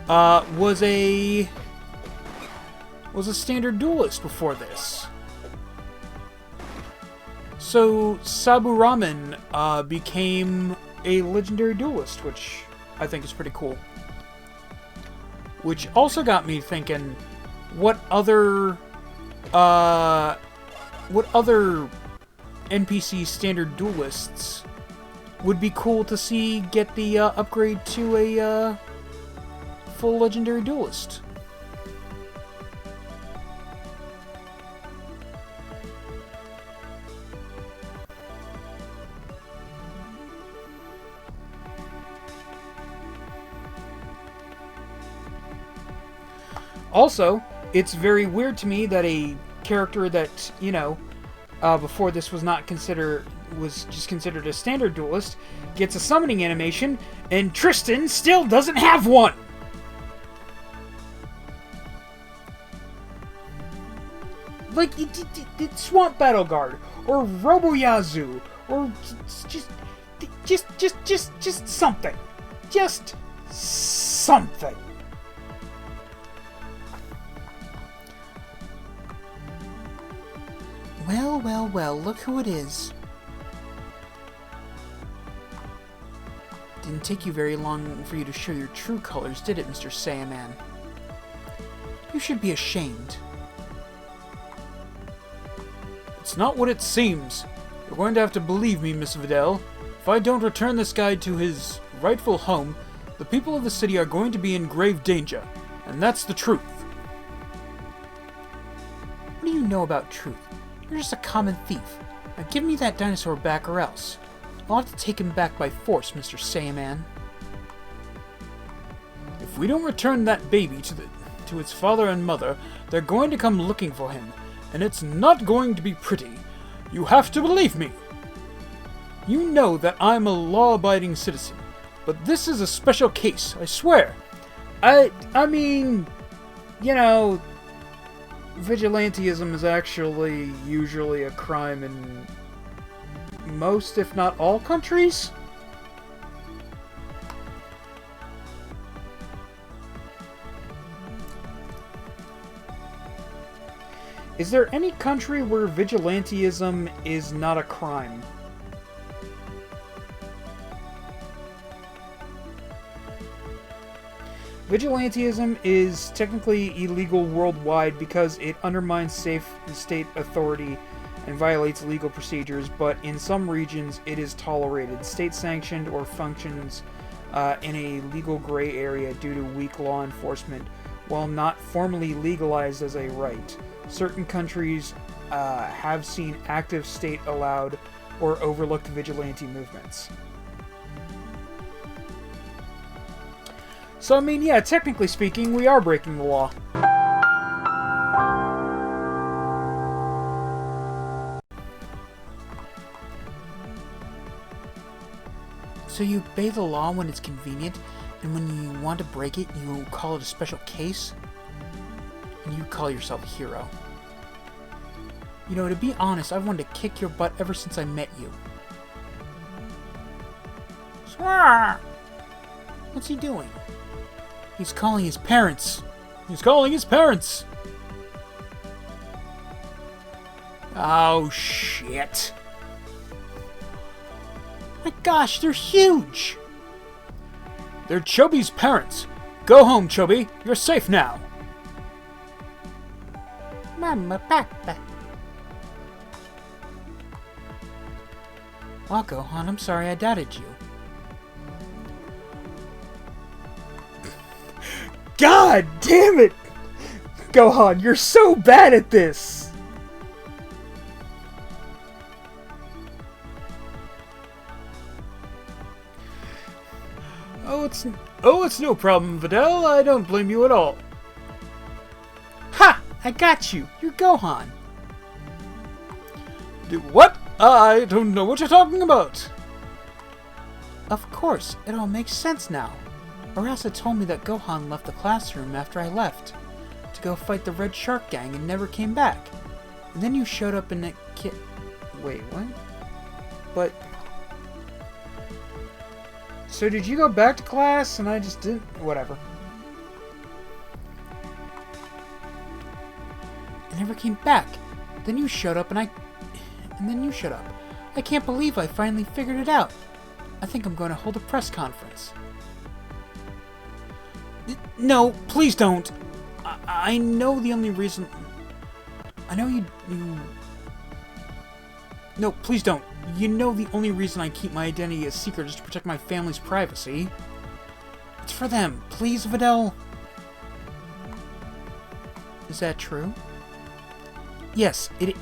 was a standard duelist before this. So Saburaman became a legendary duelist, which I think is pretty cool. Which also got me thinking, what other NPC standard duelists would be cool to see get the upgrade to a full legendary duelist? Also, it's very weird to me that a character that, you know, before this was just considered a standard duelist, gets a summoning animation, and Tristan still doesn't have one! Like, Swamp Battle Guard, or Roboyazu, or just something. Just something. Well, well, well, look who it is. Didn't take you very long for you to show your true colors, did it, Mr. Saiyaman? You should be ashamed. It's not what it seems. You're going to have to believe me, Miss Vidal. If I don't return this guy to his rightful home, the people of the city are going to be in grave danger. And that's the truth. What do you know about truth? You're just a common thief. Now give me that dinosaur back or else. I'll have to take him back by force, Mr. Saiyaman. If we don't return that baby to its father and mother, they're going to come looking for him. And it's not going to be pretty. You have to believe me. You know that I'm a law-abiding citizen. But this is a special case, I swear. I mean, you know, vigilantism is actually usually a crime in most, if not all, countries. Is there any country where vigilantism is not a crime? Vigilantism is technically illegal worldwide because it undermines safe state authority and violates legal procedures, but in some regions it is tolerated, state-sanctioned, or functions in a legal gray area due to weak law enforcement, while not formally legalized as a right. Certain countries have seen active state allowed or overlooked vigilante movements. So, I mean, yeah, technically speaking, we are breaking the law. So you obey the law when it's convenient, and when you want to break it, you call it a special case? And you call yourself a hero. You know, to be honest, I've wanted to kick your butt ever since I met you. Swear! What's he doing? He's calling his parents. He's calling his parents! Oh, shit. My gosh, they're huge! They're Chubby's parents. Go home, Chubby. You're safe now. Mama, Papa. Well, Gohan, I'm sorry I doubted you. God damn it! Gohan, you're so bad at this! Oh, it's no problem, Videl. I don't blame you at all. Ha! I got you! You're Gohan! What? I don't know what you're talking about. Of course, it all makes sense now. Arasa told me that Gohan left the classroom after I left to go fight the Red Shark Gang and never came back. And then you showed up in that Wait, what? But... So did you go back to class and I just didn't... Whatever. I never came back. Then you showed up and then you showed up. I can't believe I finally figured it out. I think I'm going to hold a press conference. No, please don't. I know the only reason... I know you... No, please don't. You know the only reason I keep my identity a secret is to protect my family's privacy. It's for them. Please, Videl. Is that true? Yes, it...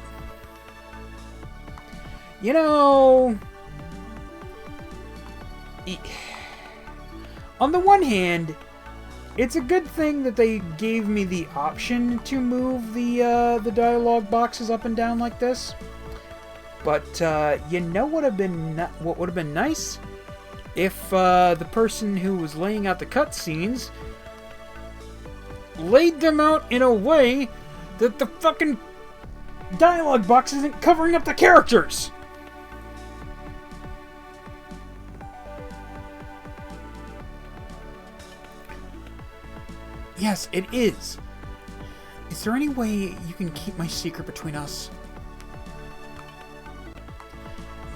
You know... On the one hand, it's a good thing that they gave me the option to move the dialogue boxes up and down like this. But you know what would have been nice? If the person who was laying out the cutscenes laid them out in a way that the fucking dialogue box isn't covering up the characters. Yes, it is. Is there any way you can keep my secret between us?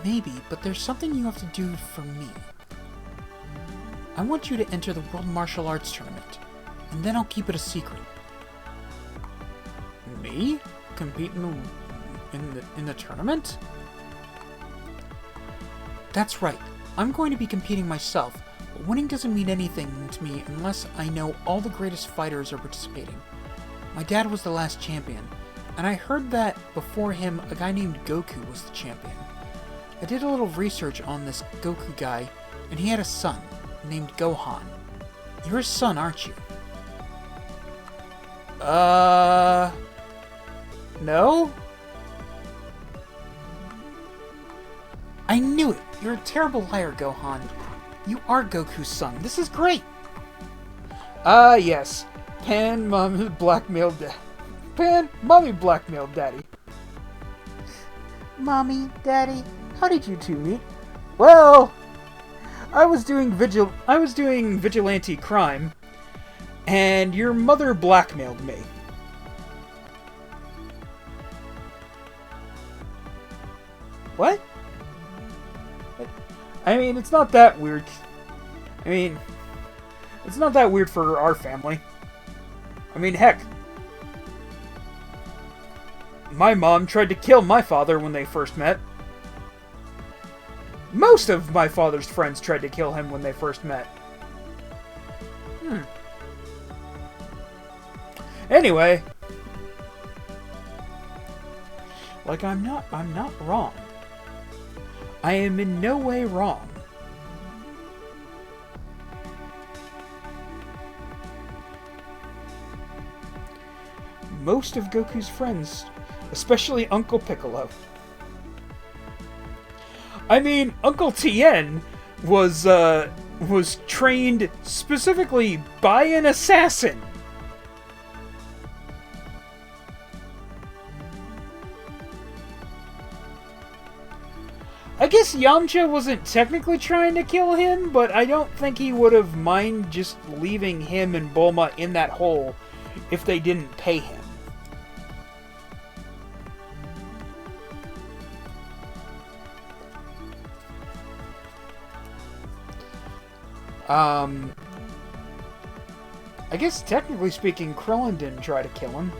Maybe, but there's something you have to do for me. I want you to enter the World Martial Arts Tournament, and then I'll keep it a secret. Me? Compete in the tournament? That's right. I'm going to be competing myself, but winning doesn't mean anything to me unless I know all the greatest fighters are participating. My dad was the last champion, and I heard that before him, a guy named Goku was the champion. I did a little research on this Goku guy, and he had a son named Gohan. You're his son, aren't you? No? I knew it! You're a terrible liar, Gohan. You are Goku's son. This is great! Yes. Mommy blackmailed Daddy. Mommy, Daddy, how did you two meet? Well, I was doing vigilante crime, and your mother blackmailed me. What? I mean, it's not that weird. I mean, it's not that weird for our family. I mean, heck. My mom tried to kill my father when they first met. Most of my father's friends tried to kill him when they first met. Anyway. Like, I'm not wrong. I am in no way wrong. Most of Goku's friends, especially Uncle Piccolo. I mean, Uncle Tien was trained specifically by an assassin. I guess Yamcha wasn't technically trying to kill him, but I don't think he would have minded just leaving him and Bulma in that hole if they didn't pay him. I guess technically speaking, Krillin didn't try to kill him.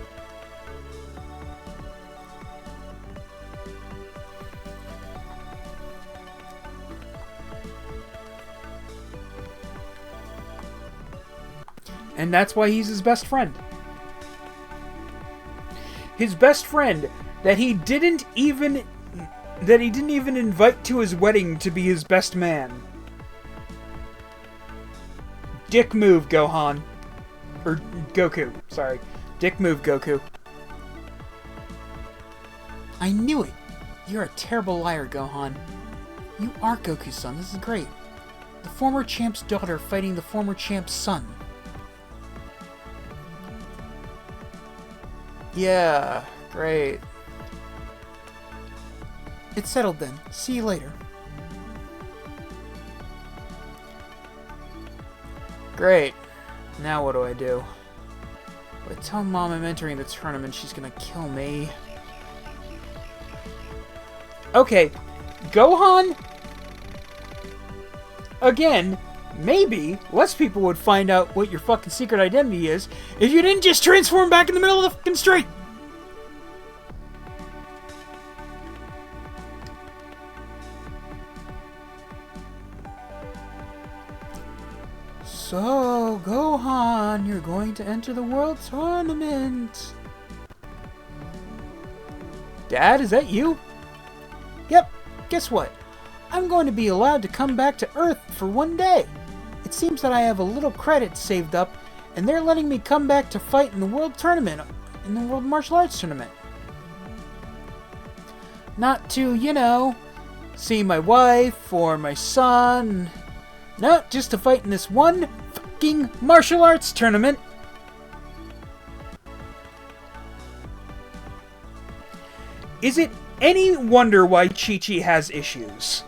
And that's why he's his best friend. His best friend that he didn't even invite to his wedding to be his best man. Dick move, Gohan. Or Goku, sorry. Dick move, Goku. I knew it! You're a terrible liar, Gohan. You are Goku's son. This is great. The former champ's daughter fighting the former champ's son. Yeah, great. It's settled then. See you later. Great. Now what do I do? If I tell Mom I'm entering the tournament, she's gonna kill me. Okay, Gohan? Again, maybe less people would find out what your fucking secret identity is if you didn't just transform back in the middle of the fucking street! So, Gohan, you're going to enter the World Tournament. Dad, is that you? Yep, guess what? I'm going to be allowed to come back to Earth for one day. It seems that I have a little credit saved up, and they're letting me come back to fight in the World Tournament, in the World Martial Arts Tournament. Not to, you know, see my wife or my son. No, just to fight in this one fucking martial arts tournament. Is it any wonder why Chi-Chi has issues?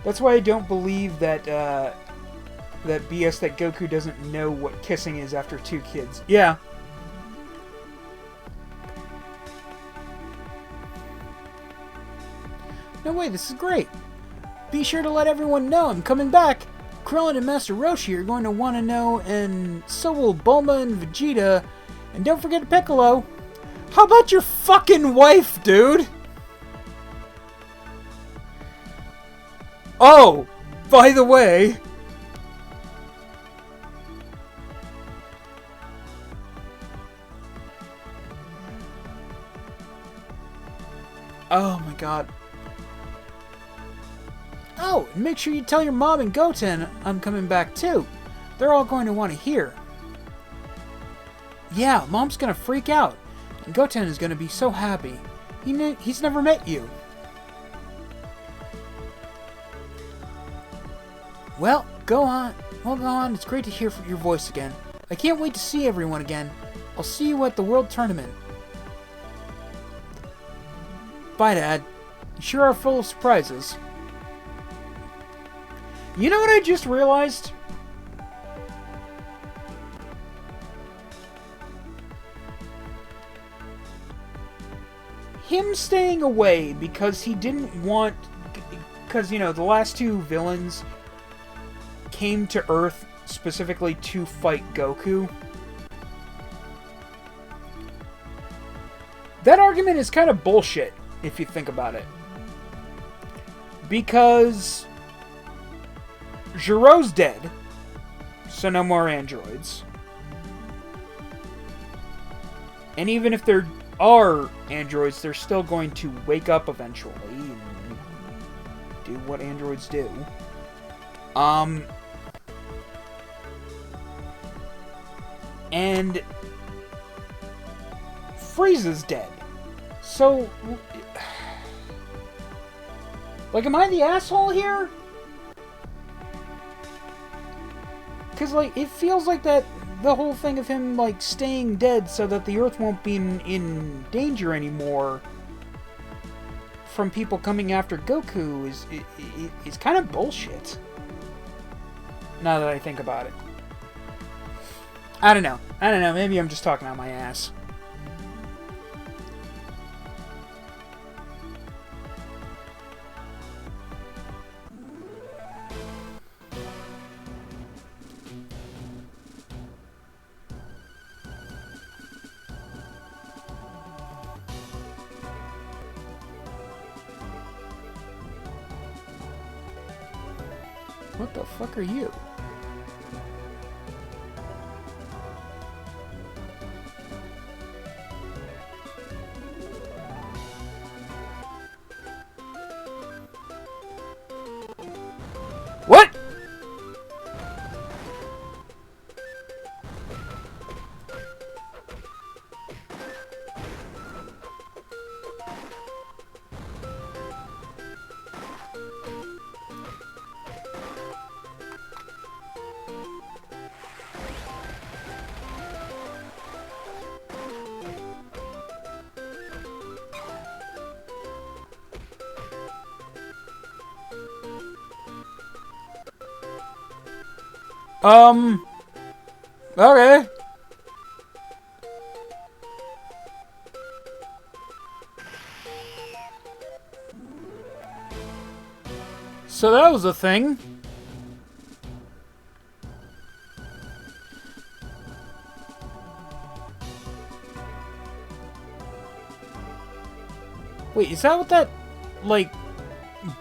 That's why I don't believe that that BS that Goku doesn't know what kissing is after 2 kids. Yeah. No way, this is great. Be sure to let everyone know I'm coming back. Krillin and Master Roshi are going to want to know, and so will Bulma and Vegeta. And don't forget Piccolo. How about your fucking wife, dude? Oh, by the way... Oh my god. Oh, and make sure you tell your mom and Goten I'm coming back too. They're all going to want to hear. Yeah, Mom's going to freak out. And Goten is going to be so happy. He's never met you. Well, go on. It's great to hear your voice again. I can't wait to see everyone again. I'll see you at the World Tournament. Bye, Dad. You sure are full of surprises. You know what I just realized? Him staying away because he didn't want... Because, you know, the last 2 villains came to Earth specifically to fight Goku. That argument is kind of bullshit, if you think about it. Because... Jiro's dead, so no more androids. And even if they're are androids, they're still going to wake up eventually and do what androids do. And Frieza's dead. So, like, am I the asshole here? Because, like, it feels like that the whole thing of him, like, staying dead so that the Earth won't be in danger anymore from people coming after Goku is kind of bullshit. Now that I think about it. I don't know. Maybe I'm just talking out my ass. What the fuck are you? What? Okay. So that was a thing. Wait, is that what that, like,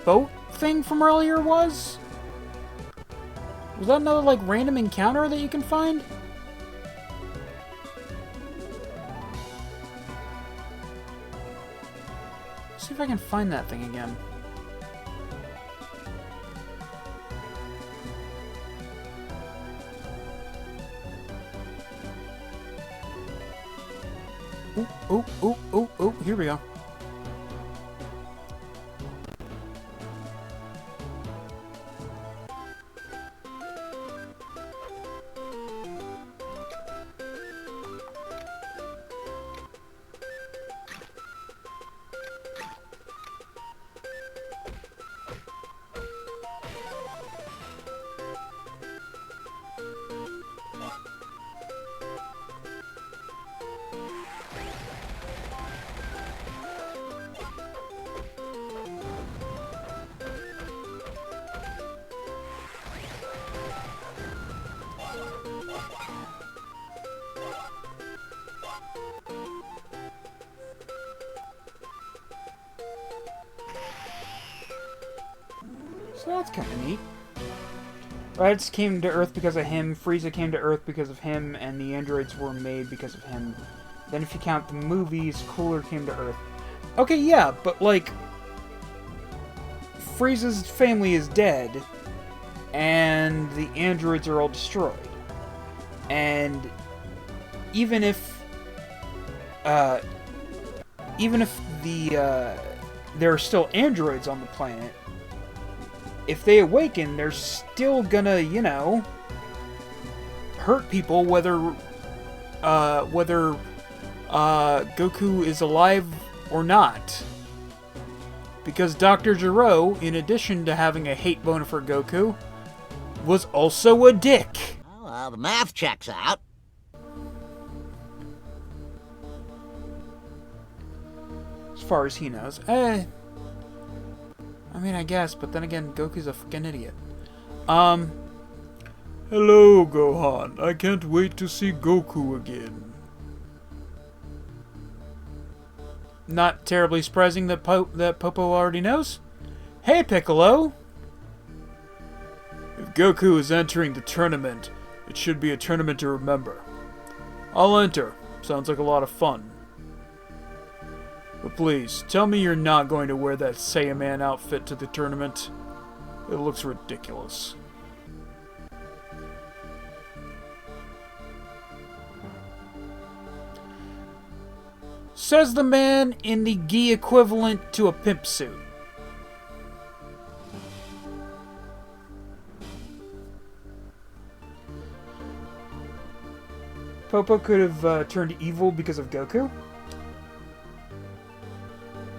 boat thing from earlier was? Was that another, like, random encounter that you can find? Let's see if I can find that thing again. Ooh, here we go. So that's kind of neat. Raditz came to Earth because of him, Frieza came to Earth because of him, and the androids were made because of him. Then if you count the movies, Cooler came to Earth. Okay, yeah, but like, Frieza's family is dead, and the androids are all destroyed. And even if there are still androids on the planet, if they awaken, they're still gonna, you know, hurt people whether Goku is alive or not. Because Dr. Gero, in addition to having a hate bone for Goku, was also a dick. Well, the math checks out. As far as he knows. I mean, I guess, but then again, Goku's a fucking idiot. Hello, Gohan. I can't wait to see Goku again. Not terribly surprising that Popo already knows. Hey, Piccolo! If Goku is entering the tournament, it should be a tournament to remember. I'll enter. Sounds like a lot of fun. But please, tell me you're not going to wear that Saiyaman outfit to the tournament. It looks ridiculous. Says the man in the gi equivalent to a pimp suit. Popo could have turned evil because of Goku?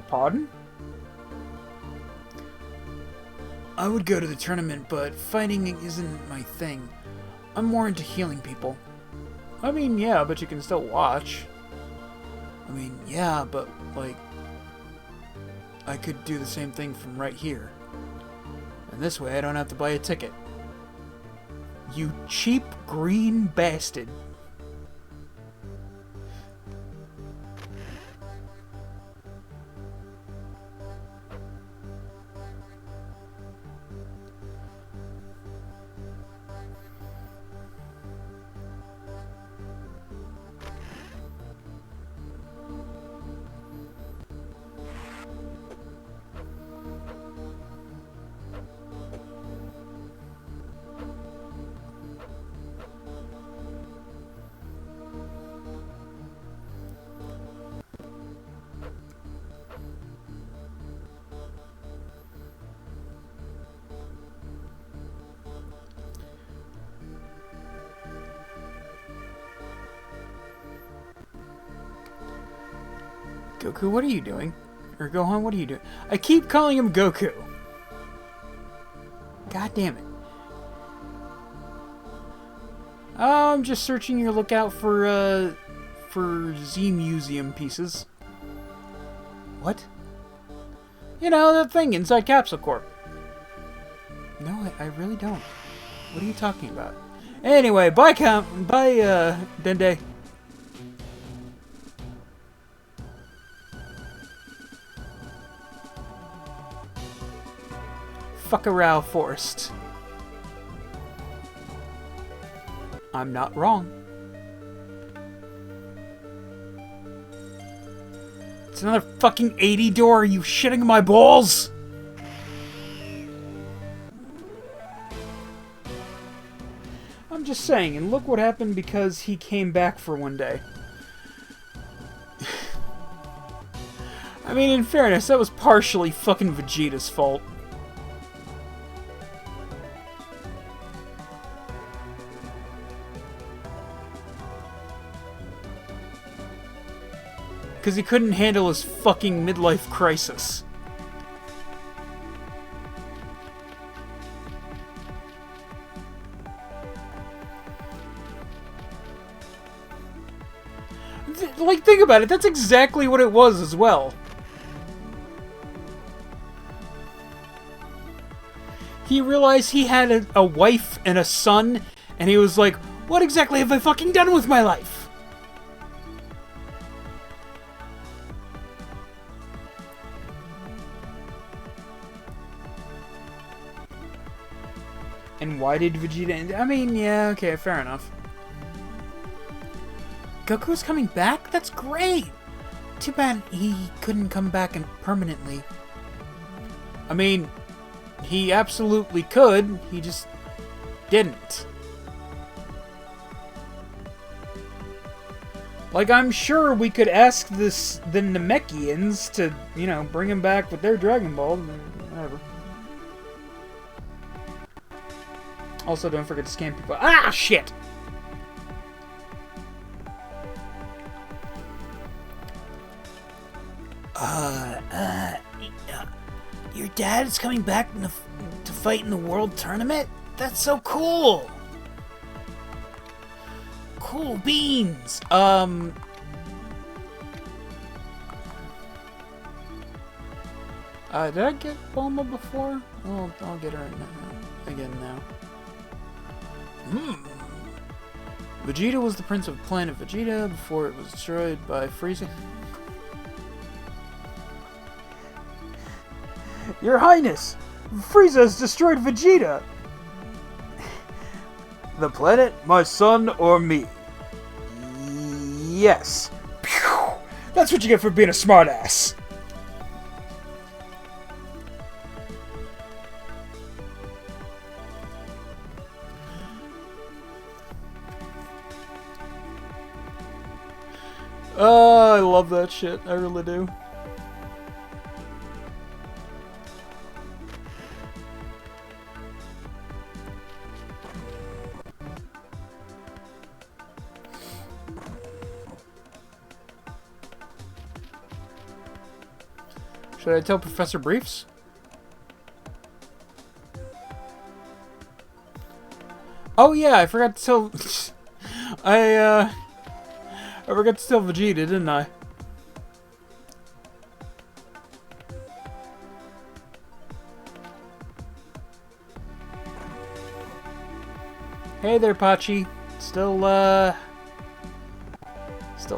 Pardon? I would go to the tournament, but fighting isn't my thing. I'm more into healing people. I mean, yeah, but you can still watch. I mean, yeah, but, like, I could do the same thing from right here. And this way I don't have to buy a ticket. You cheap green bastard. Goku, what are you doing? Or Gohan, what are you doing? I keep calling him Goku. God damn it. Oh, I'm just searching your lookout for Z Museum pieces. What? You know, that thing inside Capsule Corp. No, I really don't. What are you talking about? Anyway, bye Dende. Fuckarow Forest. I'm not wrong. It's another fucking 80 door. Are you shitting my balls? I'm just saying, and look what happened because he came back for one day. I mean, in fairness, that was partially fucking Vegeta's fault. Because he couldn't handle his fucking midlife crisis. Like, think about it, that's exactly what it was as well. He realized he had a wife and a son, and he was like, what exactly have I fucking done with my life? And why did Vegeta... I mean, yeah, okay, fair enough. Goku's coming back? That's great! Too bad he couldn't come back permanently. I mean, he absolutely could, he just didn't. Like, I'm sure we could ask the Namekians to, you know, bring him back with their Dragon Ball, whatever. Also, don't forget to scan people. Ah, shit! Your dad is coming back to fight in the World Tournament? That's so cool! Cool beans! Did I get Bulma before? Oh, I'll get her again now. Vegeta was the prince of planet Vegeta before it was destroyed by Frieza. Your Highness! Frieza has destroyed Vegeta! The planet, my son, or me? Yes. Pew! That's what you get for being a smartass. I love that shit. I really do. Should I tell Professor Briefs? Oh yeah, I forgot to tell... I forgot to tell Vegeta, didn't I? Hey there, Pachi. Still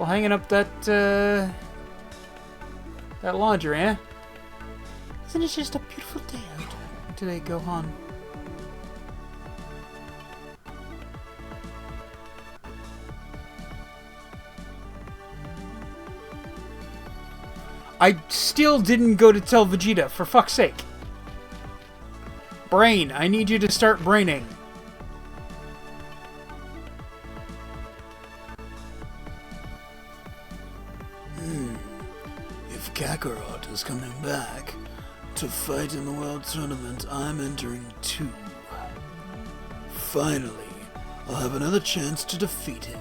hanging up that, that laundry, eh? Isn't it just a beautiful day out today, Gohan? I still didn't go to tell Vegeta, for fuck's sake. Brain, I need you to start braining. If Kakarot is coming back to fight in the World Tournament, I'm entering too. Finally, I'll have another chance to defeat him.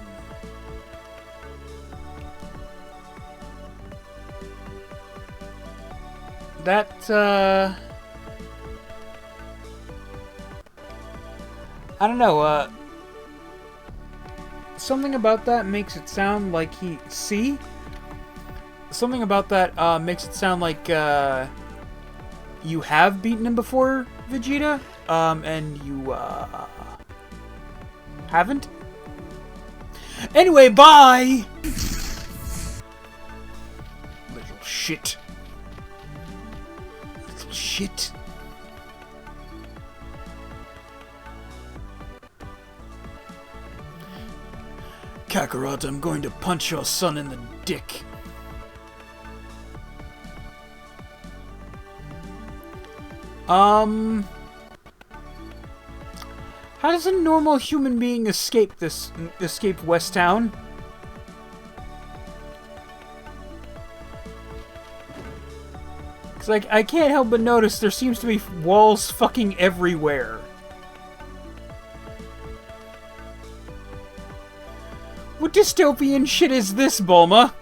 That, I don't know, something about that makes it sound like he... See? Something about that, makes it sound like, you have beaten him before, Vegeta, and you, haven't? Anyway, bye! Little shit. Little shit. Kakarot, I'm going to punch your son in the dick. How does a normal human being escape West Town? Cause like I can't help but notice there seems to be walls fucking everywhere. What dystopian shit is this, Bulma?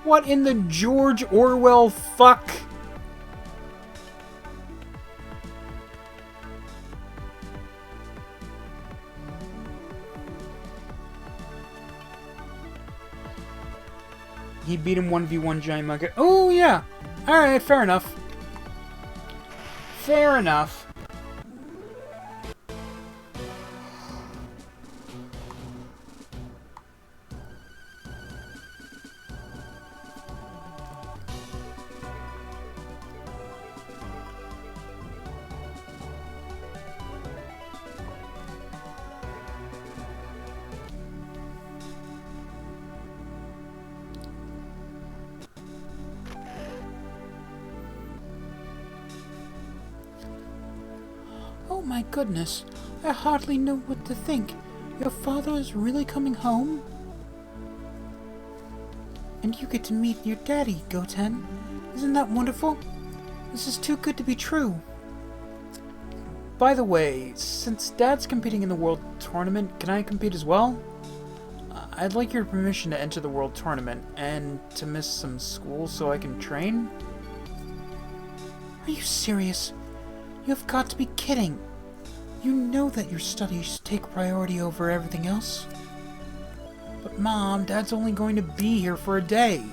What in the George Orwell fuck? He beat him 1v1 giant monkey. Oh yeah! Alright, fair enough. Fair enough. Oh my goodness, I hardly know what to think. Your father is really coming home? And you get to meet your daddy, Goten. Isn't that wonderful? This is too good to be true. By the way, since Dad's competing in the World Tournament, can I compete as well? I'd like your permission to enter the World Tournament and to miss some school so I can train. Are you serious? You've got to be kidding. You know that your studies take priority over everything else. But Mom, Dad's only going to be here for a day.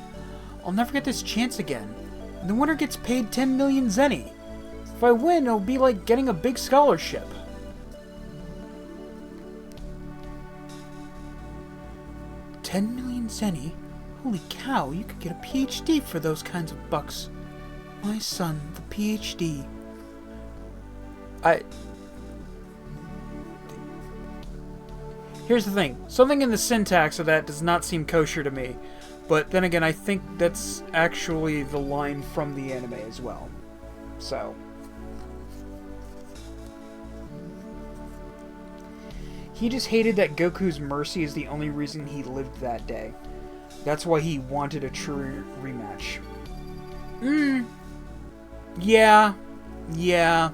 I'll never get this chance again. And the winner gets paid 10 million zeni. If I win, it'll be like getting a big scholarship. $10 million zeni? Holy cow, you could get a PhD for those kinds of bucks. My son, the PhD. Here's the thing. Something in the syntax of that does not seem kosher to me. But then again, I think that's actually the line from the anime as well. So. He just hated that Goku's mercy is the only reason he lived that day. That's why he wanted a true rematch. Yeah. Yeah.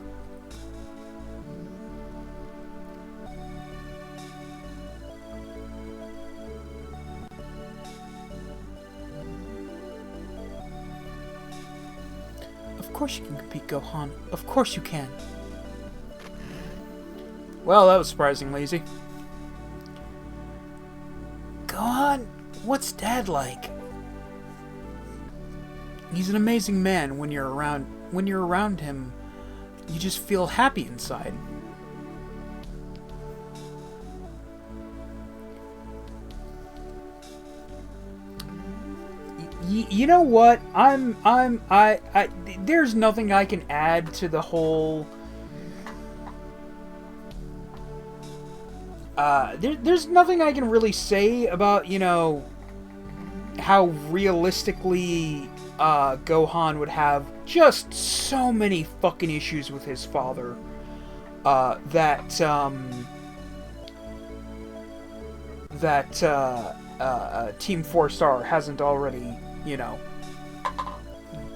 Of course you can compete, Gohan. Of course you can. Well, that was surprisingly easy. Gohan, what's Dad like? He's an amazing man. When you're around him, you just feel happy inside. You know what? There's nothing I can add to the whole. There's nothing I can really say about, you know, how realistically Gohan would have just so many fucking issues with his father that Team 4-Star hasn't already, you know,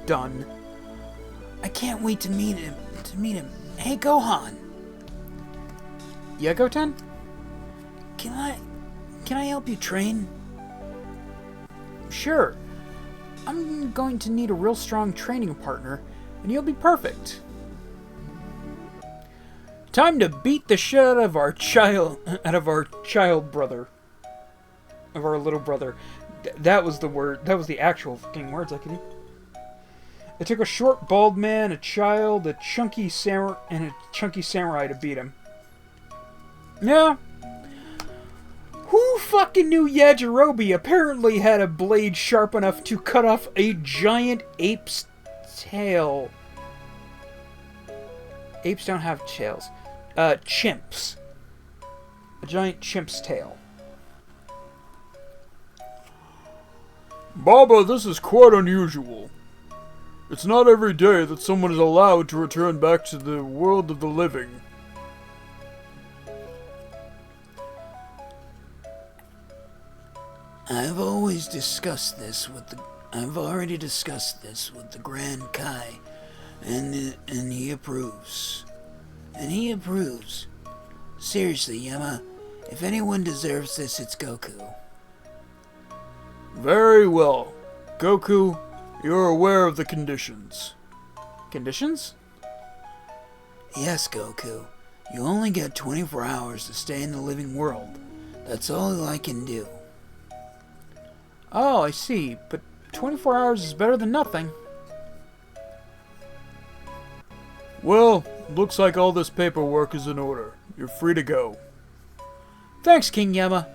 done. I can't wait to meet him. Hey, Gohan. Yeah, Goten? Can I help you train? Sure. I'm going to need a real strong training partner, and you'll be perfect. Time to beat the shit out of our child brother. Of our little brother. That was the word. That was the actual fucking words I could use. It took a short, bald man, a child, a chunky samurai to beat him. Yeah. Who fucking knew Yajirobe apparently had a blade sharp enough to cut off a giant ape's tail? Apes don't have tails. Chimps. A giant chimp's tail. Baba, this is quite unusual. It's not every day that someone is allowed to return back to the world of the living. I've already discussed this with the Grand Kai, and he approves. Seriously, Yama, if anyone deserves this, it's Goku. Very well. Goku, you're aware of the conditions. Conditions? Yes, Goku. You only get 24 hours to stay in the living world. That's all I can do. Oh, I see. But 24 hours is better than nothing. Well, looks like all this paperwork is in order. You're free to go. Thanks, King Yama.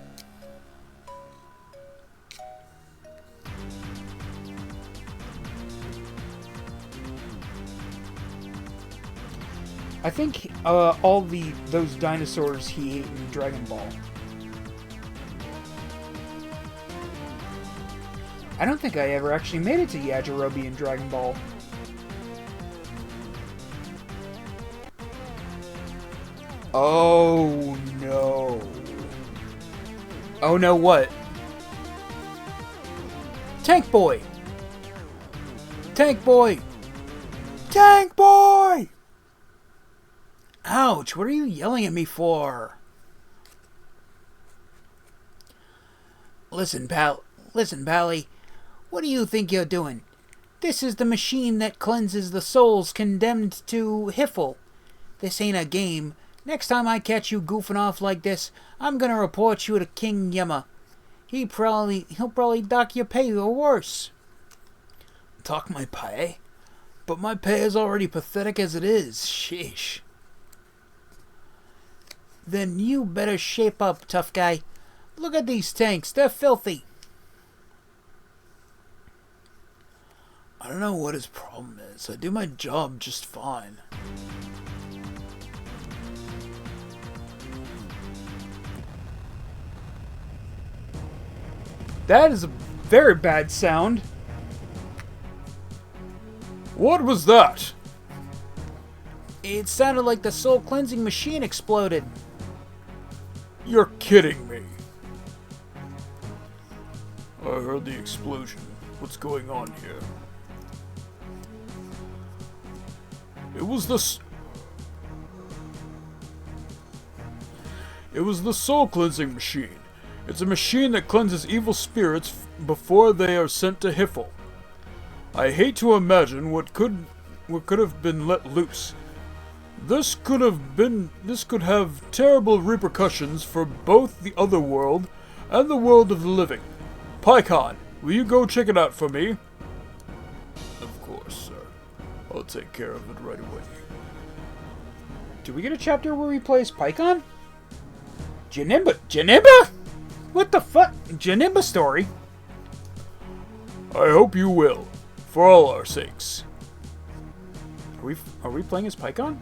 I think all those dinosaurs he ate in Dragon Ball. I don't think I ever actually made it to Yajirobe in Dragon Ball. Oh no. Oh no, what? Tank Boy! Tank Boy! Tank Boy! Ouch, what are you yelling at me for? Listen, Pally. What do you think you're doing? This is the machine that cleanses the souls condemned to Hiffle. This ain't a game. Next time I catch you goofing off like this, I'm gonna report you to King Yama. He'll probably dock your pay or worse. Dock my pay? But my pay is already pathetic as it is. Sheesh. Then you better shape up, tough guy. Look at these tanks. They're filthy. I don't know what his problem is. I do my job just fine. That is a very bad sound. What was that? It sounded like the soul cleansing machine exploded. You're kidding me. I heard the explosion. What's going on here? It was the soul cleansing machine. It's a machine that cleanses evil spirits before they are sent to Hiffle. I hate to imagine what could have been let loose. This could have terrible repercussions for both the other world and the world of the living. PyCon, will you go check it out for me? Of course, sir. I'll take care of it right away. Do we get a chapter where he plays PyCon? Janemba? What the fuck? Janemba story? I hope you will, for all our sakes. Are we playing as PyCon?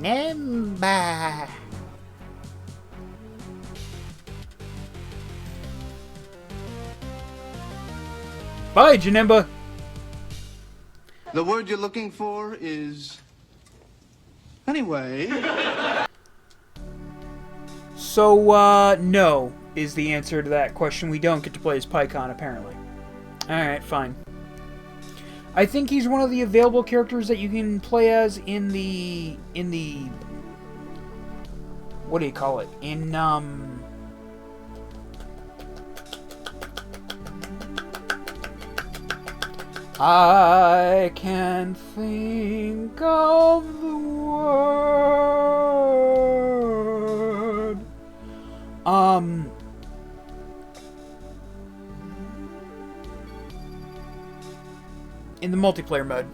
Janemba. Bye, Janemba. The word you're looking for is... Anyway... So, no, is the answer to that question. We don't get to play as PyCon, apparently. Alright, fine. I think he's one of the available characters that you can play as in the... What do you call it? I can't think of the word. In the multiplayer mode.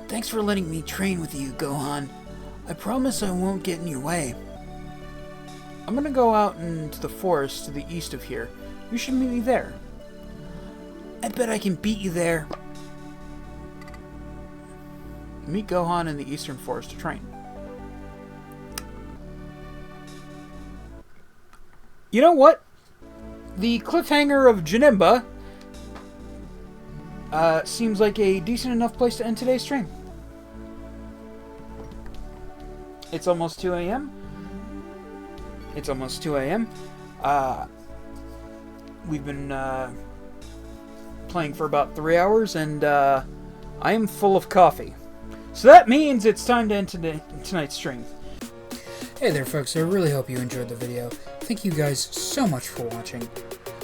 Thanks for letting me train with you, Gohan. I promise I won't get in your way. I'm gonna go out into the forest to the east of here. You should meet me there. I bet I can beat you there. Meet Gohan in the eastern forest to train. You know what? The cliffhanger of Janemba seems like a decent enough place to end today's stream. It's almost 2 a.m. It's almost 2 a.m. We've been playing for about 3 hours, and I am full of coffee. So that means it's time to end tonight's stream. Hey there folks, I really hope you enjoyed the video. Thank you guys so much for watching.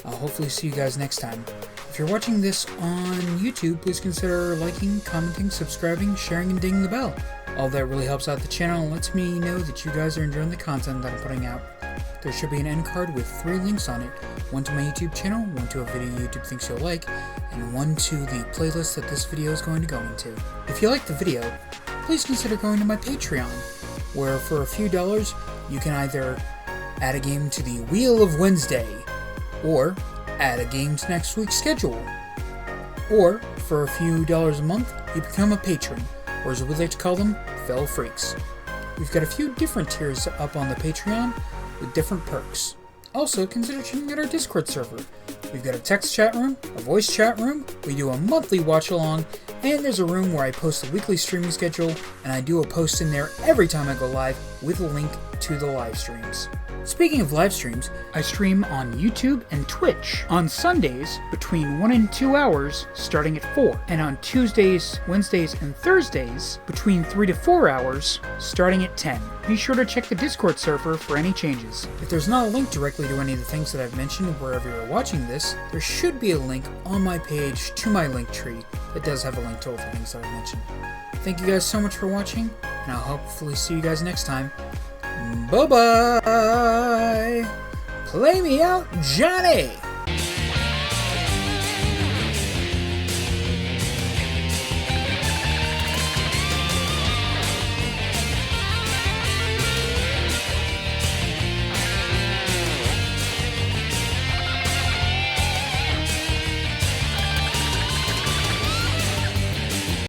I'll hopefully see you guys next time. If you're watching this on YouTube, please consider liking, commenting, subscribing, sharing, and dinging the bell. All that really helps out the channel and lets me know that you guys are enjoying the content that I'm putting out. There should be an end card with 3 links on it. One to my YouTube channel, one to a video YouTube thinks you'll like, and one to the playlist that this video is going to go into. If you like the video, please consider going to my Patreon, where for a few dollars, you can either add a game to the Wheel of Wednesday, or add a game to next week's schedule. Or, for a few dollars a month, you become a patron, or as we like to call them, Fel Freaks. We've got a few different tiers up on the Patreon, with different perks. Also, consider checking out our Discord server. We've got a text chat room, a voice chat room, we do a monthly watch along, and there's a room where I post a weekly streaming schedule, and I do a post in there every time I go live with a link to the live streams. Speaking of live streams, I stream on YouTube and Twitch on Sundays between 1 and 2 hours starting at 4, and on Tuesdays, Wednesdays, and Thursdays between 3 to 4 hours starting at 10. Be sure to check the Discord server for any changes. If there's not a link directly to any of the things that I've mentioned wherever you're watching this, there should be a link on my page to my Linktree that does have a link to all the things that I've mentioned. Thank you guys so much for watching, and I'll hopefully see you guys next time. Bye-bye! Play me out, Johnny!